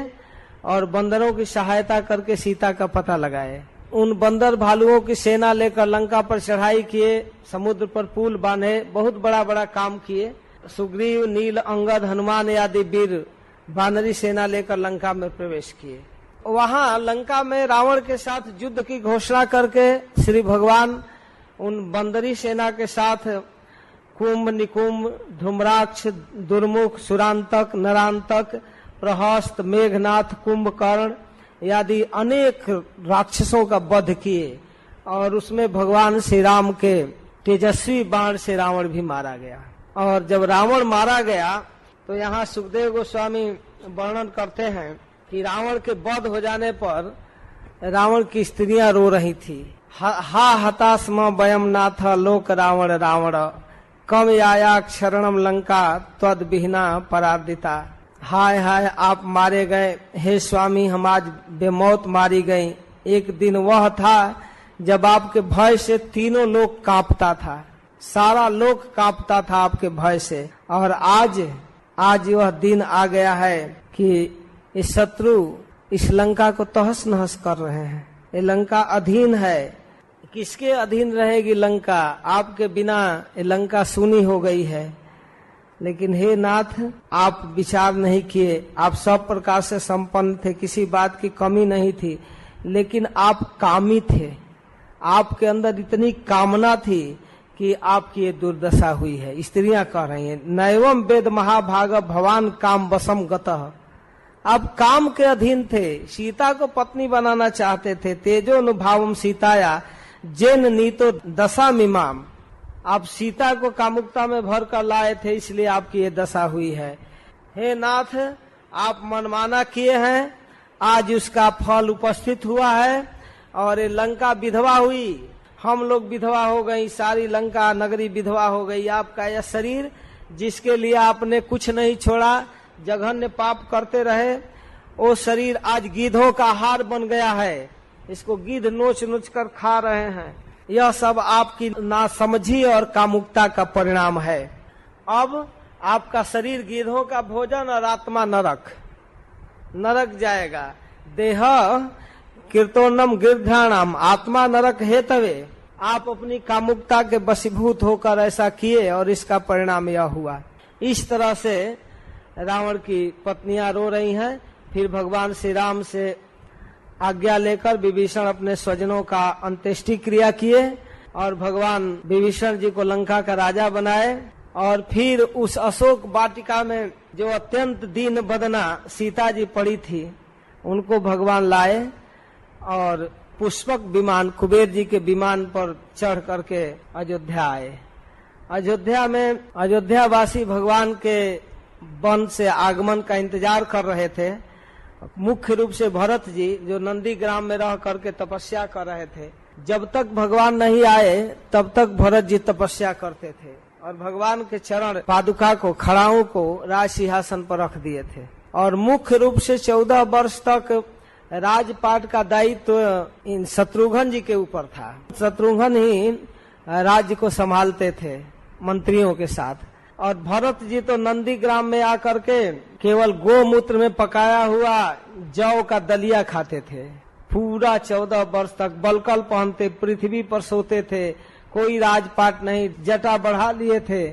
और बंदरों की सहायता करके सीता का पता लगाए। उन बंदर भालुओं की सेना लेकर लंका पर चढ़ाई किए, समुद्र पर पुल बांधे, बहुत बड़ा बड़ा काम किए। सुग्रीव, नील, अंगद, हनुमान आदि वीर वानरी सेना लेकर लंका में प्रवेश किए। वहां लंका में रावण के साथ युद्ध की घोषणा करके श्री भगवान उन बंदरी सेना के साथ कुंभ, निकुंभ, धूम्राक्ष, दुर्मुख, सुरांतक, नरांतक, प्रहस्त, मेघनाथ, कुंभकर्ण आदि अनेक राक्षसों का वध किए और उसमें भगवान श्री राम के तेजस्वी बाण से रावण भी मारा गया। और जब रावण मारा गया तो यहाँ सुखदेव गोस्वामी वर्णन करते हैं कि रावण के वध हो जाने पर रावण की स्त्रियां रो रही थी। हा हतास्म वयम नाथ लोक रावण रावण कम आया शरणम लंका त्वद बिहना परार्दिता। हाय हाय आप मारे गए, हे स्वामी हम आज बेमौत मारी गई। एक दिन वह था जब आपके भय से तीनों लोग कांपता था, सारा लोक कांपता था आपके भय से। और आज वह दिन आ गया है कि इस शत्रु इस लंका को तहस नहस कर रहे हैं। ये लंका अधीन है, किसके अधीन रहेगी लंका? आपके बिना ये लंका सूनी हो गई है। लेकिन हे नाथ, आप विचार नहीं किए, आप सब प्रकार से संपन्न थे, किसी बात की कमी नहीं थी, लेकिन आप कामी थे। आपके अंदर इतनी कामना थी कि आपकी ये दुर्दशा हुई है। स्त्रियां कह रही हैं, नैवम वेद महाभाग भवान काम वशम गतः। आप काम के अधीन थे, सीता को पत्नी बनाना चाहते थे। तेजोनुभावम सीताया जेन नीतो दशा मिमाम। आप सीता को कामुकता में भर कर लाए थे, इसलिए आपकी ये दशा हुई है। हे नाथ, आप मनमाना किए हैं, आज उसका फल उपस्थित हुआ है और ये लंका विधवा हुई, हम लोग विधवा हो गई, सारी लंका नगरी विधवा हो गई। आपका यह शरीर जिसके लिए आपने कुछ नहीं छोड़ा, जघन्य पाप करते रहे, वो शरीर आज गीधों का आहार बन गया है। इसको गीध नोच नोच कर खा रहे हैं। यह सब आपकी नासमझी और कामुकता का परिणाम है। अब आपका शरीर गीधों का भोजन और आत्मा नरक जाएगा। देह कीर्तनम गिरध्याणाम, आत्मा नरक हेतवे। आप अपनी कामुकता के वशीभूत होकर ऐसा किए और इसका परिणाम यह हुआ। इस तरह से रावण की पत्नियां रो रही हैं। फिर भगवान श्री राम से आज्ञा लेकर विभीषण अपने स्वजनों का अंत्येष्टि क्रिया किए और भगवान विभीषण जी को लंका का राजा बनाए। और फिर उस अशोक वाटिका में जो अत्यंत दीन बदना सीता जी पड़ी थी, उनको भगवान लाए और पुष्पक विमान, कुबेर जी के विमान पर चढ़ करके अयोध्या आए। अयोध्या में अयोध्यावासी भगवान के वन से आगमन का इंतजार कर रहे थे। मुख्य रूप से भरत जी, जो नंदी ग्राम में रह करके तपस्या कर रहे थे। जब तक भगवान नहीं आए तब तक भरत जी तपस्या करते थे और भगवान के चरण पादुका को, खड़ाओं को राज सिंहासन पर रख दिए थे। और मुख्य रूप से 14 वर्ष तक राजपाट का दायित्व इन शत्रुघ्न जी के ऊपर था। शत्रुघ्न ही राज्य को संभालते थे मंत्रियों के साथ। और भरत जी तो नंदी ग्राम में आकर के केवल गोमूत्र में पकाया हुआ जौ का दलिया खाते थे। पूरा 14 वर्ष तक बलकल पहनते, पृथ्वी पर सोते थे, कोई राजपाट नहीं, जटा बढ़ा लिए थे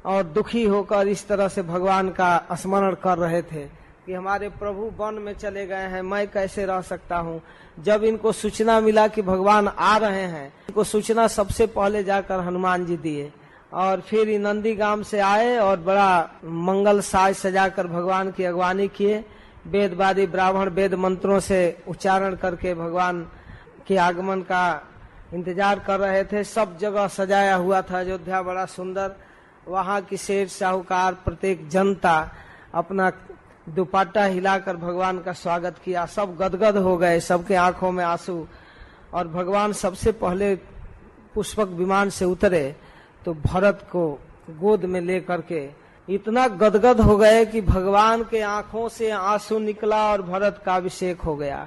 और दुखी होकर इस तरह से भगवान का स्मरण कर रहे थे कि हमारे प्रभु वन में चले गए हैं, मैं कैसे रह सकता हूँ। जब इनको सूचना मिला कि भगवान आ रहे हैं, इनको सूचना सबसे पहले जाकर हनुमान जी दिए और फिर नंदी गांव से आए और बड़ा मंगल साज सजाकर भगवान की अगवानी किए। वेदवादी ब्राह्मण वेद मंत्रों से उच्चारण करके भगवान के आगमन का इंतजार कर रहे थे। सब जगह सजाया हुआ था अयोध्या, बड़ा सुंदर। वहाँ की सेठ साहूकार, प्रत्येक जनता अपना दुपट्टा हिलाकर भगवान का स्वागत किया। सब गदगद हो गए, सबके आंखों में आंसू। और भगवान सबसे पहले पुष्पक विमान से उतरे तो भरत को गोद में लेकर के इतना गदगद हो गए कि भगवान के आंखों से आंसू निकला और भरत का अभिषेक हो गया।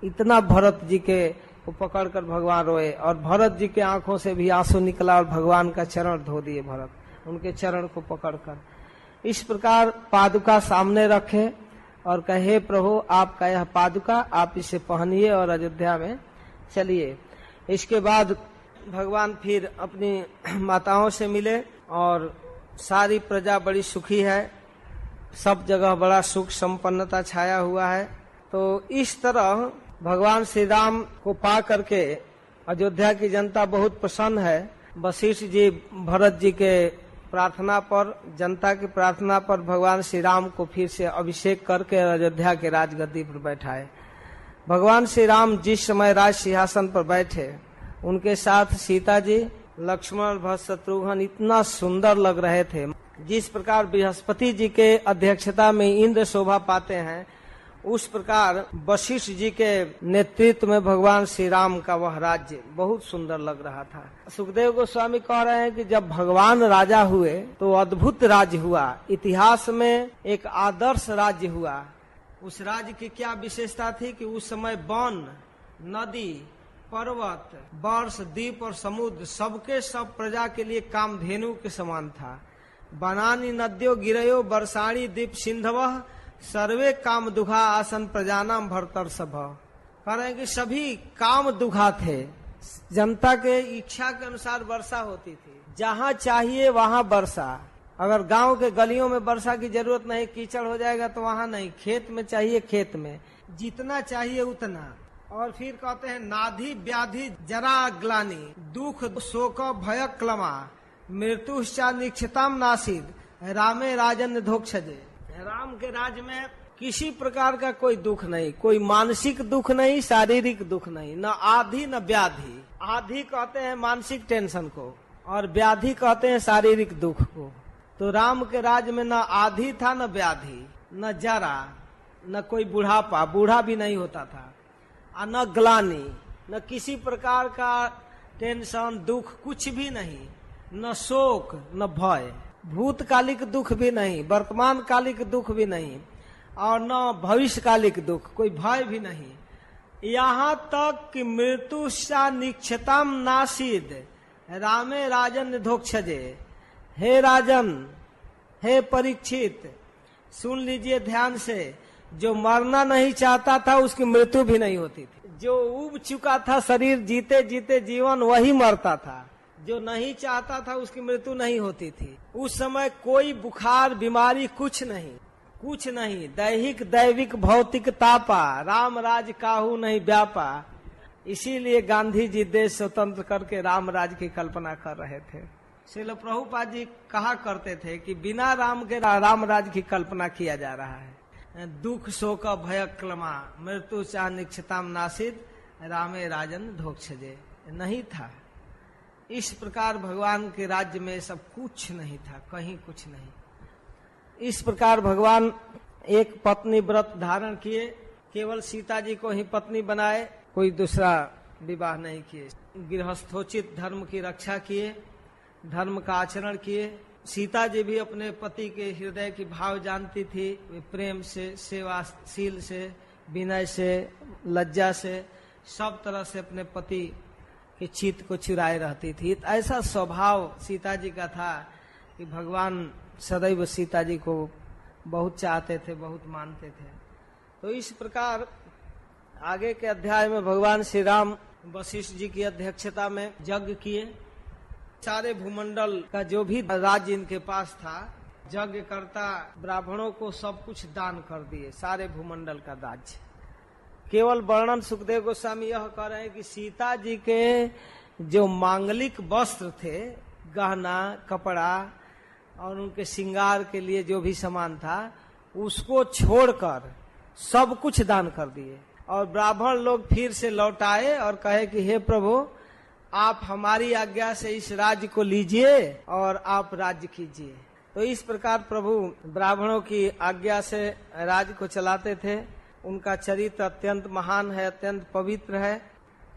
इतना भरत जी के को पकड़कर भगवान रोए और भरत जी के आंखों से भी आंसू निकला और भगवान का चरण धो दिए भरत, उनके चरण को पकड़कर। इस प्रकार पादुका सामने रखे और कहे, प्रभु आपका यह पादुका, आप इसे पहनिए और अयोध्या में चलिए। इसके बाद भगवान फिर अपनी माताओं से मिले और सारी प्रजा बड़ी सुखी है, सब जगह बड़ा सुख संपन्नता छाया हुआ है। तो इस तरह भगवान श्री राम को पा करके अयोध्या की जनता बहुत प्रसन्न है। वशिष्ठ जी भरत जी के प्रार्थना पर, जनता की प्रार्थना पर भगवान श्री राम को फिर से अभिषेक करके अयोध्या के राजगद्दी पर बैठाए। भगवान श्री राम जिस समय राज सिंहासन पर बैठे, उनके साथ सीता जी, लक्ष्मण, भरत, शत्रुघ्न इतना सुंदर लग रहे थे। जिस प्रकार बृहस्पति जी के अध्यक्षता में इंद्र शोभा पाते हैं, उस प्रकार वशिष्ठ जी के नेतृत्व में भगवान श्री राम का वह राज्य बहुत सुंदर लग रहा था। सुखदेव गोस्वामी कह रहे हैं कि जब भगवान राजा हुए तो अद्भुत राज्य हुआ, इतिहास में एक आदर्श राज्य हुआ। उस राज्य की क्या विशेषता थी कि उस समय वन, नदी, पर्वत, वर्ष, द्वीप और समुद्र सबके सब प्रजा के लिए कामधेनु के समान था। बनानी नद्यो गिरयो वर्षाणी दीप सिंधव सर्वे काम दुखा आसन प्रजानाम भरतर सभ। कह रहे हैं कि सभी काम दुखा थे, जनता के इच्छा के अनुसार वर्षा होती थी। जहाँ चाहिए वहाँ वर्षा। अगर गांव के गलियों में वर्षा की जरूरत नहीं, कीचड़ हो जाएगा तो वहाँ नहीं, खेत में चाहिए, खेत में जितना चाहिए उतना। और फिर कहते हैं नाधि व्याधि जरा ग्लानि दुख शोक भय क्लमा मृत्युश्चा निक्षताम नासिद रामे राजन धोक्षजे। राम के राज में किसी प्रकार का कोई दुख नहीं, कोई मानसिक दुख नहीं, शारीरिक दुख नहीं, न आधि न व्याधि। आधि कहते हैं मानसिक टेंशन को और व्याधि कहते हैं शारीरिक दुख को। तो राम के राज में न आधि था न व्याधि, न जरा, न कोई बुढ़ापा, बूढ़ा भी नहीं होता था, और न ग्लानि, न किसी प्रकार का टेंशन दुख कुछ भी नहीं, न शोक न भय, भूतकालिक दुख भी नहीं, वर्तमान कालिक दुख भी नहीं, और न भविष्यकालिक दुख, कोई भय भी नहीं। यहाँ तक कि मृत्युशा निक्षताम नासिद रामे राजन धोक्षजे। हे राजन, हे परीक्षित, सुन लीजिए ध्यान से, जो मरना नहीं चाहता था उसकी मृत्यु भी नहीं होती थी। जो उब चुका था शरीर जीते जीते जीवन, वही मरता था। जो नहीं चाहता था उसकी मृत्यु नहीं होती थी। उस समय कोई बुखार बीमारी कुछ नहीं, कुछ नहीं। दैहिक दैविक भौतिक तापा, राम राज काहू नहीं व्यापा। इसीलिए गांधी जी देश स्वतंत्र करके राम राज की कल्पना कर रहे थे। श्रील प्रभुपाद जी कहा करते थे कि बिना राम के राम राज की कल्पना किया जा रहा है। दुख शोक भय क्लमा मृत्यु चाह निक्षताम नासिद रामे राजन धोक्षजे। नहीं था। इस प्रकार भगवान के राज्य में सब कुछ नहीं था, कहीं कुछ नहीं। इस प्रकार भगवान एक पत्नी व्रत धारण किए, केवल सीता जी को ही पत्नी बनाए, कोई दूसरा विवाह नहीं किए। गृहस्थोचित धर्म की रक्षा किए, धर्म का आचरण किए। सीता जी भी अपने पति के हृदय की भाव जानती थी। वे प्रेम से, सेवाशील से, विनय से, लज्जा से, सब तरह से अपने पति के चित्त को चुराए रहती थी। ऐसा स्वभाव सीता जी का था कि भगवान सदैव सीता जी को बहुत चाहते थे, बहुत मानते थे। तो इस प्रकार आगे के अध्याय में भगवान श्री राम वशिष्ठ जी की अध्यक्षता में यज्ञ किए। सारे भूमंडल का जो भी राज्य इनके पास था, यज्ञ करता ब्राह्मणों को सब कुछ दान कर दिए, सारे भूमंडल का राज्य। केवल वर्णन सुखदेव गोस्वामी यह कह रहे हैं कि सीता जी के जो मांगलिक वस्त्र थे, गहना कपड़ा और उनके श्रृंगार के लिए जो भी सामान था, उसको छोड़कर सब कुछ दान कर दिए। और ब्राह्मण लोग फिर से लौट आए और कहे कि हे प्रभु, आप हमारी आज्ञा से इस राज्य को लीजिए और आप राज्य कीजिए। तो इस प्रकार प्रभु ब्राह्मणों की आज्ञा से राज्य को चलाते थे। उनका चरित्र अत्यंत महान है, अत्यंत पवित्र है।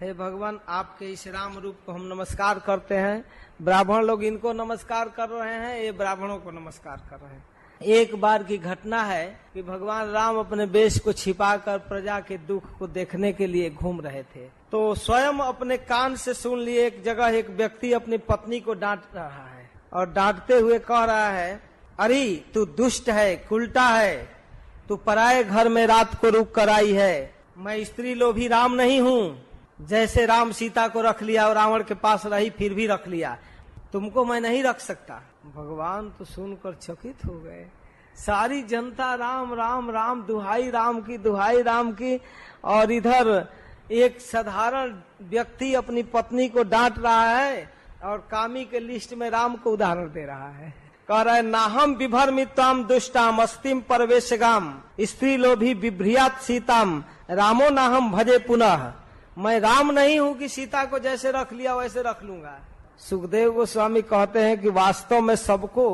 हे भगवान, आपके इस राम रूप को हम नमस्कार करते हैं। ब्राह्मण लोग इनको नमस्कार कर रहे हैं, ये ब्राह्मणों को नमस्कार कर रहे हैं। एक बार की घटना है कि भगवान राम अपने वेश को छिपाकर प्रजा के दुख को देखने के लिए घूम रहे थे। तो स्वयं अपने कान से सुन लिए, एक जगह एक व्यक्ति अपनी पत्नी को डांट रहा है और डांटते हुए कह रहा है, अरे तू दुष्ट है, उल्टा है, तू पराये घर में रात को रुक कर आई है। मैं स्त्री लोभी राम नहीं हूँ। जैसे राम सीता को रख लिया और रावण के पास रही, फिर भी रख लिया, तुमको मैं नहीं रख सकता। भगवान तो सुनकर चकित हो गए। सारी जनता राम राम राम, दुहाई राम की, दुहाई राम की, और इधर एक साधारण व्यक्ति अपनी पत्नी को डांट रहा है और कामी के लिस्ट में राम को उदाहरण दे रहा है। कह रहा है, नाहम विभर्मिताम दुष्टाम अस्तिम परवेशगाम स्त्री लोभी विभ्रियात सीताम रामो नाहम भजे पुनः। मैं राम नहीं हूँ कि सीता को जैसे रख लिया वैसे रख लूंगा। सुखदेव गोस्वामी कहते हैं कि वास्तव में सबको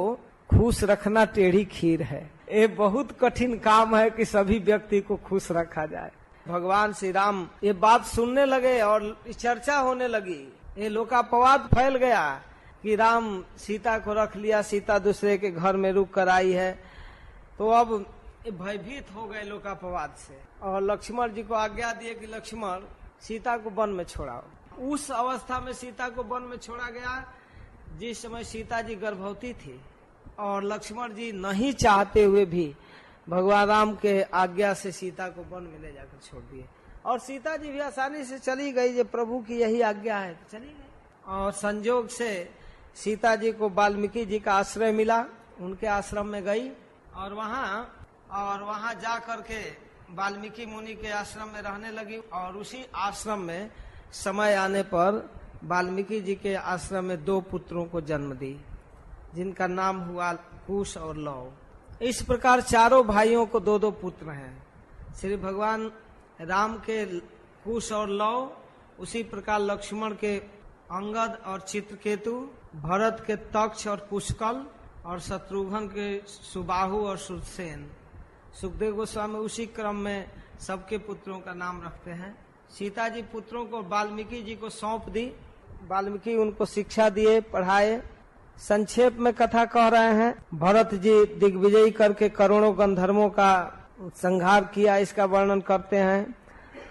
खुश रखना टेढ़ी खीर है। ये बहुत कठिन काम है कि सभी व्यक्ति को खुश रखा जाए। भगवान श्री राम ये बात सुनने लगे और चर्चा होने लगी। ये लोकापवाद फैल गया कि राम सीता को रख लिया, सीता दूसरे के घर में रुक कर आई है। तो अब भयभीत हो गए लोकापवाद से और लक्ष्मण जी को आज्ञा दिए कि लक्ष्मण, सीता को वन में छोड़ाओ। उस अवस्था में सीता को वन में छोड़ा गया जिस समय सीता जी गर्भवती थी, और लक्ष्मण जी नहीं चाहते हुए भी भगवान राम के आज्ञा से सीता को वन में ले जाकर छोड़ दिए। और सीता जी भी आसानी से चली गई, जो प्रभु की यही आज्ञा है तो चली गई। और संजोग से सीता जी को वाल्मीकि जी का आश्रय मिला, उनके आश्रम में गई और वहां जा करके वाल्मीकि मुनि के आश्रम में रहने लगी। और उसी आश्रम में समय आने पर वाल्मीकि जी के आश्रम में 2 पुत्रों को जन्म दी, जिनका नाम हुआ कुश और लव। इस प्रकार चारों भाइयों को 2-2 पुत्र हैं। श्री भगवान राम के कुश और लव, उसी प्रकार लक्ष्मण के अंगद और चित्रकेतु, भरत के तक्ष और पुष्कल, और शत्रुघ्न के सुबाहु और सुरसेन। सुखदेव गोस्वामी उसी क्रम में सबके पुत्रों का नाम रखते हैं। सीता जी पुत्रों को वाल्मीकि जी को सौंप दी, वाल्मीकि उनको शिक्षा दिए, पढ़ाए। संक्षेप में कथा कह रहे हैं। भरत जी दिग्विजयी करके करोड़ों गंधर्वों का संहार किया, इसका वर्णन करते हैं।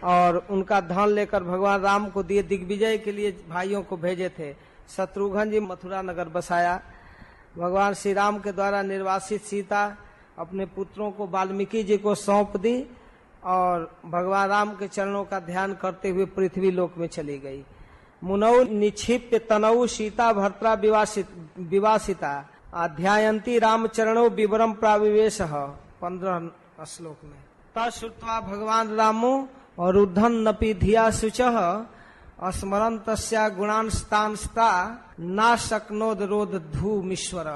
और उनका धन लेकर भगवान राम को दिए, दिग्विजय के लिए भाइयों को भेजे थे। शत्रुघ्न जी मथुरा नगर बसाया। भगवान श्री राम के द्वारा निर्वासित सीता अपने पुत्रों को वाल्मीकि जी को सौंप दी और भगवान राम के चरणों का ध्यान करते हुए पृथ्वी लोक में चली गई। मुनौ निक्षिप्य तनौ सीता भर्त्रा विवासिता अध्यायंती राम चरणों विवरम प्राविवेश 15 श्लोक में। तत्श्रुत्वा भगवान रामो और उद्धन नपि धिया शुचः स्मरन तस्या गुणांस्तांस्ता ना शक्नोद रोध धूमीश्वर।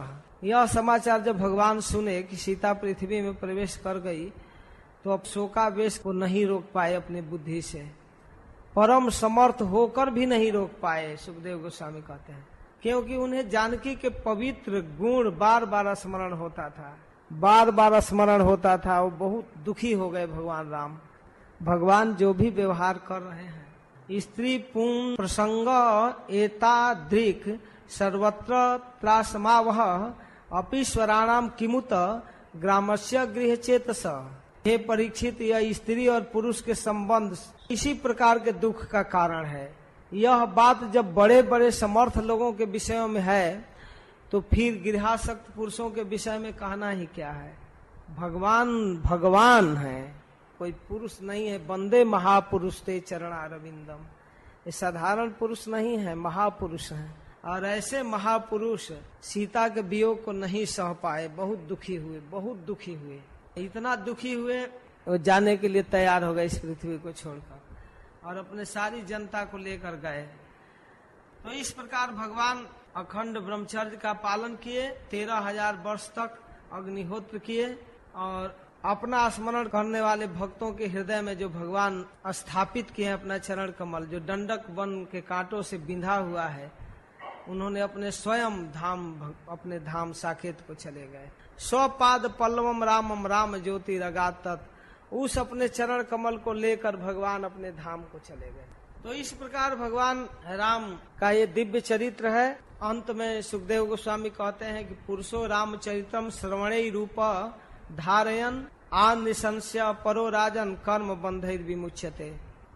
यह समाचार जब भगवान सुने कि सीता पृथ्वी में प्रवेश कर गई तो अब शोकावेश को नहीं रोक पाए अपनी बुद्धि से, परम समर्थ होकर भी नहीं रोक पाए। सुखदेव गोस्वामी कहते हैं क्योंकि उन्हें जानकी के पवित्र गुण बार बार स्मरण होता था, बार बार स्मरण होता था। वो बहुत दुखी हो गए भगवान राम। भगवान जो भी व्यवहार कर रहे हैं, स्त्री पूर्ण प्रसंग एतादृक् सर्वत्र त्रासमावह अपीश्वराणाम किमुत ग्रामस्य गृह चेतस। हे परीक्षित, यह स्त्री और पुरुष के संबंध इसी प्रकार के दुख का कारण है। यह बात जब बड़े बड़े समर्थ लोगों के विषयों में है तो फिर गृहासक्त पुरुषों के विषय में कहना ही क्या है। भगवान भगवान है, कोई पुरुष नहीं है। बंदे महापुरुष ते चरणारविंदम, ये साधारण पुरुष नहीं है, महापुरुष हैं। और ऐसे महापुरुष सीता के वियोग को नहीं सह पाए, बहुत दुखी हुए, बहुत दुखी हुए। इतना दुखी हुए वो जाने के लिए तैयार हो गए इस पृथ्वी को छोड़कर और अपने सारी जनता को लेकर गए। तो इस प्रकार भगवान अखंड ब्रह्मचर्य का पालन किए, 13,000 वर्ष तक अग्निहोत्र किए और अपना स्मरण करने वाले भक्तों के हृदय में जो भगवान स्थापित किए अपना चरण कमल, जो दंडक वन के कांटों से बिंधा हुआ है, उन्होंने अपने स्वयं अपने धाम साकेत को चले गए। स्वपाद पल्लवम रामम राम ज्योति रगात तत्, उस अपने चरण कमल को लेकर भगवान अपने धाम को चले गए। तो इस प्रकार भगवान राम का ये दिव्य चरित्र है। अंत में सुखदेव गोस्वामी कहते हैं कि पुरुषो रामचरितम श्रवणे रूप धारयन आनिशंस्य परो राजन कर्म बंधैर विमुच्यते।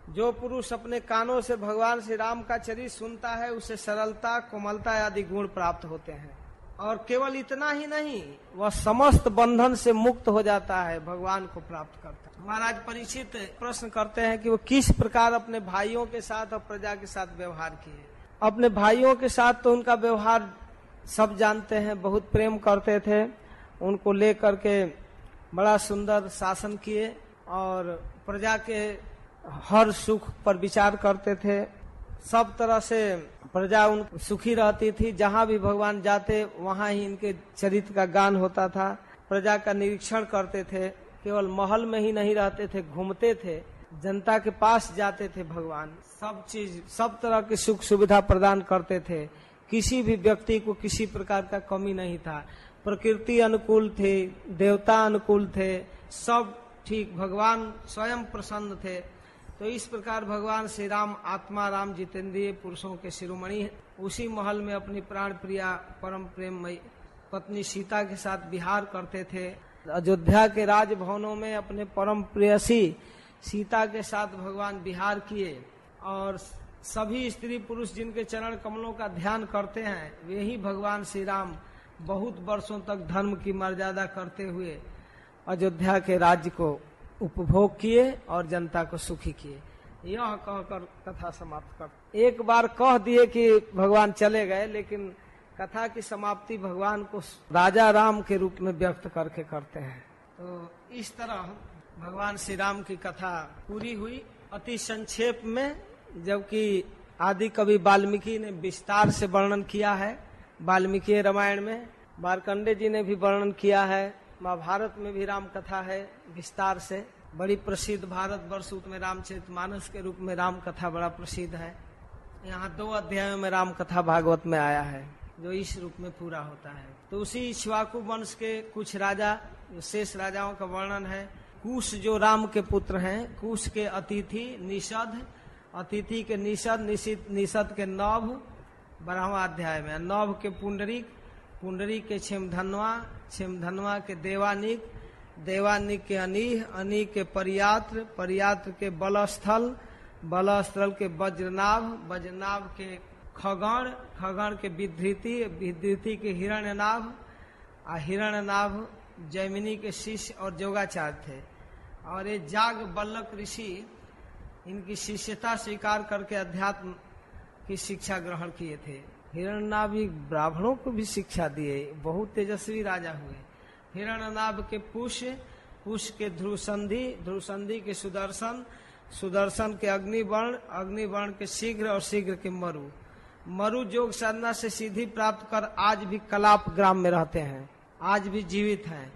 जो पुरुष अपने कानों से भगवान श्री राम का चरित्र सुनता है उसे सरलता, कोमलता आदि गुण प्राप्त होते हैं। और केवल इतना ही नहीं, वह समस्त बंधन से मुक्त हो जाता है, भगवान को प्राप्त करता है। महाराज परीक्षित प्रश्न करते हैं कि वो किस प्रकार अपने भाइयों के साथ और प्रजा के साथ व्यवहार किए। अपने भाइयों के साथ तो उनका व्यवहार सब जानते हैं, बहुत प्रेम करते थे, उनको लेकर के बड़ा सुंदर शासन किए और प्रजा के हर सुख पर विचार करते थे। सब तरह से प्रजा उन सुखी रहती थी। जहाँ भी भगवान जाते वहाँ ही इनके चरित्र का गान होता था। प्रजा का निरीक्षण करते थे, केवल महल में ही नहीं रहते थे, घूमते थे, जनता के पास जाते थे। भगवान सब चीज, सब तरह की सुख सुविधा प्रदान करते थे। किसी भी व्यक्ति को किसी प्रकार का कमी नहीं था। प्रकृति अनुकूल थे, देवता अनुकूल थे, सब ठीक। भगवान स्वयं प्रसन्न थे। तो इस प्रकार भगवान श्री राम आत्मा राम जितेंद्रिय पुरुषों के शिरोमणि है। उसी महल में अपनी प्राण प्रिया परम प्रेममयी पत्नी सीता के साथ विहार करते थे। अयोध्या के राजभवनों में अपने परम प्रेयसी सीता के साथ भगवान विहार किए। और सभी स्त्री पुरुष जिनके चरण कमलों का ध्यान करते हैं वे ही भगवान श्री राम बहुत वर्षों तक धर्म की मर्यादा करते हुए अयोध्या के राज्य को उपभोग किए और जनता को सुखी किए। यह कहकर कथा समाप्त कर। एक बार कह दिए कि भगवान चले गए, लेकिन कथा की समाप्ति भगवान को राजा राम के रूप में व्यक्त करके करते हैं। तो इस तरह भगवान श्री राम की कथा पूरी हुई अति संक्षेप में, जबकि आदि कवि वाल्मीकि ने विस्तार से वर्णन किया है। वाल्मीकि रामायण में मार्कंडे जी ने भी वर्णन किया है। महाभारत में भी राम कथा है विस्तार से, बड़ी प्रसिद्ध। भारतवर्ष में रामचरितमानस के रूप में राम कथा बड़ा प्रसिद्ध है। यहाँ 2 अध्यायों में राम कथा भागवत में आया है, जो इस रूप में पूरा होता है। तो उसी इक्ष्वाकु वंश के कुछ राजा, शेष राजाओं का वर्णन है। कुश जो राम के पुत्र हैं, कुश के अतिथि निषद, अतिथि के निषद, निषद के नभ 12वां अध्याय में, नभ के पुंडरीक, पुंडरीक के छिमधनवा, छिमधनवा के देवानिक, देवानिक के अनीह, अनीह के परियात्र, परियात्र के बलस्थल, बलस्थल के वज्रनाभ, वज्रनाभ के खगण, खगण के विधृति, विधृति के हिरण्यनाभ, हिरण्यनाभ जैमिनी के शिष्य और जोगाचार्य थे। और ये जाग बल्लक ऋषि इनकी शिष्यता स्वीकार करके अध्यात्म की शिक्षा ग्रहण किए थे। हिरण्यनाभ ब्राह्मणों को भी शिक्षा दिए, बहुत तेजस्वी राजा हुए। हिरण्यनाभ के पुष, पुष के ध्रुवसंधि, ध्रुवसंधि के सुदर्शन, सुदर्शन के अग्निवर्ण, अग्निवर्ण के शीघ्र और शीघ्र के मरु, मरु जोग साधना से सिद्धि प्राप्त कर आज भी कलाप ग्राम में रहते हैं, आज भी जीवित हैं।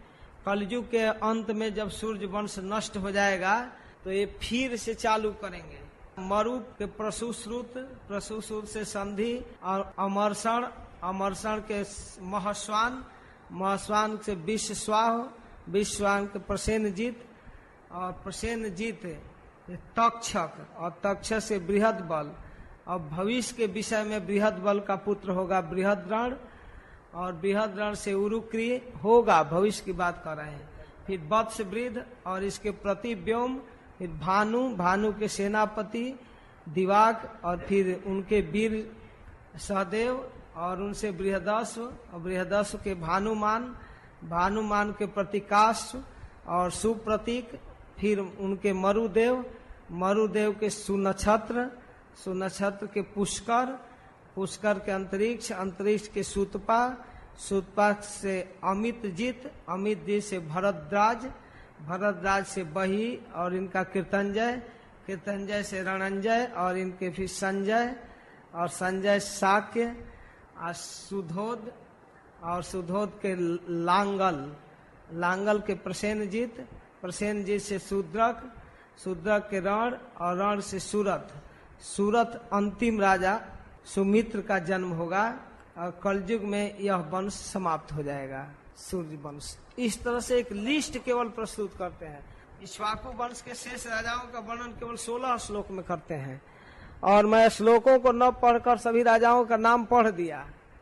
कलयुग के अंत में जब सूर्य वंश नष्ट हो जाएगा तो ये फिर से चालू करेंगे। मरु के प्रसूश्रुत, प्रसूश्रुत से संधि और अमरसण, अमरसण के महस्वान, महस्वान से विश्वाह, विश्वान के प्रसेनजीत और प्रसेनजीत तक्षक और तक्षक से बृहद बल। अब भविष्य के विषय में बृहद बल का पुत्र होगा बृहद्रण, और बृहद्रण से उरुक्री होगा, भविष्य की बात कर रहे हैं। फिर वत्स वृद्ध और इसके प्रति व्योम, फिर भानु, भानु के सेनापति दिवाक, और फिर उनके वीर सहदेव, और उनसे बृहदस्व, और बृहदस्व के भानुमान, भानुमान के प्रतिकाश्व और सुप्रतीक, फिर उनके मरुदेव, मरुदेव के सुनक्षत्र, सुनक्षत्र के पुष्कर, पुष्कर के अंतरिक्ष, अंतरिक्ष के सुतपा, सुतपा से अमित जीत, अमित जीत से भरद्राज, भरद्राज से बही और इनका कीर्तनजय, कीर्तनजय से रणंजय और इनके फिर संजय, और संजय शाक्य, और सुधोद, और सुधोद के लांगल, लांगल के प्रसेनजीत, प्रसेनजीत से शूद्रक, शूद्रक के रण, और रण से सूरत, सूरत अंतिम राजा सुमित्र का जन्म होगा, और कलयुग में यह वंश समाप्त हो जाएगा, सूर्य वंश। इस तरह से एक लिस्ट केवल प्रस्तुत करते हैं। इक्ष्वाकु वंश के शेष राजाओं का वर्णन केवल 16 श्लोक में करते हैं, और मैं श्लोकों को न पढ़कर सभी राजाओं का नाम पढ़ दिया,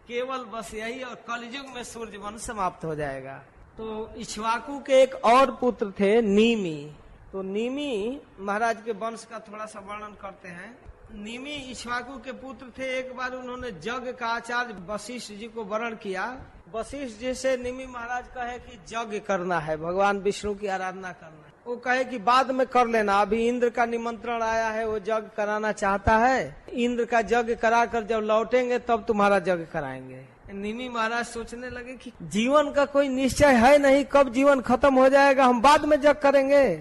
केवल बस यही, और कलयुग में सूर्य वंश समाप्त हो जाएगा। तो इक्ष्वाकु के एक और पुत्र थे नीमि। तो नीमि महाराज के वंश का थोड़ा सा वर्णन करते हैं। नीमि इक्ष्वाकु के पुत्र थे। एक बार उन्होंने जग का आचार्य वशिष्ठ जी को वरण किया। वशिष्ठ जी से नीमि महाराज कहे कि यज्ञ करना है, भगवान विष्णु की आराधना करना है। वो कहे कि बाद में कर लेना, अभी इंद्र का निमंत्रण आया है, वो यज्ञ कराना चाहता है। इंद्र का यज्ञ कराकर जब लौटेंगे तब तुम्हारा यज्ञ कराएंगे। नीमि महाराज सोचने लगे कि जीवन का कोई निश्चय है नहीं, कब जीवन खत्म हो जाएगा, हम बाद में यज्ञ करेंगे।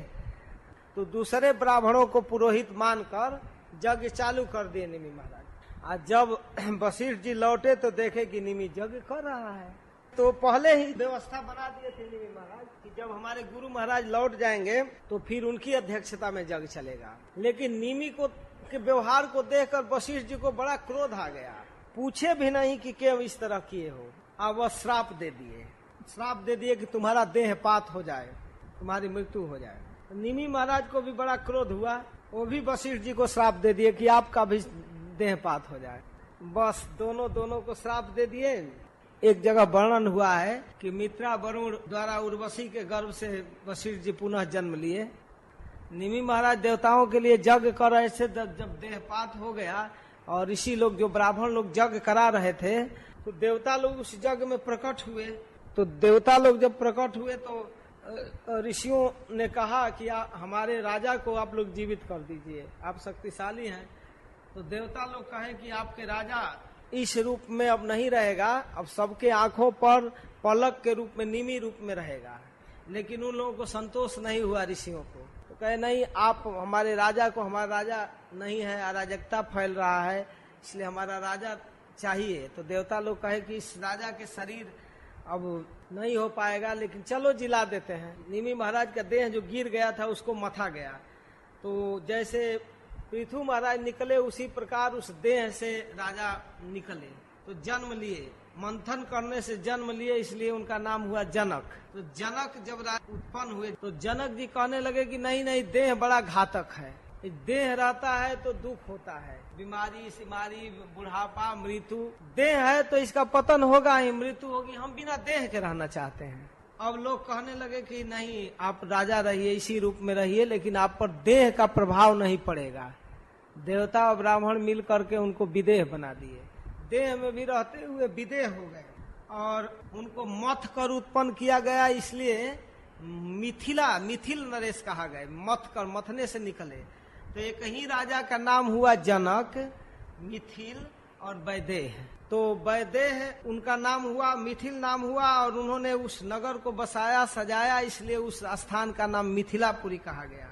तो दूसरे ब्राह्मणों को पुरोहित मानकर यज्ञ चालू कर दिए नीमि महाराज। आज जब वशिष्ठ जी लौटे तो देखे कि नीमि यज्ञ कर रहा है। तो पहले ही व्यवस्था बना दिए थे नीमि महाराज कि जब हमारे गुरु महाराज लौट जाएंगे तो फिर उनकी अध्यक्षता में यज्ञ चलेगा। लेकिन नीमि को के व्यवहार को देखकर वशिष्ठ जी को बड़ा क्रोध आ गया। पूछे भी नहीं कि क्यों इस तरह किए हो, अब वह श्राप दे दिए। श्राप दे दिए कि तुम्हारा देहपात हो जाए, तुम्हारी मृत्यु हो जाए। नीमि महाराज को भी बड़ा क्रोध हुआ, वो भी वशिष्ठ जी को श्राप दे दिए कि आपका भी देहपात हो जाए। बस दोनों को श्राप दे दिए। एक जगह वर्णन हुआ है कि मित्रा वरुण द्वारा उर्वशी के गर्भ से वशिष्ठ जी पुनः जन्म लिए। नीमि महाराज देवताओं के लिए यज्ञ कर रहे थे। जब देहपात हो गया और ऋषि लोग जो ब्राह्मण लोग यज्ञ करा रहे थे तो देवता लोग उस यज्ञ में प्रकट हुए। तो देवता लोग जब प्रकट हुए तो ऋषियों ने कहा कि हमारे राजा को आप लोग जीवित कर दीजिए, आप शक्तिशाली हैं। तो देवता लोग कहे कि आपके राजा इस रूप में अब नहीं रहेगा, अब सबके आंखों पर पलक के रूप में, निमी रूप में रहेगा। लेकिन उन लोगों को संतोष नहीं हुआ ऋषियों को, तो कहे नहीं, आप हमारे राजा को, हमारा राजा नहीं है, अराजकता फैल रहा है, इसलिए हमारा राजा चाहिए। तो देवता लोग कहे कि इस राजा के शरीर अब नहीं हो पाएगा, लेकिन चलो जिला देते हैं। निमि महाराज का देह जो गिर गया था उसको मथा गया, तो जैसे पृथु महाराज निकले उसी प्रकार उस देह से राजा निकले, तो जन्म लिए, मंथन करने से जन्म लिए, इसलिए उनका नाम हुआ जनक। तो जनक जब उत्पन्न हुए तो जनक जी कहने लगे कि नहीं नहीं, देह बड़ा घातक है, देह रहता है तो दुख होता है, बीमारी सिमारी, बुढ़ापा, मृत्यु, देह है तो इसका पतन होगा ही, मृत्यु होगी, हम बिना देह के रहना चाहते हैं। अब लोग कहने लगे कि नहीं, आप राजा रहिए, इसी रूप में रहिए, लेकिन आप पर देह का प्रभाव नहीं पड़ेगा। देवता और ब्राह्मण मिल करके उनको विदेह बना दिए, देह में भी रहते हुए विदेह हो गए, और उनको मथ कर उत्पन्न किया गया, इसलिए मिथिल नरेश कहा गया, मथ कर, मथने से निकले। तो एक ही राजा का नाम हुआ जनक, मिथिल और वैदेह। तो वैदेह उनका नाम हुआ, मिथिल नाम हुआ, और उन्होंने उस नगर को बसाया, सजाया, इसलिए उस स्थान का नाम मिथिलापुरी कहा गया।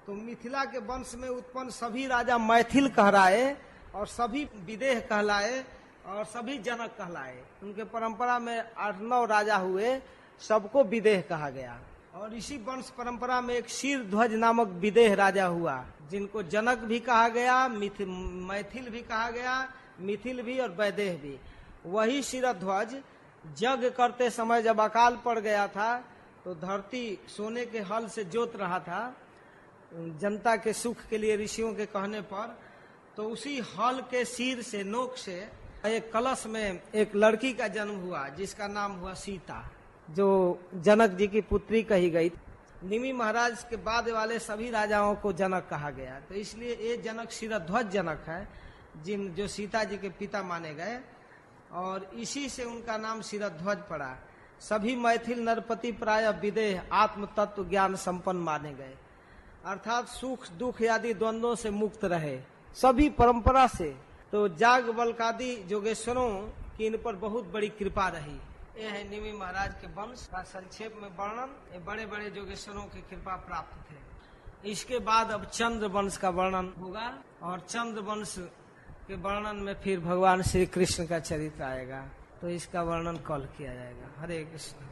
तो मिथिला के वंश में उत्पन्न सभी राजा मैथिल कहलाए, और सभी विदेह कहलाए, और सभी जनक कहलाए। उनके परंपरा में 8-9 राजा हुए, सबको विदेह कहा गया। और इसी वंश परंपरा में एक शीरध्वज नामक विदेह राजा हुआ, जिनको जनक भी कहा गया, मैथिल भी कहा गया, मिथिल भी और वैदेह भी। वही शीरध्वज यज्ञ करते समय जब अकाल पड़ गया था, तो धरती सोने के हल से जोत रहा था जनता के सुख के लिए, ऋषियों के कहने पर। तो उसी हल के सिर से, नोक से, एक कलश में एक लड़की का जन्म हुआ, जिसका नाम हुआ सीता, जो जनक जी की पुत्री कही गई। निमि महाराज के बाद वाले सभी राजाओं को जनक कहा गया, तो इसलिए ये जनक शीरध्वज जनक है, जो सीता जी के पिता माने गए, और इसी से उनका नाम शीरध्वज पड़ा। सभी मैथिल नरपति प्राय विदेह आत्म तत्व ज्ञान संपन्न माने गए, अर्थात सुख दुख आदि द्वंद्वों से मुक्त रहे सभी परंपरा से। तो जाग बलकादि जोगेश्वरों की इन पर बहुत बड़ी कृपा रही। ये है निमि महाराज के वंश का संक्षेप में वर्णन। ये बड़े बड़े जोगेश्वरों की कृपा प्राप्त थे। इसके बाद अब चंद्र वंश का वर्णन होगा, और चंद्र वंश के वर्णन में फिर भगवान श्री कृष्ण का चरित्र आएगा, तो इसका वर्णन कल किया जाएगा। हरे कृष्ण।